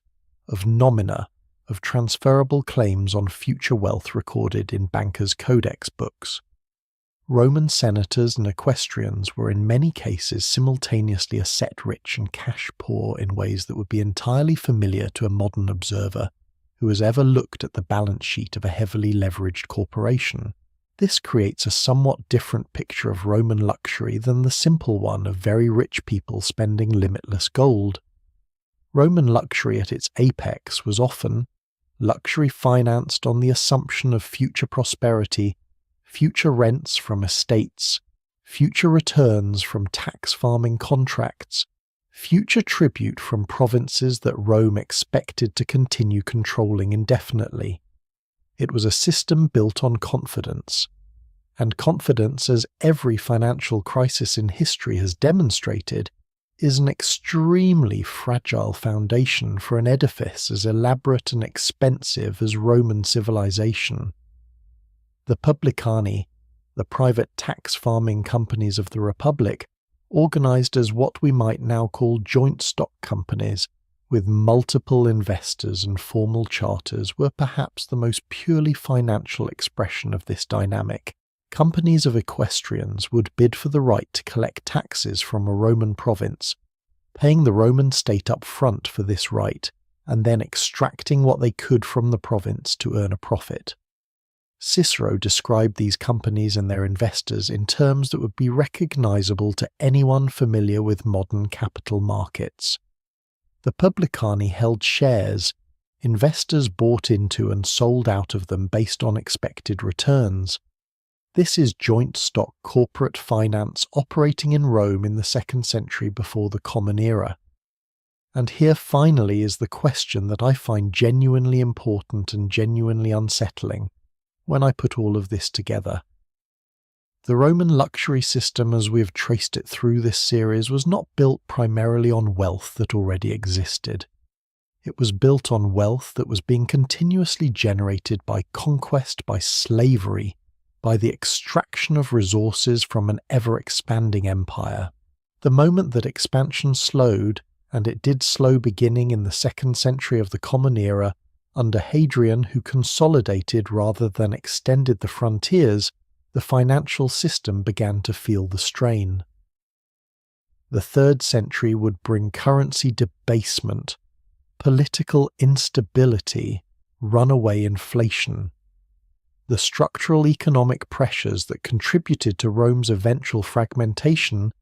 of nomina, of transferable claims on future wealth recorded in bankers' codex books. Roman senators and equestrians were in many cases simultaneously asset-rich and cash-poor in ways that would be entirely familiar to a modern observer who has ever looked at the balance sheet of a heavily leveraged corporation. This creates a somewhat different picture of Roman luxury than the simple one of very rich people spending limitless gold. Roman luxury at its apex was often luxury financed on the assumption of future prosperity, future rents from estates, future returns from tax farming contracts, future tribute from provinces that Rome expected to continue controlling indefinitely. It was a system built on confidence, and confidence, as every financial crisis in history has demonstrated, is an extremely fragile foundation for an edifice as elaborate and expensive as Roman civilization. The publicani, the private tax farming companies of the Republic, organized as what we might now call joint stock companies, with multiple investors and formal charters, were perhaps the most purely financial expression of this dynamic. Companies of equestrians would bid for the right to collect taxes from a Roman province, paying the Roman state up front for this right, and then extracting what they could from the province to earn a profit. Cicero described these companies and their investors in terms that would be recognizable to anyone familiar with modern capital markets. The publicani held shares. Investors bought into and sold out of them based on expected returns. This is joint stock corporate finance operating in Rome in the 2nd century before the Common Era. And here finally is the question that I find genuinely important and genuinely unsettling when I put all of this together. The Roman luxury system as we have traced it through this series was not built primarily on wealth that already existed. It was built on wealth that was being continuously generated by conquest, by slavery, by the extraction of resources from an ever-expanding empire. The moment that expansion slowed, and it did slow beginning in the 2nd century of the Common Era, under Hadrian, who consolidated rather than extended the frontiers, the financial system began to feel the strain. The 3rd century would bring currency debasement, political instability, runaway inflation. The structural economic pressures that contributed to Rome's eventual fragmentation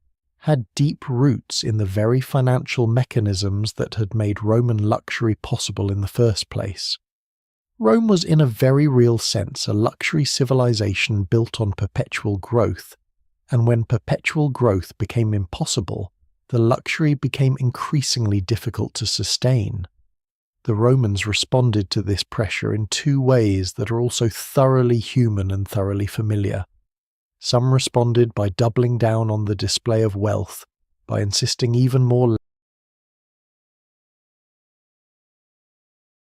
had deep roots in the very financial mechanisms that had made Roman luxury possible in the first place. Rome was in a very real sense a luxury civilization built on perpetual growth, and when perpetual growth became impossible, the luxury became increasingly difficult to sustain. The Romans responded to this pressure in 2 ways that are also thoroughly human and thoroughly familiar. Some responded by doubling down on the display of wealth, by insisting even more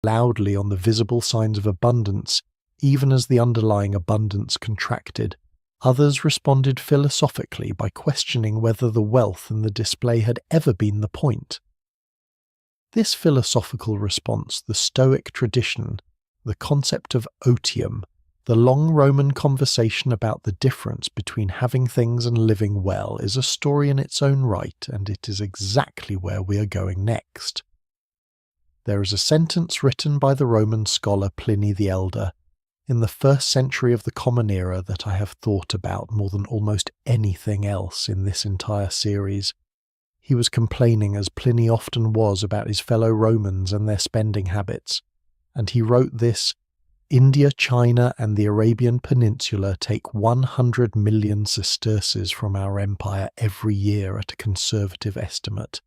loudly on the visible signs of abundance, even as the underlying abundance contracted. Others responded philosophically by questioning whether the wealth and the display had ever been the point. This philosophical response, the Stoic tradition, the concept of otium, the long Roman conversation about the difference between having things and living well is a story in its own right, and it is exactly where we are going next. There is a sentence written by the Roman scholar Pliny the Elder in the 1st century of the Common Era that I have thought about more than almost anything else in this entire series. He was complaining, as Pliny often was, about his fellow Romans and their spending habits, and he wrote this: India, China, and the Arabian Peninsula take 100 million sesterces from our empire every year at a conservative estimate.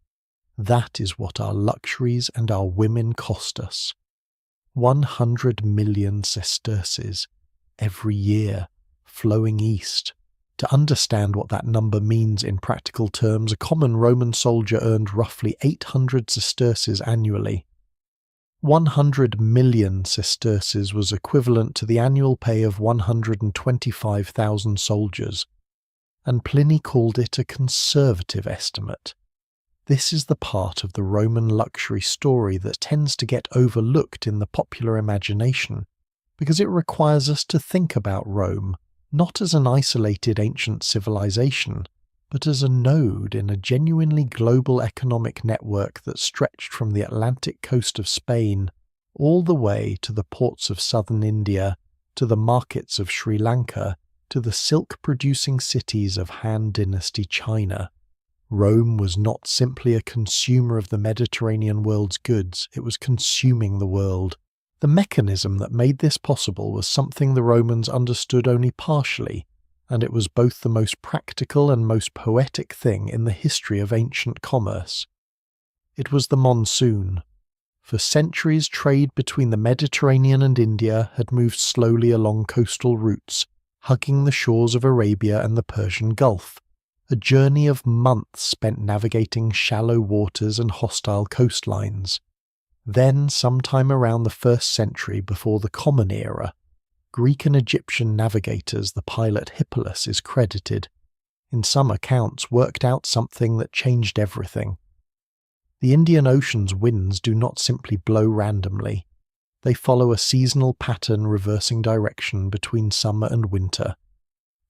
That is what our luxuries and our women cost us. 100 million sesterces every year, flowing east. To understand what that number means in practical terms, a common Roman soldier earned roughly 800 sesterces annually. 100 million sesterces was equivalent to the annual pay of 125,000 soldiers, and Pliny called it a conservative estimate. This is the part of the Roman luxury story that tends to get overlooked in the popular imagination, because it requires us to think about Rome not as an isolated ancient civilization, but as a node in a genuinely global economic network that stretched from the Atlantic coast of Spain all the way to the ports of southern India, to the markets of Sri Lanka, to the silk-producing cities of Han Dynasty China. Rome was not simply a consumer of the Mediterranean world's goods, it was consuming the world. The mechanism that made this possible was something the Romans understood only partially, and it was both the most practical and most poetic thing in the history of ancient commerce. It was the monsoon. For centuries, trade between the Mediterranean and India had moved slowly along coastal routes, hugging the shores of Arabia and the Persian Gulf, a journey of months spent navigating shallow waters and hostile coastlines. Then, sometime around the 1st century before the Common Era, Greek and Egyptian navigators, the pilot Hippolus is credited, in some accounts worked out something that changed everything. The Indian Ocean's winds do not simply blow randomly. They follow a seasonal pattern reversing direction between summer and winter.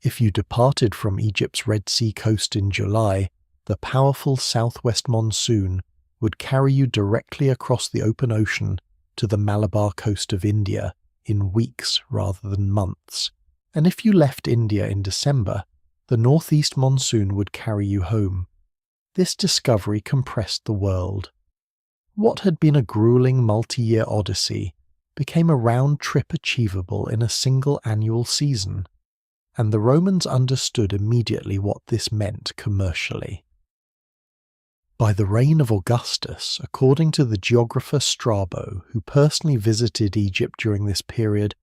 If you departed from Egypt's Red Sea coast in July, the powerful southwest monsoon would carry you directly across the open ocean to the Malabar coast of India in weeks rather than months. And if you left India in December, the northeast monsoon would carry you home. This discovery compressed the world. What had been a grueling multi-year odyssey became a round trip achievable in a single annual season, and the Romans understood immediately what this meant commercially. By the reign of Augustus, according to the geographer Strabo, who personally visited Egypt during this period,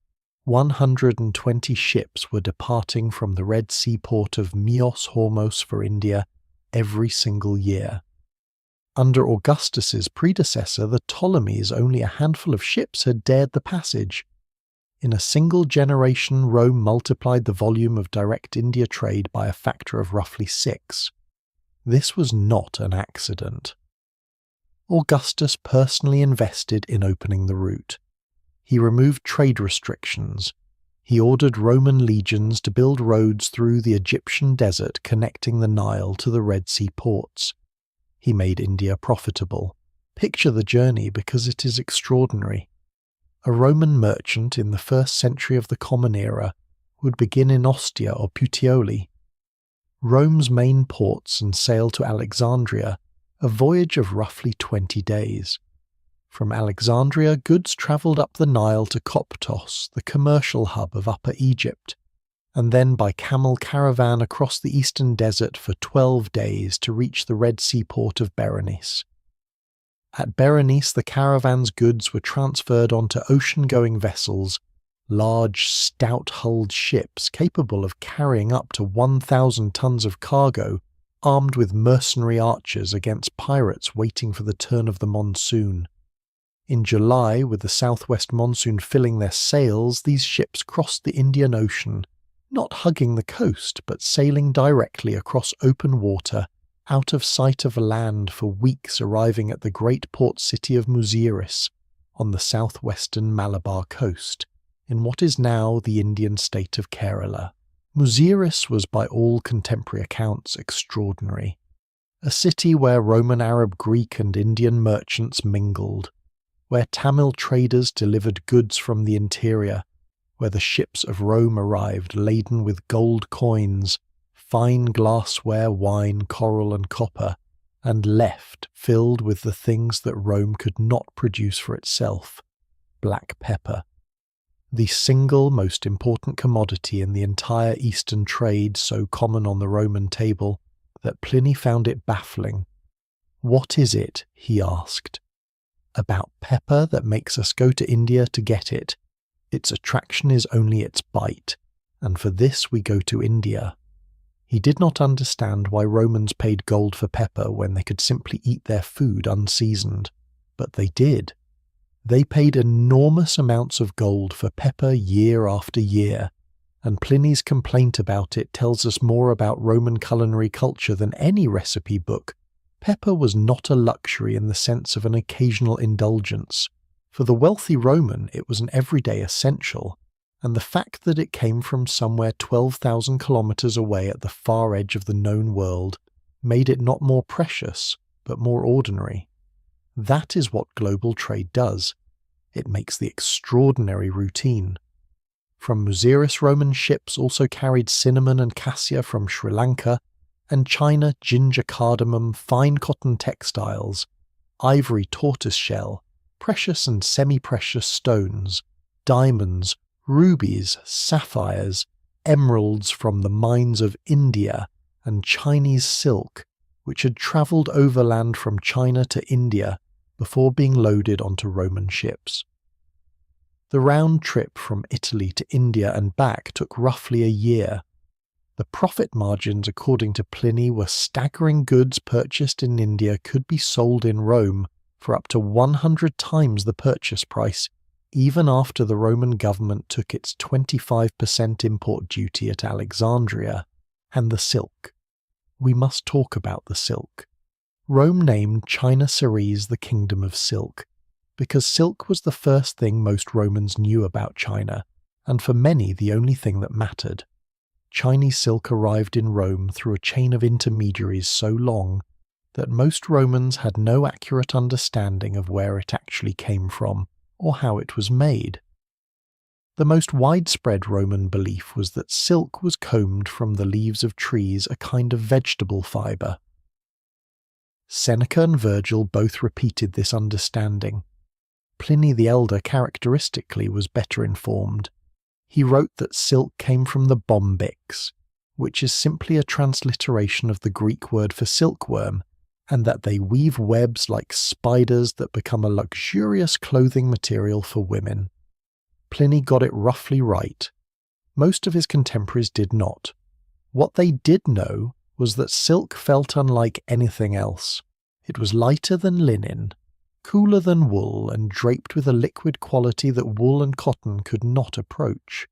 120 ships were departing from the Red Sea port of Myos Hormos for India every single year. Under Augustus's predecessor, the Ptolemies, only a handful of ships had dared the passage. In a single generation, Rome multiplied the volume of direct India trade by a factor of roughly 6. This was not an accident. Augustus personally invested in opening the route. He removed trade restrictions. He ordered Roman legions to build roads through the Egyptian desert connecting the Nile to the Red Sea ports. He made India profitable. Picture the journey because it is extraordinary. A Roman merchant in the 1st century of the Common Era would begin in Ostia or Puteoli, Rome's main ports, and sail to Alexandria, a voyage of roughly 20 days. From Alexandria, goods travelled up the Nile to Koptos, the commercial hub of Upper Egypt, and then by camel caravan across the eastern desert for 12 days to reach the Red Sea port of Berenice. At Berenice, the caravan's goods were transferred onto ocean-going vessels, large, stout-hulled ships capable of carrying up to 1,000 tons of cargo, armed with mercenary archers against pirates waiting for the turn of the monsoon. In July, with the southwest monsoon filling their sails, these ships crossed the Indian Ocean, not hugging the coast, but sailing directly across open water, out of sight of land for weeks, arriving at the great port city of Muziris on the southwestern Malabar coast, in what is now the Indian state of Kerala. Muziris was by all contemporary accounts extraordinary, a city where Roman, Arab, Greek and Indian merchants mingled, where Tamil traders delivered goods from the interior, where the ships of Rome arrived laden with gold coins, fine glassware, wine, coral and copper, and left filled with the things that Rome could not produce for itself, black pepper, the single most important commodity in the entire Eastern trade, so common on the Roman table that Pliny found it baffling. "What is it," he asked, "about pepper that makes us go to India to get it? Its attraction is only its bite, and for this we go to India." He did not understand why Romans paid gold for pepper when they could simply eat their food unseasoned, but they did. They paid enormous amounts of gold for pepper year after year, and Pliny's complaint about it tells us more about Roman culinary culture than any recipe book. Pepper was not a luxury in the sense of an occasional indulgence. For the wealthy Roman, it was an everyday essential, and the fact that it came from somewhere 12,000 kilometers away at the far edge of the known world made it not more precious, but more ordinary. That is what global trade does. It makes the extraordinary routine. From Muziris, Roman ships also carried cinnamon and cassia from Sri Lanka, and China ginger, cardamom, fine cotton textiles, ivory, tortoiseshell, precious and semi-precious stones, diamonds, rubies, sapphires, emeralds from the mines of India, and Chinese silk, which had travelled overland from China to India before being loaded onto Roman ships. The round trip from Italy to India and back took roughly a year. The profit margins, according to Pliny, were staggering. Goods purchased in India could be sold in Rome for up to 100 times the purchase price, even after the Roman government took its 25% import duty at Alexandria. And the silk. We must talk about the silk. Rome named China Ceres the Kingdom of Silk, because silk was the first thing most Romans knew about China, and for many the only thing that mattered. Chinese silk arrived in Rome through a chain of intermediaries so long that most Romans had no accurate understanding of where it actually came from or how it was made. The most widespread Roman belief was that silk was combed from the leaves of trees, a kind of vegetable fibre. Seneca and Virgil both repeated this understanding. Pliny the Elder characteristically was better informed. He wrote that silk came from the bombyx, which is simply a transliteration of the Greek word for silkworm, and that they weave webs like spiders that become a luxurious clothing material for women. Pliny got it roughly right. Most of his contemporaries did not. What they did know was that silk felt unlike anything else. It was lighter than linen, cooler than wool, and draped with a liquid quality that wool and cotton could not approach.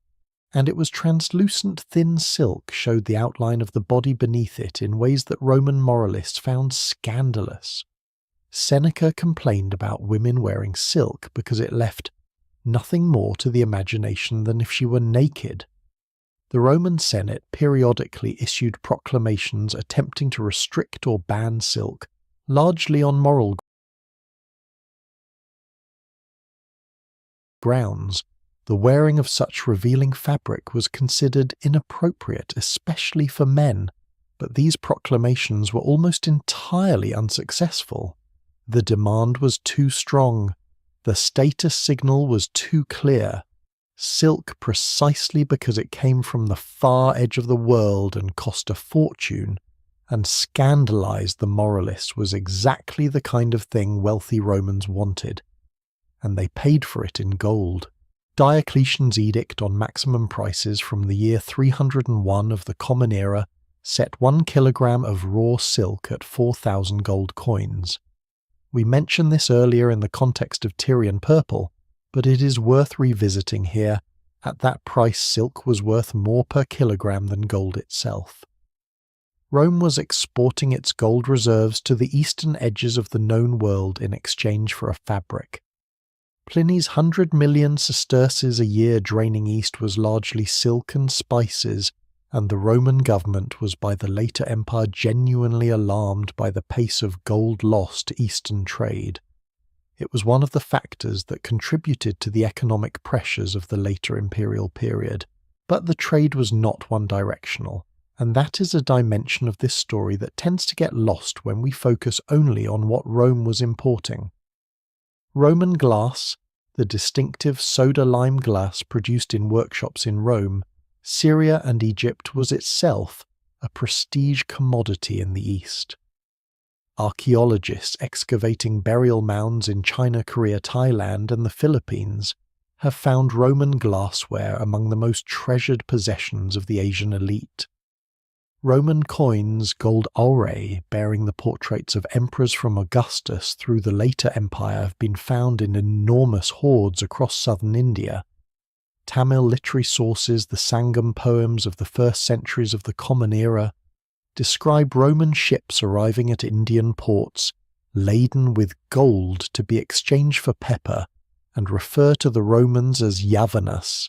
And it was translucent thin silk showed the outline of the body beneath it in ways that Roman moralists found scandalous. Seneca complained about women wearing silk because it left nothing more to the imagination than if she were naked. The Roman Senate periodically issued proclamations attempting to restrict or ban silk, largely on moral grounds. The wearing of such revealing fabric was considered inappropriate, especially for men, but these proclamations were almost entirely unsuccessful. The demand was too strong. The status signal was too clear. Silk, precisely because it came from the far edge of the world and cost a fortune, and scandalized the moralists, was exactly the kind of thing wealthy Romans wanted, and they paid for it in gold. Diocletian's edict on maximum prices from the year 301 of the Common Era set 1 kilogram of raw silk at 4,000 gold coins. We mentioned this earlier in the context of Tyrian purple, but it is worth revisiting here. At that price, silk was worth more per kilogram than gold itself. Rome was exporting its gold reserves to the eastern edges of the known world in exchange for a fabric. Pliny's 100 million sesterces a year draining east was largely silk and spices, and the Roman government was by the later empire genuinely alarmed by the pace of gold loss to eastern trade. It was one of the factors that contributed to the economic pressures of the later imperial period, but the trade was not one-directional, and that is a dimension of this story that tends to get lost when we focus only on what Rome was importing. Roman glass, the distinctive soda-lime glass produced in workshops in Rome, Syria and Egypt, was itself a prestige commodity in the East. Archaeologists excavating burial mounds in China, Korea, Thailand, and the Philippines have found Roman glassware among the most treasured possessions of the Asian elite. Roman coins, gold aurae, bearing the portraits of emperors from Augustus through the later empire have been found in enormous hoards across southern India. Tamil literary sources, the Sangam poems of the first centuries of the Common Era, describe Roman ships arriving at Indian ports laden with gold to be exchanged for pepper, and refer to the Romans as Yavanas,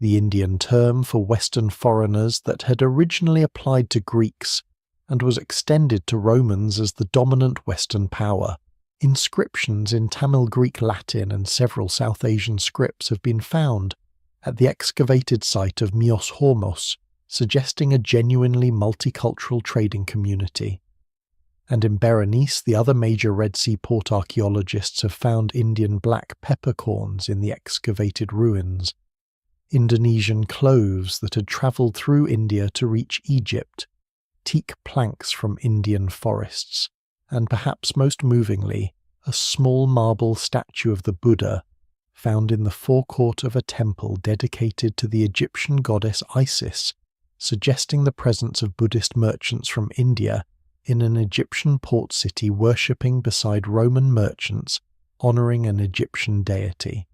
the Indian term for Western foreigners that had originally applied to Greeks and was extended to Romans as the dominant Western power. Inscriptions in Tamil, Greek, Latin, and several South Asian scripts have been found at the excavated site of Myos Hormos, suggesting a genuinely multicultural trading community. And in Berenice, the other major Red Sea port archaeologists have found Indian black peppercorns in the excavated ruins, Indonesian cloves that had travelled through India to reach Egypt, teak planks from Indian forests, and perhaps most movingly, a small marble statue of the Buddha found in the forecourt of a temple dedicated to the Egyptian goddess Isis, suggesting the presence of Buddhist merchants from India in an Egyptian port city worshipping beside Roman merchants honouring an Egyptian deity.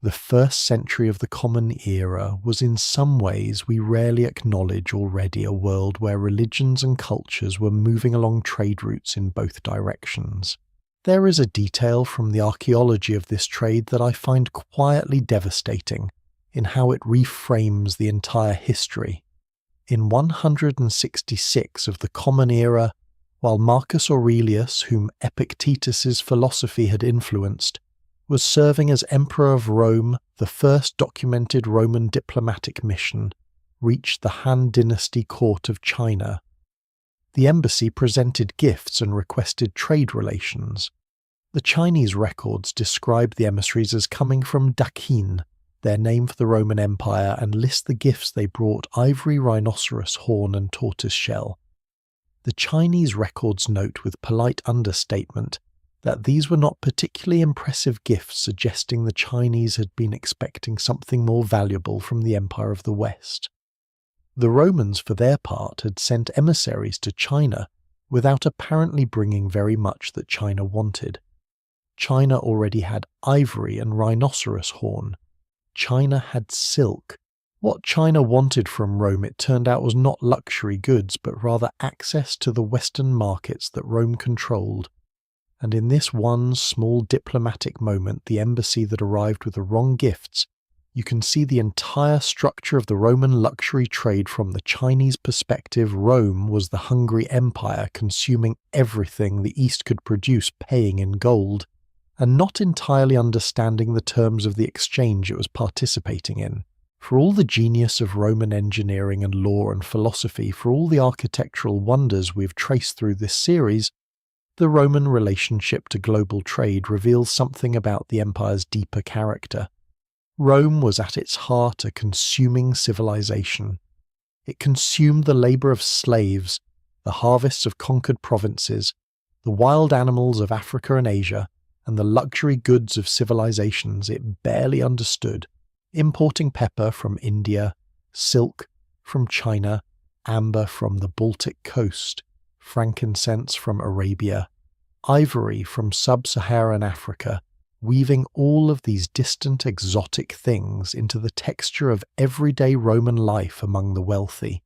The first century of the Common Era was in some ways we rarely acknowledge already a world where religions and cultures were moving along trade routes in both directions. There is a detail from the archaeology of this trade that I find quietly devastating in how it reframes the entire history. In 166 of the Common Era, while Marcus Aurelius, whom Epictetus's philosophy had influenced, was serving as Emperor of Rome, the first documented Roman diplomatic mission reached the Han Dynasty court of China. The embassy presented gifts and requested trade relations. The Chinese records describe the emissaries as coming from Dakin, their name for the Roman Empire, and list the gifts they brought: ivory, rhinoceros horn and tortoise shell. The Chinese records note with polite understatement that these were not particularly impressive gifts, suggesting the Chinese had been expecting something more valuable from the Empire of the West. The Romans, for their part, had sent emissaries to China without apparently bringing very much that China wanted. China already had ivory and rhinoceros horn. China had silk. What China wanted from Rome, it turned out, was not luxury goods, but rather access to the Western markets that Rome controlled. And in this one small diplomatic moment, the embassy that arrived with the wrong gifts, you can see the entire structure of the Roman luxury trade from the Chinese perspective. Rome was the hungry empire, consuming everything the East could produce, paying in gold, and not entirely understanding the terms of the exchange it was participating in. For all the genius of Roman engineering and law and philosophy, for all the architectural wonders we've traced through this series, the Roman relationship to global trade reveals something about the empire's deeper character. Rome was at its heart a consuming civilization. It consumed the labour of slaves, the harvests of conquered provinces, the wild animals of Africa and Asia, and the luxury goods of civilizations it barely understood, importing pepper from India, silk from China, amber from the Baltic coast, frankincense from Arabia, ivory from sub-Saharan Africa, weaving all of these distant exotic things into the texture of everyday Roman life among the wealthy.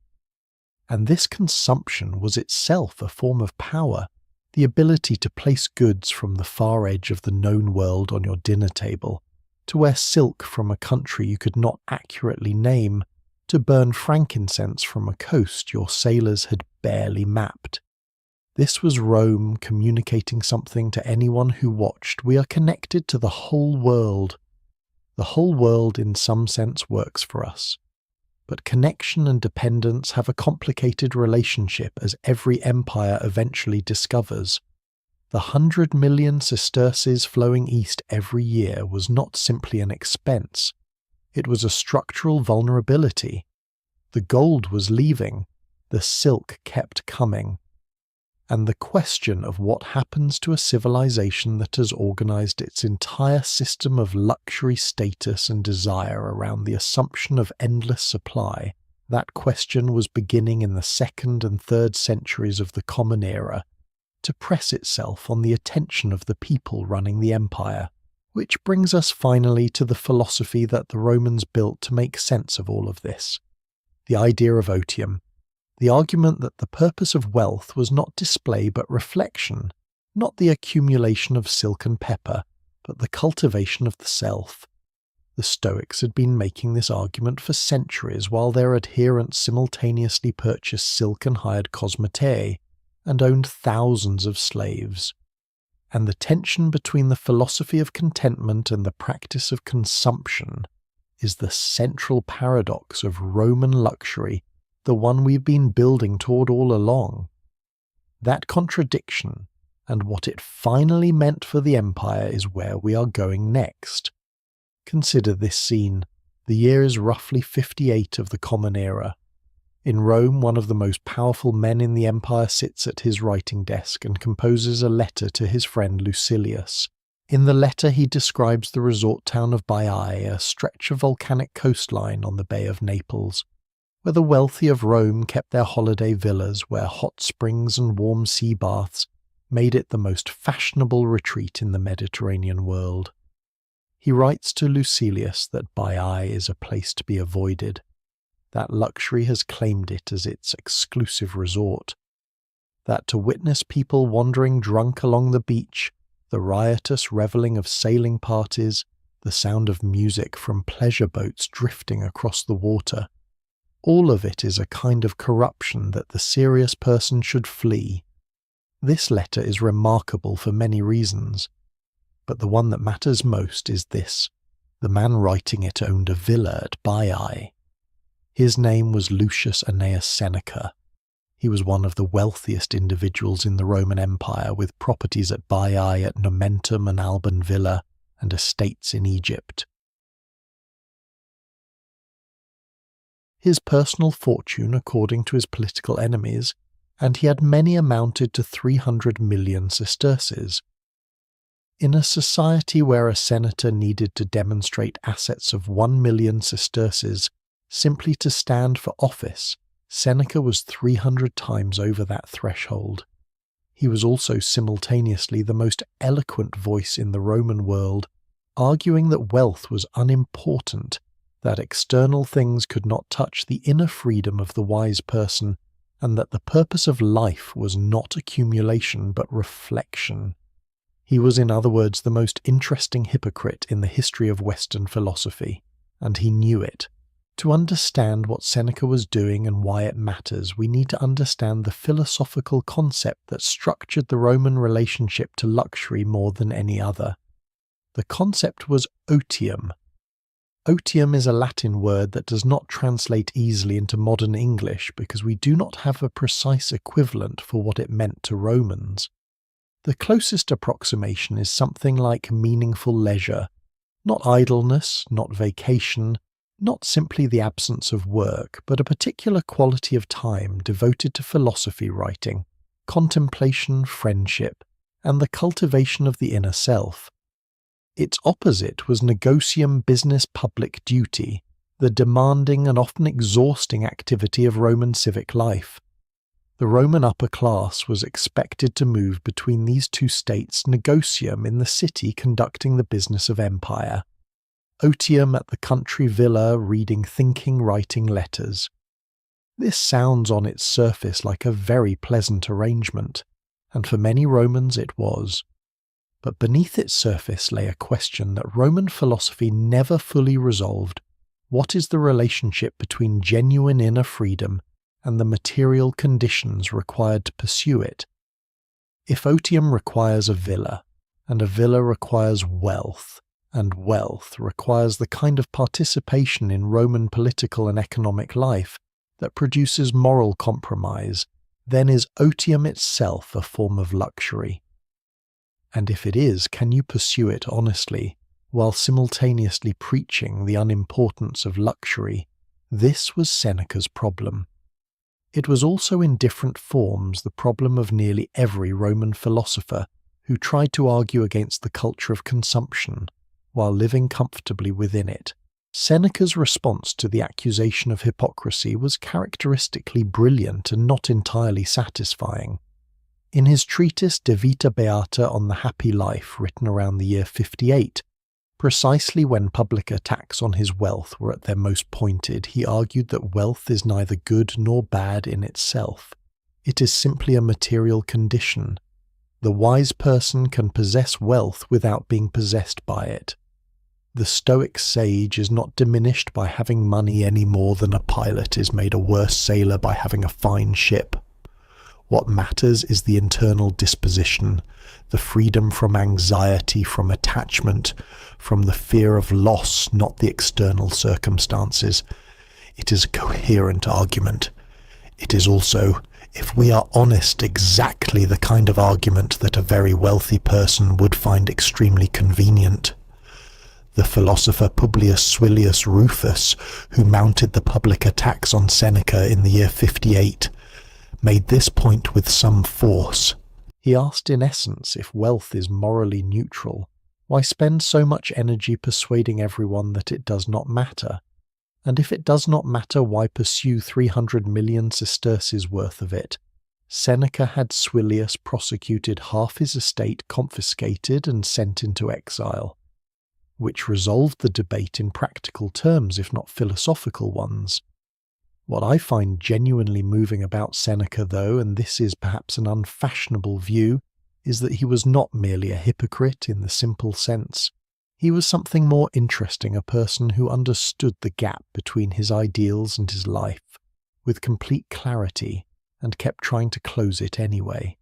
And this consumption was itself a form of power, the ability to place goods from the far edge of the known world on your dinner table, to wear silk from a country you could not accurately name, to burn frankincense from a coast your sailors had barely mapped. This was Rome communicating something to anyone who watched. We are connected to the whole world. The whole world in some sense works for us. But connection and dependence have a complicated relationship, as every empire eventually discovers. The 100 million sesterces flowing east every year was not simply an expense. It was a structural vulnerability. The gold was leaving. The silk kept coming. And the question of what happens to a civilization that has organized its entire system of luxury, status and desire around the assumption of endless supply, that question was beginning in the 2nd and 3rd centuries of the Common Era to press itself on the attention of the people running the empire, which brings us finally to the philosophy that the Romans built to make sense of all of this, the idea of otium. The argument that the purpose of wealth was not display but reflection, not the accumulation of silk and pepper, but the cultivation of the self. The Stoics had been making this argument for centuries, while their adherents simultaneously purchased silk and hired cosmetei, and owned thousands of slaves. And the tension between the philosophy of contentment and the practice of consumption is the central paradox of Roman luxury, the one we've been building toward all along. That contradiction, and what it finally meant for the empire, is where we are going next. Consider this scene. The year is roughly 58 of the Common Era. In Rome, one of the most powerful men in the empire sits at his writing desk and composes a letter to his friend Lucilius. In the letter he describes the resort town of Baiae, a stretch of volcanic coastline on the Bay of Naples, where the wealthy of Rome kept their holiday villas, where hot springs and warm sea baths made it the most fashionable retreat in the Mediterranean world. He writes to Lucilius that Baiae is a place to be avoided, that luxury has claimed it as its exclusive resort, that to witness people wandering drunk along the beach, the riotous revelling of sailing parties, the sound of music from pleasure boats drifting across the water, all of it is a kind of corruption that the serious person should flee. This letter is remarkable for many reasons, but the one that matters most is this: the man writing it owned a villa at Baiae. His name was Lucius Annaeus Seneca. He was one of the wealthiest individuals in the Roman Empire, with properties at Baiae, at Nomentum and Alban Villa, and estates in Egypt. His personal fortune, according to his political enemies, and he had many, amounted to 300 million sesterces. In a society where a senator needed to demonstrate assets of 1 million sesterces simply to stand for office, Seneca was 300 times over that threshold. He was also simultaneously the most eloquent voice in the Roman world, arguing that wealth was unimportant, that external things could not touch the inner freedom of the wise person, and that the purpose of life was not accumulation but reflection. He was, in other words, the most interesting hypocrite in the history of Western philosophy, and he knew it. To understand what Seneca was doing and why it matters, we need to understand the philosophical concept that structured the Roman relationship to luxury more than any other. The concept was otium. Otium is a Latin word that does not translate easily into modern English because we do not have a precise equivalent for what it meant to Romans. The closest approximation is something like meaningful leisure, not idleness, not vacation, not simply the absence of work, but a particular quality of time devoted to philosophy writing, contemplation, friendship, and the cultivation of the inner self. Its opposite was negotium, business, public duty, the demanding and often exhausting activity of Roman civic life. The Roman upper class was expected to move between these two states, negotium in the city conducting the business of empire, otium at the country villa reading, thinking, writing letters. This sounds on its surface like a very pleasant arrangement, and for many Romans it was. But beneath its surface lay a question that Roman philosophy never fully resolved: what is the relationship between genuine inner freedom and the material conditions required to pursue it? If otium requires a villa, and a villa requires wealth, and wealth requires the kind of participation in Roman political and economic life that produces moral compromise, then is otium itself a form of luxury? And if it is, can you pursue it honestly, while simultaneously preaching the unimportance of luxury? This was Seneca's problem. It was also in different forms the problem of nearly every Roman philosopher who tried to argue against the culture of consumption while living comfortably within it. Seneca's response to the accusation of hypocrisy was characteristically brilliant and not entirely satisfying. In his treatise De Vita Beata on the Happy Life, written around the year 58, precisely when public attacks on his wealth were at their most pointed, he argued that wealth is neither good nor bad in itself. It is simply a material condition. The wise person can possess wealth without being possessed by it. The Stoic sage is not diminished by having money any more than a pilot is made a worse sailor by having a fine ship. What matters is the internal disposition, the freedom from anxiety, from attachment, from the fear of loss, not the external circumstances. It is a coherent argument. It is also, if we are honest, exactly the kind of argument that a very wealthy person would find extremely convenient. The philosopher Publius Suilius Rufus, who mounted the public attacks on Seneca in the year 58, made this point with some force. He asked in essence, if wealth is morally neutral, why spend so much energy persuading everyone that it does not matter? And if it does not matter, why pursue 300 million sesterces worth of it? Seneca had Suilius prosecuted, half his estate confiscated and sent into exile, which resolved the debate in practical terms, if not philosophical ones. What I find genuinely moving about Seneca, though, and this is perhaps an unfashionable view, is that he was not merely a hypocrite in the simple sense. He was something more interesting, a person who understood the gap between his ideals and his life with complete clarity and kept trying to close it anyway.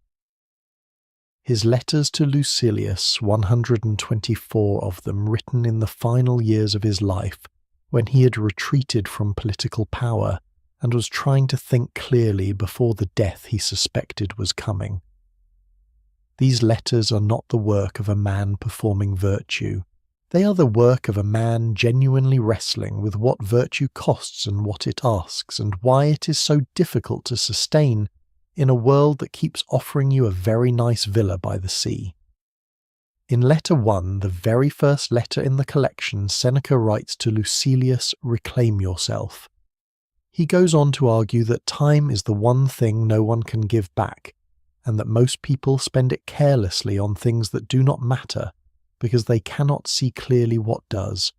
His letters to Lucilius, 124 of them written in the final years of his life, when he had retreated from political power and was trying to think clearly before the death he suspected was coming. These letters are not the work of a man performing virtue. They are the work of a man genuinely wrestling with what virtue costs and what it asks, and why it is so difficult to sustain in a world that keeps offering you a very nice villa by the sea. In letter 1, the very first letter in the collection, Seneca writes to Lucilius, "Reclaim yourself." He goes on to argue that time is the one thing no one can give back, and that most people spend it carelessly on things that do not matter, because they cannot see clearly what does.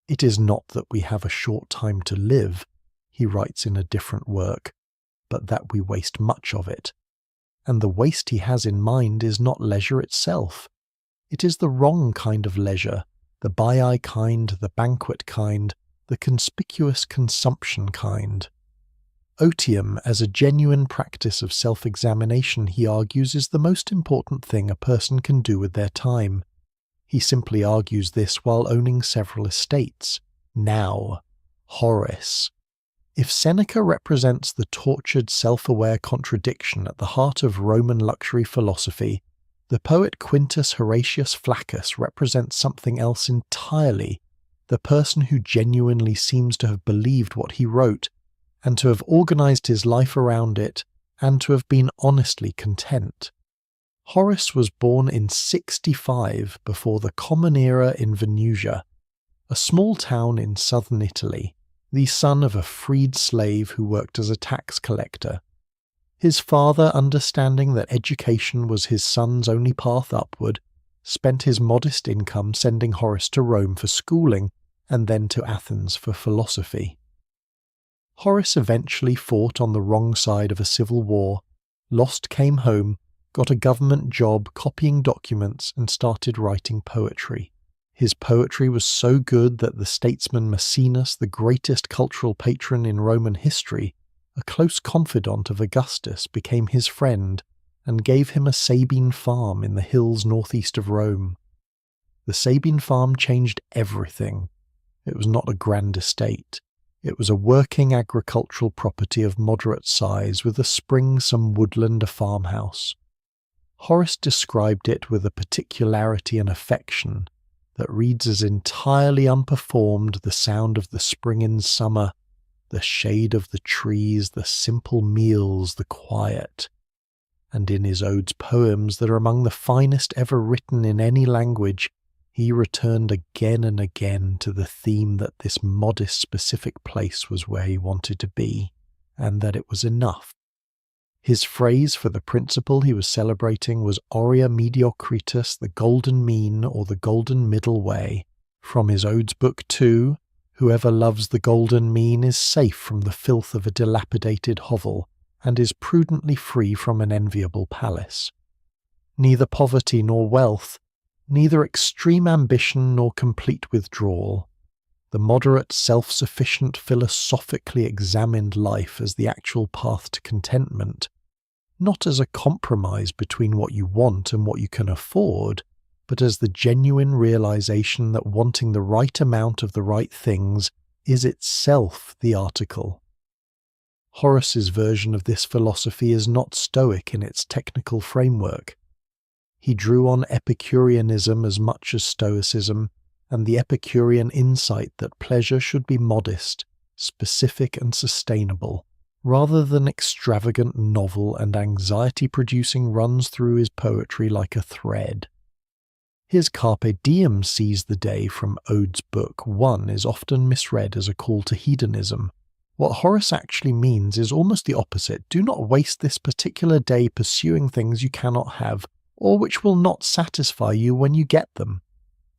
"It is not that we have a short time to live," he writes in a different work, "but that we waste much of it. And the waste he has in mind is not leisure itself. It is the wrong kind of leisure, the bai kind, the banquet kind, the conspicuous consumption kind. Otium, as a genuine practice of self-examination, he argues, is the most important thing a person can do with their time. He simply argues this while owning several estates. Now, Horace. If Seneca represents the tortured, self-aware contradiction at the heart of Roman luxury philosophy, the poet Quintus Horatius Flaccus represents something else entirely, the person who genuinely seems to have believed what he wrote, and to have organized his life around it, and to have been honestly content. Horace was born in 65 before the Common Era in Venusia, a small town in southern Italy, the son of a freed slave who worked as a tax collector. His father, understanding that education was his son's only path upward, spent his modest income sending Horace to Rome for schooling, and then to Athens for philosophy. Horace eventually fought on the wrong side of a civil war, lost, came home, got a government job copying documents, and started writing poetry. His poetry was so good that the statesman Maecenas, the greatest cultural patron in Roman history, a close confidant of Augustus, became his friend and gave him a Sabine farm in the hills northeast of Rome. The Sabine farm changed everything. It was not a grand estate. It was a working agricultural property of moderate size with a spring, some woodland, a farmhouse. Horace described it with a particularity and affection that reads as entirely unperformed the sound of the spring in summer, the shade of the trees, the simple meals, the quiet. And in his odes poems that are among the finest ever written in any language, he returned again and again to the theme that this modest specific place was where he wanted to be, and that it was enough. His phrase for the principle he was celebrating was aurea mediocritas, the golden mean or the golden middle way. From his Odes Book 2, whoever loves the golden mean is safe from the filth of a dilapidated hovel, and is prudently free from an enviable palace. Neither poverty nor wealth, neither extreme ambition nor complete withdrawal. The moderate, self-sufficient, philosophically examined life as the actual path to contentment, not as a compromise between what you want and what you can afford, but as the genuine realization that wanting the right amount of the right things is itself the article. Horace's version of this philosophy is not Stoic in its technical framework. He drew on Epicureanism as much as Stoicism, and the Epicurean insight that pleasure should be modest, specific and sustainable, rather than extravagant, novel and anxiety-producing, runs through his poetry like a thread. His Carpe Diem seize the day from Odes Book 1 is often misread as a call to hedonism. What Horace actually means is almost the opposite. Do not waste this particular day pursuing things you cannot have, or which will not satisfy you when you get them.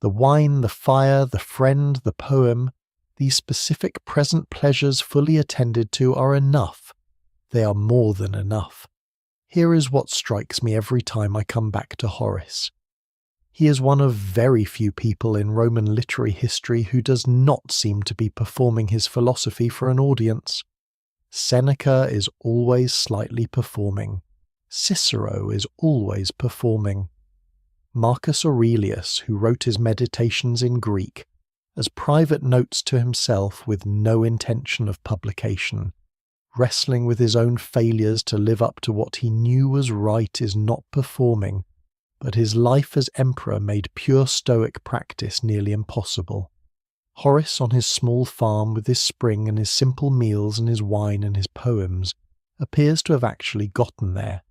The wine, the fire, the friend, the poem, these specific present pleasures fully attended to are enough. They are more than enough. Here is what strikes me every time I come back to Horace. He is one of very few people in Roman literary history who does not seem to be performing his philosophy for an audience. Seneca is always slightly performing. Cicero is always performing. Marcus Aurelius, who wrote his meditations in Greek, as private notes to himself with no intention of publication, wrestling with his own failures to live up to what he knew was right, is not performing, but his life as emperor made pure Stoic practice nearly impossible. Horace on his small farm with his spring and his simple meals and his wine and his poems appears to have actually gotten there.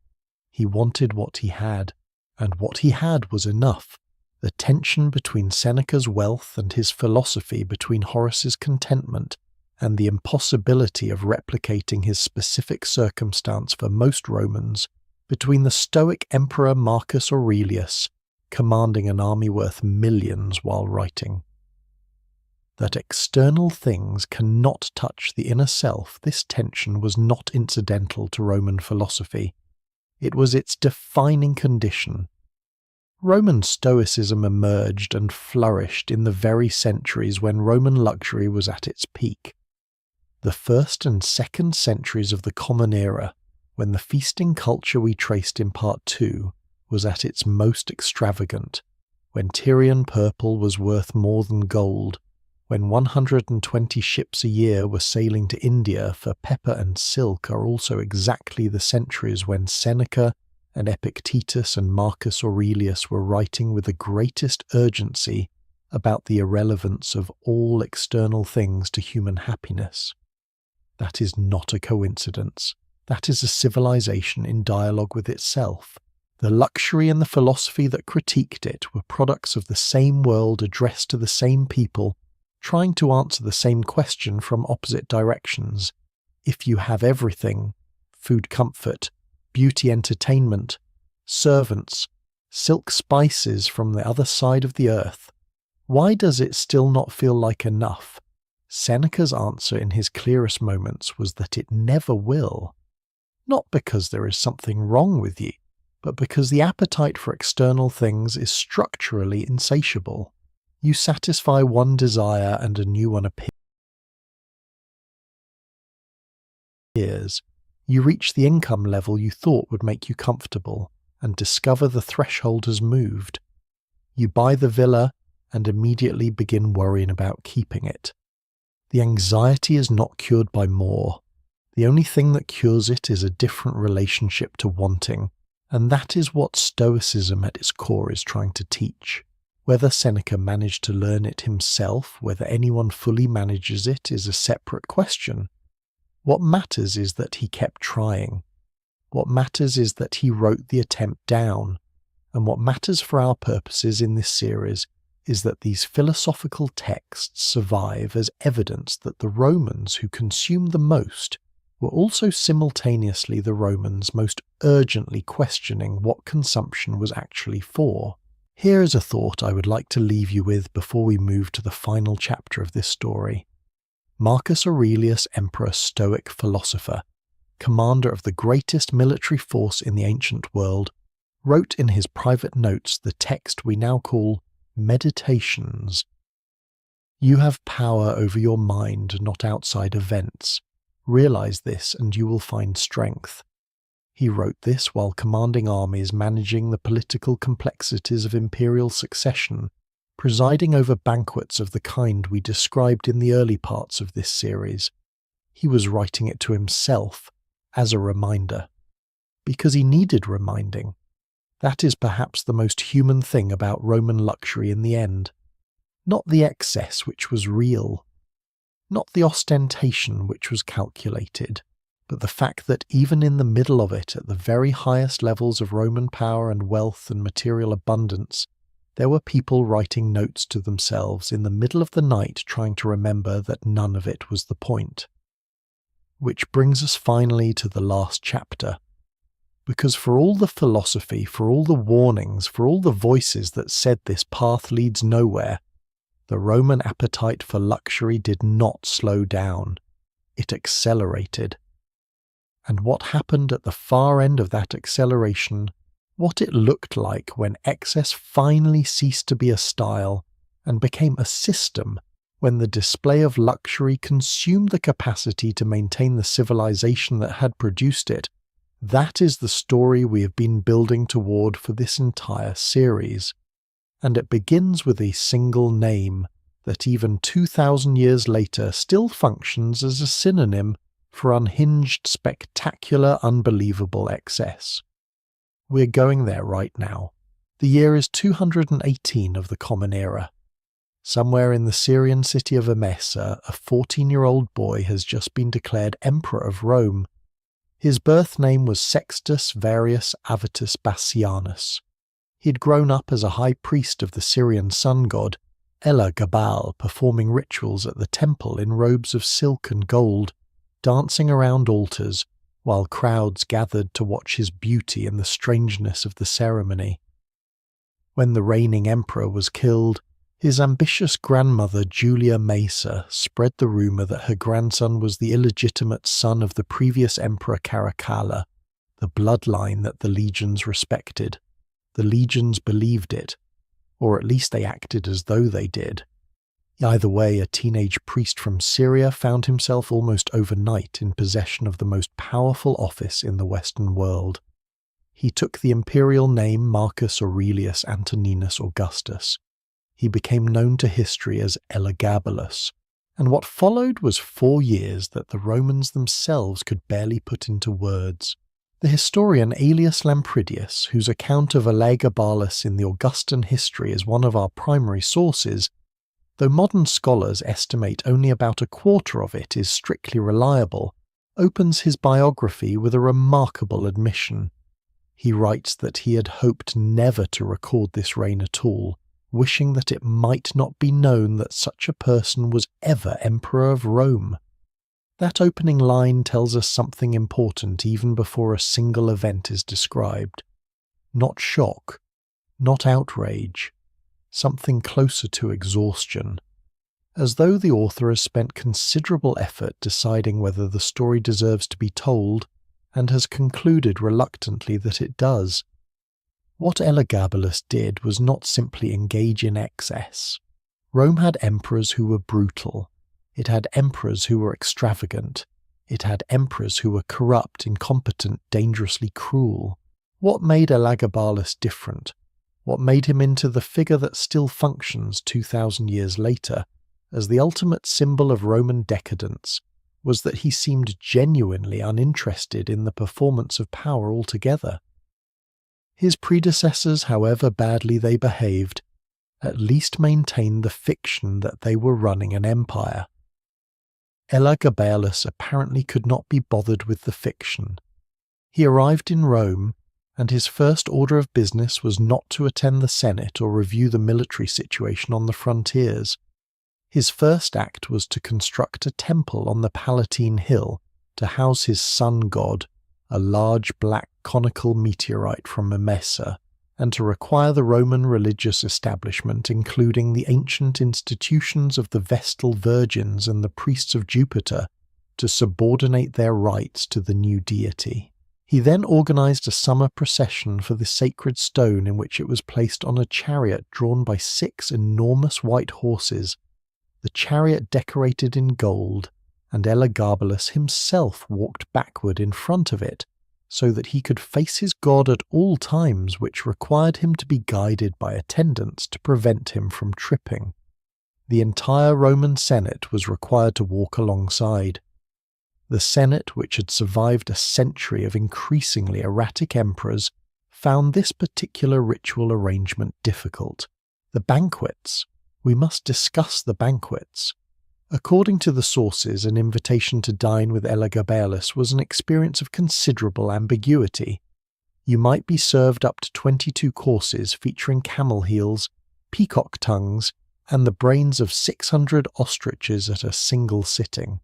He wanted what he had, and what he had was enough. The tension between Seneca's wealth and his philosophy, between Horace's contentment and the impossibility of replicating his specific circumstance for most Romans, between the Stoic Emperor Marcus Aurelius, commanding an army worth millions while writing. That external things cannot touch the inner self, this tension was not incidental to Roman philosophy. It was its defining condition. Roman Stoicism emerged and flourished in the very centuries when Roman luxury was at its peak. The 1st and 2nd centuries of the Common Era, when the feasting culture we traced in Part 2 was at its most extravagant, when Tyrian purple was worth more than gold, when 120 ships a year were sailing to India for pepper and silk, are also exactly the centuries when Seneca and Epictetus and Marcus Aurelius were writing with the greatest urgency about the irrelevance of all external things to human happiness. That is not a coincidence. That is a civilization in dialogue with itself. The luxury and the philosophy that critiqued it were products of the same world addressed to the same people, trying to answer the same question from opposite directions. If you have everything, food comfort, beauty entertainment, servants, silk spices from the other side of the earth, why does it still not feel like enough? Seneca's answer in his clearest moments was that it never will. Not because there is something wrong with you, but because the appetite for external things is structurally insatiable. You satisfy one desire and a new one appears. You reach the income level you thought would make you comfortable, and discover the threshold has moved. You buy the villa and immediately begin worrying about keeping it. The anxiety is not cured by more. The only thing that cures it is a different relationship to wanting, and that is what Stoicism at its core is trying to teach. Whether Seneca managed to learn it himself, whether anyone fully manages it, is a separate question. What matters is that he kept trying. What matters is that he wrote the attempt down. And what matters for our purposes in this series is that these philosophical texts survive as evidence that the Romans who consumed the most were also simultaneously the Romans most urgently questioning what consumption was actually for. Here is a thought I would like to leave you with before we move to the final chapter of this story. Marcus Aurelius, emperor, Stoic philosopher, commander of the greatest military force in the ancient world, wrote in his private notes the text we now call Meditations. You have power over your mind, not outside events. Realize this and you will find strength. He wrote this while commanding armies, managing the political complexities of imperial succession, presiding over banquets of the kind we described in the early parts of this series. He was writing it to himself, as a reminder. Because he needed reminding. That is perhaps the most human thing about Roman luxury in the end. Not the excess which was real. Not the ostentation which was calculated. But the fact that even in the middle of it, at the very highest levels of Roman power and wealth and material abundance, there were people writing notes to themselves in the middle of the night trying to remember that none of it was the point. Which brings us finally to the last chapter. Because for all the philosophy, for all the warnings, for all the voices that said this path leads nowhere, the Roman appetite for luxury did not slow down. It accelerated. And what happened at the far end of that acceleration, what it looked like when excess finally ceased to be a style and became a system, when the display of luxury consumed the capacity to maintain the civilization that had produced it, That is the story we have been building toward for this entire series, and it begins with a single name that even 2,000 years later still functions as a synonym for unhinged, spectacular, unbelievable excess. We're going there right now. The year is 218 of the Common Era. Somewhere in the Syrian city of Emesa, a 14-year-old boy has just been declared Emperor of Rome. His birth name was Sextus Varius Avitus Bassianus. He had grown up as a high priest of the Syrian sun god, Elagabal, performing rituals at the temple in robes of silk and gold, dancing around altars, while crowds gathered to watch his beauty and the strangeness of the ceremony. When the reigning emperor was killed, his ambitious grandmother Julia Maesa spread the rumour that her grandson was the illegitimate son of the previous emperor Caracalla, the bloodline that the legions respected. The legions believed it, or at least they acted as though they did. Either way, a teenage priest from Syria found himself almost overnight in possession of the most powerful office in the Western world. He took the imperial name Marcus Aurelius Antoninus Augustus. He became known to history as Elagabalus, and what followed was 4 years that the Romans themselves could barely put into words. The historian Aelius Lampridius, whose account of Elagabalus in the Augustan history is one of our primary sources, though modern scholars estimate only about a quarter of it is strictly reliable, opens his biography with a remarkable admission. He writes that he had hoped never to record this reign at all, wishing that it might not be known that such a person was ever Emperor of Rome. That opening line tells us something important even before a single event is described. Not shock, not outrage, something closer to exhaustion, as though the author has spent considerable effort deciding whether the story deserves to be told, and has concluded reluctantly that it does. What Elagabalus did was not simply engage in excess. Rome had emperors who were brutal. It had emperors who were extravagant. It had emperors who were corrupt, incompetent, dangerously cruel. What made Elagabalus different? What made him into the figure that still functions 2,000 years later as the ultimate symbol of Roman decadence was that he seemed genuinely uninterested in the performance of power altogether. His predecessors, however badly they behaved, at least maintained the fiction that they were running an empire. Elagabalus apparently could not be bothered with the fiction. He arrived in Rome, and his first order of business was not to attend the Senate or review the military situation on the frontiers. His first act was to construct a temple on the Palatine Hill to house his sun god, a large black conical meteorite from Emesa, and to require the Roman religious establishment, including the ancient institutions of the Vestal Virgins and the priests of Jupiter, to subordinate their rites to the new deity. He then organized a summer procession for the sacred stone in which it was placed on a chariot drawn by 6 enormous white horses, the chariot decorated in gold, and Elagabalus himself walked backward in front of it, so that he could face his god at all times, which required him to be guided by attendants to prevent him from tripping. The entire Roman Senate was required to walk alongside. The Senate, which had survived a century of increasingly erratic emperors, found this particular ritual arrangement difficult. The banquets. We must discuss the banquets. According to the sources, an invitation to dine with Elagabalus was an experience of considerable ambiguity. You might be served up to 22 courses featuring camel heels, peacock tongues, and the brains of 600 ostriches at a single sitting.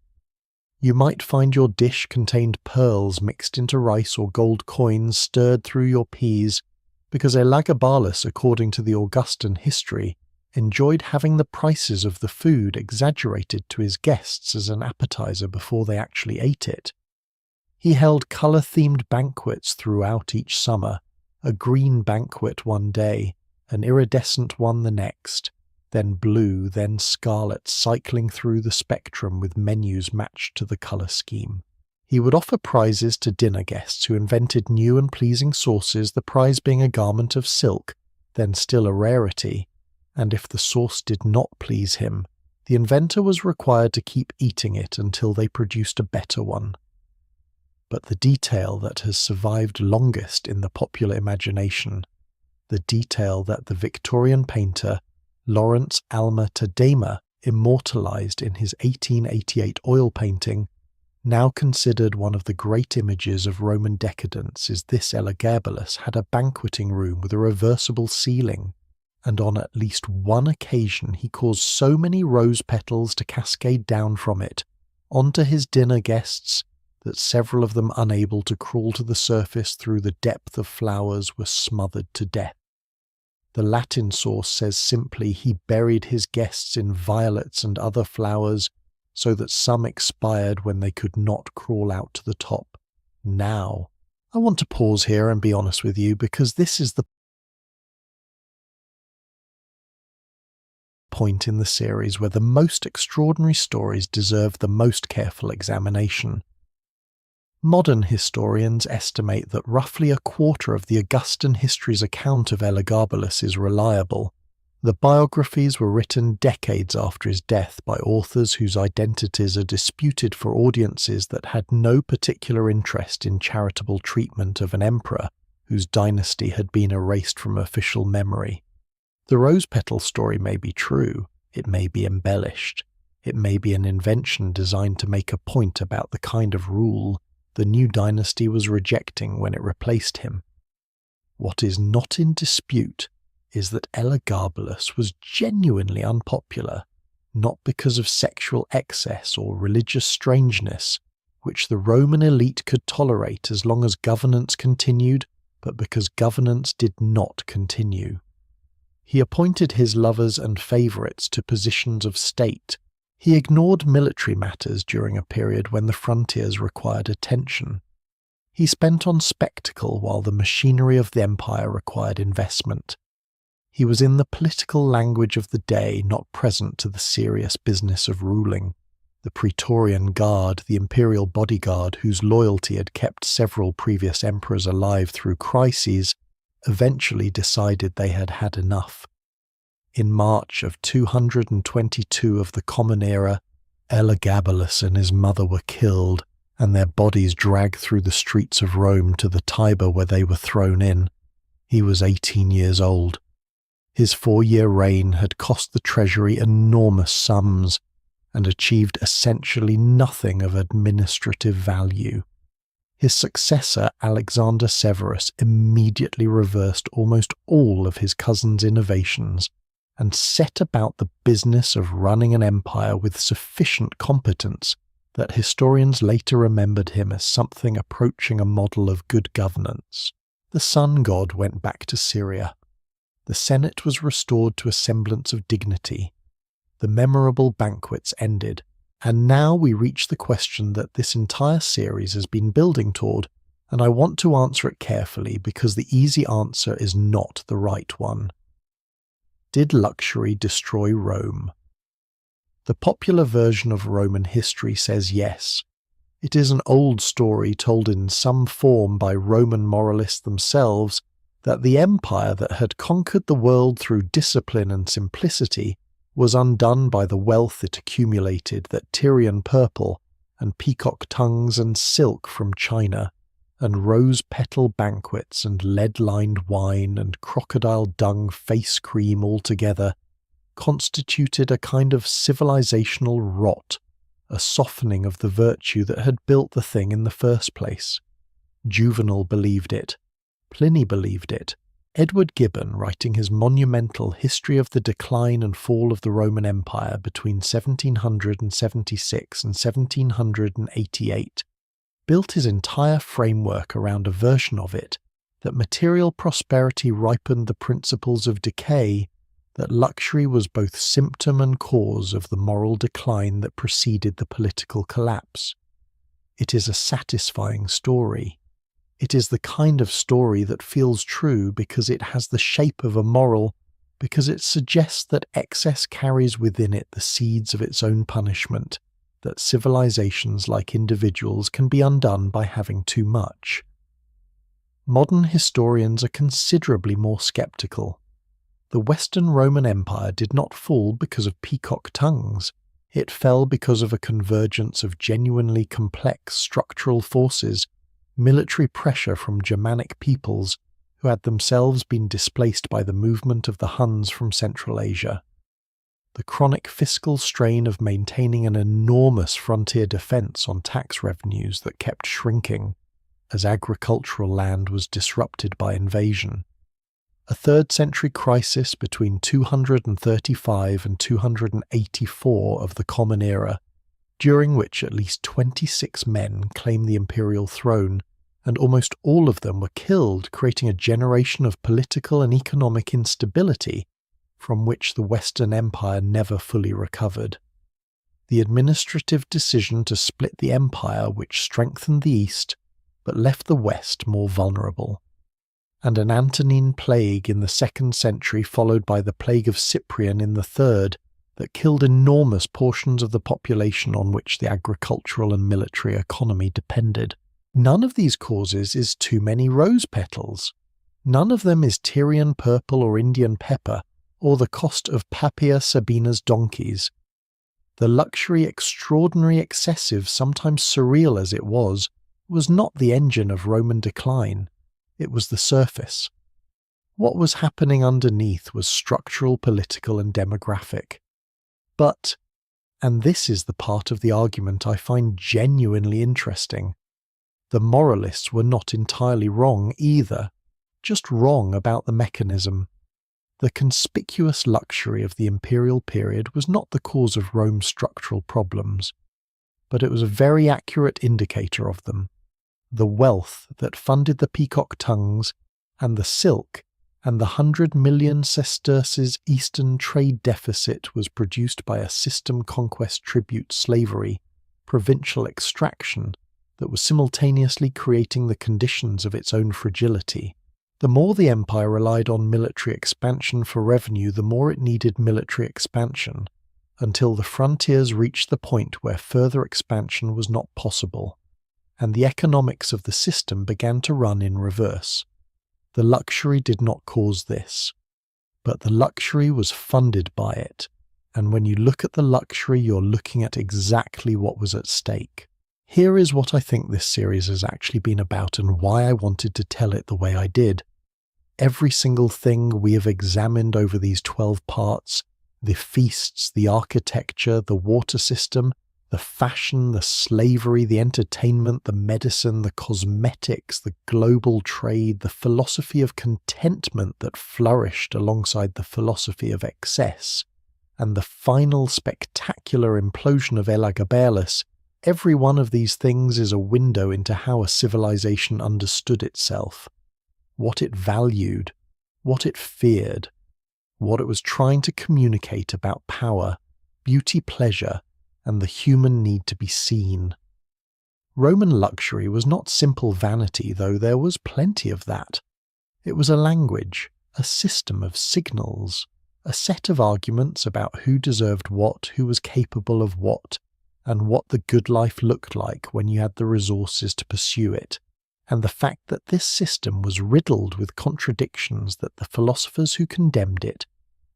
You might find your dish contained pearls mixed into rice or gold coins stirred through your peas, because Elagabalus, according to the Augustan history, enjoyed having the prices of the food exaggerated to his guests as an appetizer before they actually ate it. He held colour-themed banquets throughout each summer, a green banquet one day, an iridescent one the next, then blue, then scarlet, cycling through the spectrum with menus matched to the colour scheme. He would offer prizes to dinner guests who invented new and pleasing sauces, the prize being a garment of silk, then still a rarity, and if the sauce did not please him, the inventor was required to keep eating it until they produced a better one. But the detail that has survived longest in the popular imagination, the detail that the Victorian painter Lawrence Alma Tadema immortalized in his 1888 oil painting, now considered one of the great images of Roman decadence, is this Elagabalus had a banqueting room with a reversible ceiling, and on at least one occasion he caused so many rose petals to cascade down from it onto his dinner guests that several of them, unable to crawl to the surface through the depth of flowers, were smothered to death. The Latin source says simply he buried his guests in violets and other flowers so that some expired when they could not crawl out to the top. Now, I want to pause here and be honest with you, because this is the point in the series where the most extraordinary stories deserve the most careful examination. Modern historians estimate that roughly a quarter of the Augustan history's account of Elagabalus is reliable. The biographies were written decades after his death by authors whose identities are disputed for audiences that had no particular interest in charitable treatment of an emperor whose dynasty had been erased from official memory. The rose petal story may be true, it may be embellished, it may be an invention designed to make a point about the kind of rule the new dynasty was rejecting when it replaced him. What is not in dispute is that Elagabalus was genuinely unpopular, not because of sexual excess or religious strangeness, which the Roman elite could tolerate as long as governance continued, but because governance did not continue. He appointed his lovers and favourites to positions of state. He ignored military matters during a period when the frontiers required attention. He spent on spectacle while the machinery of the empire required investment. He was in the political language of the day, not present to the serious business of ruling. The Praetorian Guard, the imperial bodyguard whose loyalty had kept several previous emperors alive through crises, eventually decided they had had enough. In March of 222 of the Common Era, Elagabalus and his mother were killed, and their bodies dragged through the streets of Rome to the Tiber where they were thrown in. He was 18 years old. His 4-year reign had cost the treasury enormous sums and achieved essentially nothing of administrative value. His successor, Alexander Severus, immediately reversed almost all of his cousin's innovations and set about the business of running an empire with sufficient competence that historians later remembered him as something approaching a model of good governance. The sun god went back to Syria. The Senate was restored to a semblance of dignity. The memorable banquets ended, and now we reach the question that this entire series has been building toward, and I want to answer it carefully because the easy answer is not the right one. Did luxury destroy Rome? The popular version of Roman history says yes. It is an old story told in some form by Roman moralists themselves that the empire that had conquered the world through discipline and simplicity was undone by the wealth it accumulated that Tyrian purple and peacock tongues and silk from China and rose-petal banquets and lead-lined wine and crocodile dung face cream altogether constituted a kind of civilizational rot, a softening of the virtue that had built the thing in the first place. Juvenal believed it. Pliny believed it. Edward Gibbon, writing his monumental History of the Decline and Fall of the Roman Empire between 1776 and 1788, built his entire framework around a version of it, that material prosperity ripened the principles of decay, that luxury was both symptom and cause of the moral decline that preceded the political collapse. It is a satisfying story. It is the kind of story that feels true because it has the shape of a moral, because it suggests that excess carries within it the seeds of its own punishment, that civilizations like individuals can be undone by having too much. Modern historians are considerably more skeptical. The Western Roman Empire did not fall because of peacock tongues. It fell because of a convergence of genuinely complex structural forces, military pressure from Germanic peoples who had themselves been displaced by the movement of the Huns from Central Asia. The chronic fiscal strain of maintaining an enormous frontier defence on tax revenues that kept shrinking as agricultural land was disrupted by invasion. A 3rd century crisis between 235 and 284 of the Common Era, during which at least 26 men claimed the imperial throne, and almost all of them were killed, creating a generation of political and economic instability from which the Western Empire never fully recovered. The administrative decision to split the empire, which strengthened the East, but left the West more vulnerable. And an Antonine plague in the 2nd century followed by the plague of Cyprian in the 3rd that killed enormous portions of the population on which the agricultural and military economy depended. None of these causes is too many rose petals. None of them is Tyrian purple or Indian pepper, or the cost of Papia Sabina's donkeys. The luxury extraordinary, excessive, sometimes surreal as it was not the engine of Roman decline. It was the surface. What was happening underneath was structural, political, and demographic. But, and this is the part of the argument I find genuinely interesting, the moralists were not entirely wrong either, just wrong about the mechanism. The conspicuous luxury of the imperial period was not the cause of Rome's structural problems, but it was a very accurate indicator of them. The wealth that funded the peacock tongues, and the silk, and the 100 million sesterces Eastern trade deficit was produced by a system conquest tribute slavery, provincial extraction, that was simultaneously creating the conditions of its own fragility. The more the empire relied on military expansion for revenue, the more it needed military expansion, until the frontiers reached the point where further expansion was not possible, and the economics of the system began to run in reverse. The luxury did not cause this, but the luxury was funded by it, and when you look at the luxury, you're looking at exactly what was at stake. Here is what I think this series has actually been about and why I wanted to tell it the way I did. Every single thing we have examined over these 12 parts, the feasts, the architecture, the water system, the fashion, the slavery, the entertainment, the medicine, the cosmetics, the global trade, the philosophy of contentment that flourished alongside the philosophy of excess, and the final spectacular implosion of Elagabalus. Every one of these things is a window into how a civilization understood itself, what it valued, what it feared, what it was trying to communicate about power, beauty, pleasure, and the human need to be seen. Roman luxury was not simple vanity, though there was plenty of that. It was a language, a system of signals, a set of arguments about who deserved what, who was capable of what, and what the good life looked like when you had the resources to pursue it, and the fact that this system was riddled with contradictions, that the philosophers who condemned it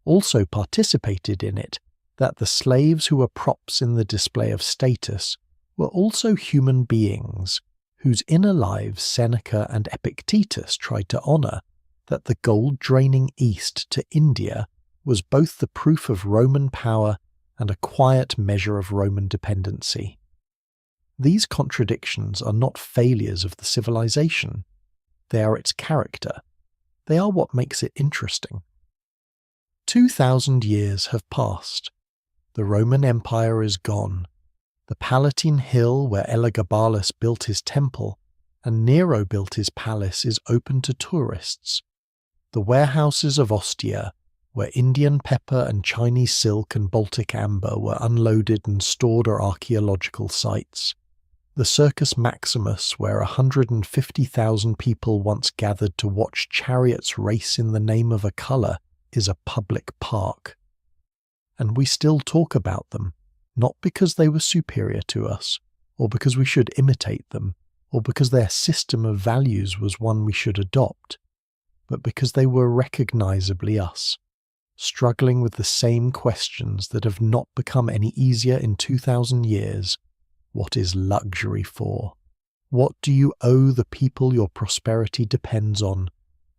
also participated in it, that the slaves who were props in the display of status were also human beings, whose inner lives Seneca and Epictetus tried to honour, that the gold-draining East to India was both the proof of Roman power and a quiet measure of Roman dependency. These contradictions are not failures of the civilization. They are its character. They are what makes it interesting. 2,000 years have passed. The Roman Empire is gone. The Palatine Hill where Elagabalus built his temple and Nero built his palace is open to tourists. The warehouses of Ostia, where Indian pepper and Chinese silk and Baltic amber were unloaded and stored, are archaeological sites. The Circus Maximus, where 150,000 people once gathered to watch chariots race in the name of a colour, is a public park. And we still talk about them. not because they were superior to us, or because we should imitate them, or because their system of values was one we should adopt, but because they were recognizably us, struggling with the same questions that have not become any easier in 2,000 years. What is luxury for? What do you owe the people your prosperity depends on?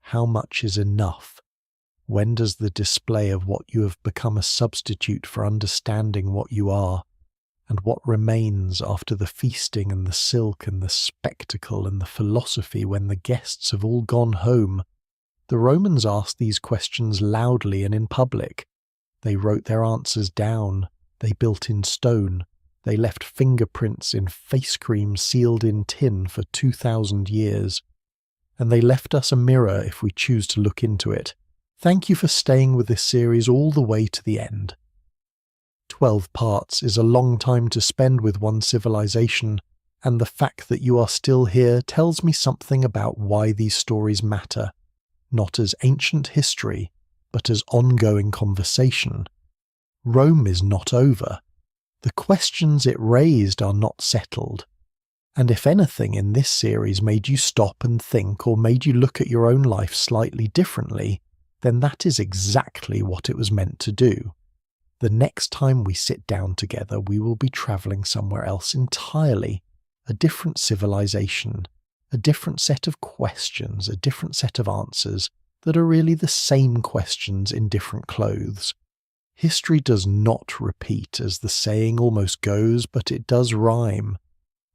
How much is enough? When does the display of what you have become a substitute for understanding what you are? And what remains after the feasting and the silk and the spectacle and the philosophy when the guests have all gone home? The Romans asked these questions loudly and in public. They wrote their answers down. They built in stone. They left fingerprints in face cream sealed in tin for 2,000 years. And they left us a mirror if we choose to look into it. Thank you for staying with this series all the way to the end. 12 parts is a long time to spend with one civilization, and the fact that you are still here tells me something about why these stories matter, not as ancient history, but as ongoing conversation. Rome is not over. The questions it raised are not settled. And if anything in this series made you stop and think or made you look at your own life slightly differently, then that is exactly what it was meant to do. The next time we sit down together, we will be travelling somewhere else entirely, a different civilization, a different set of questions, a different set of answers that are really the same questions in different clothes. History does not repeat, as the saying almost goes, but it does rhyme.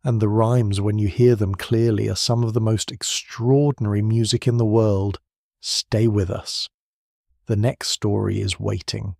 And the rhymes, when you hear them clearly, are some of the most extraordinary music in the world. Stay with us. The next story is waiting.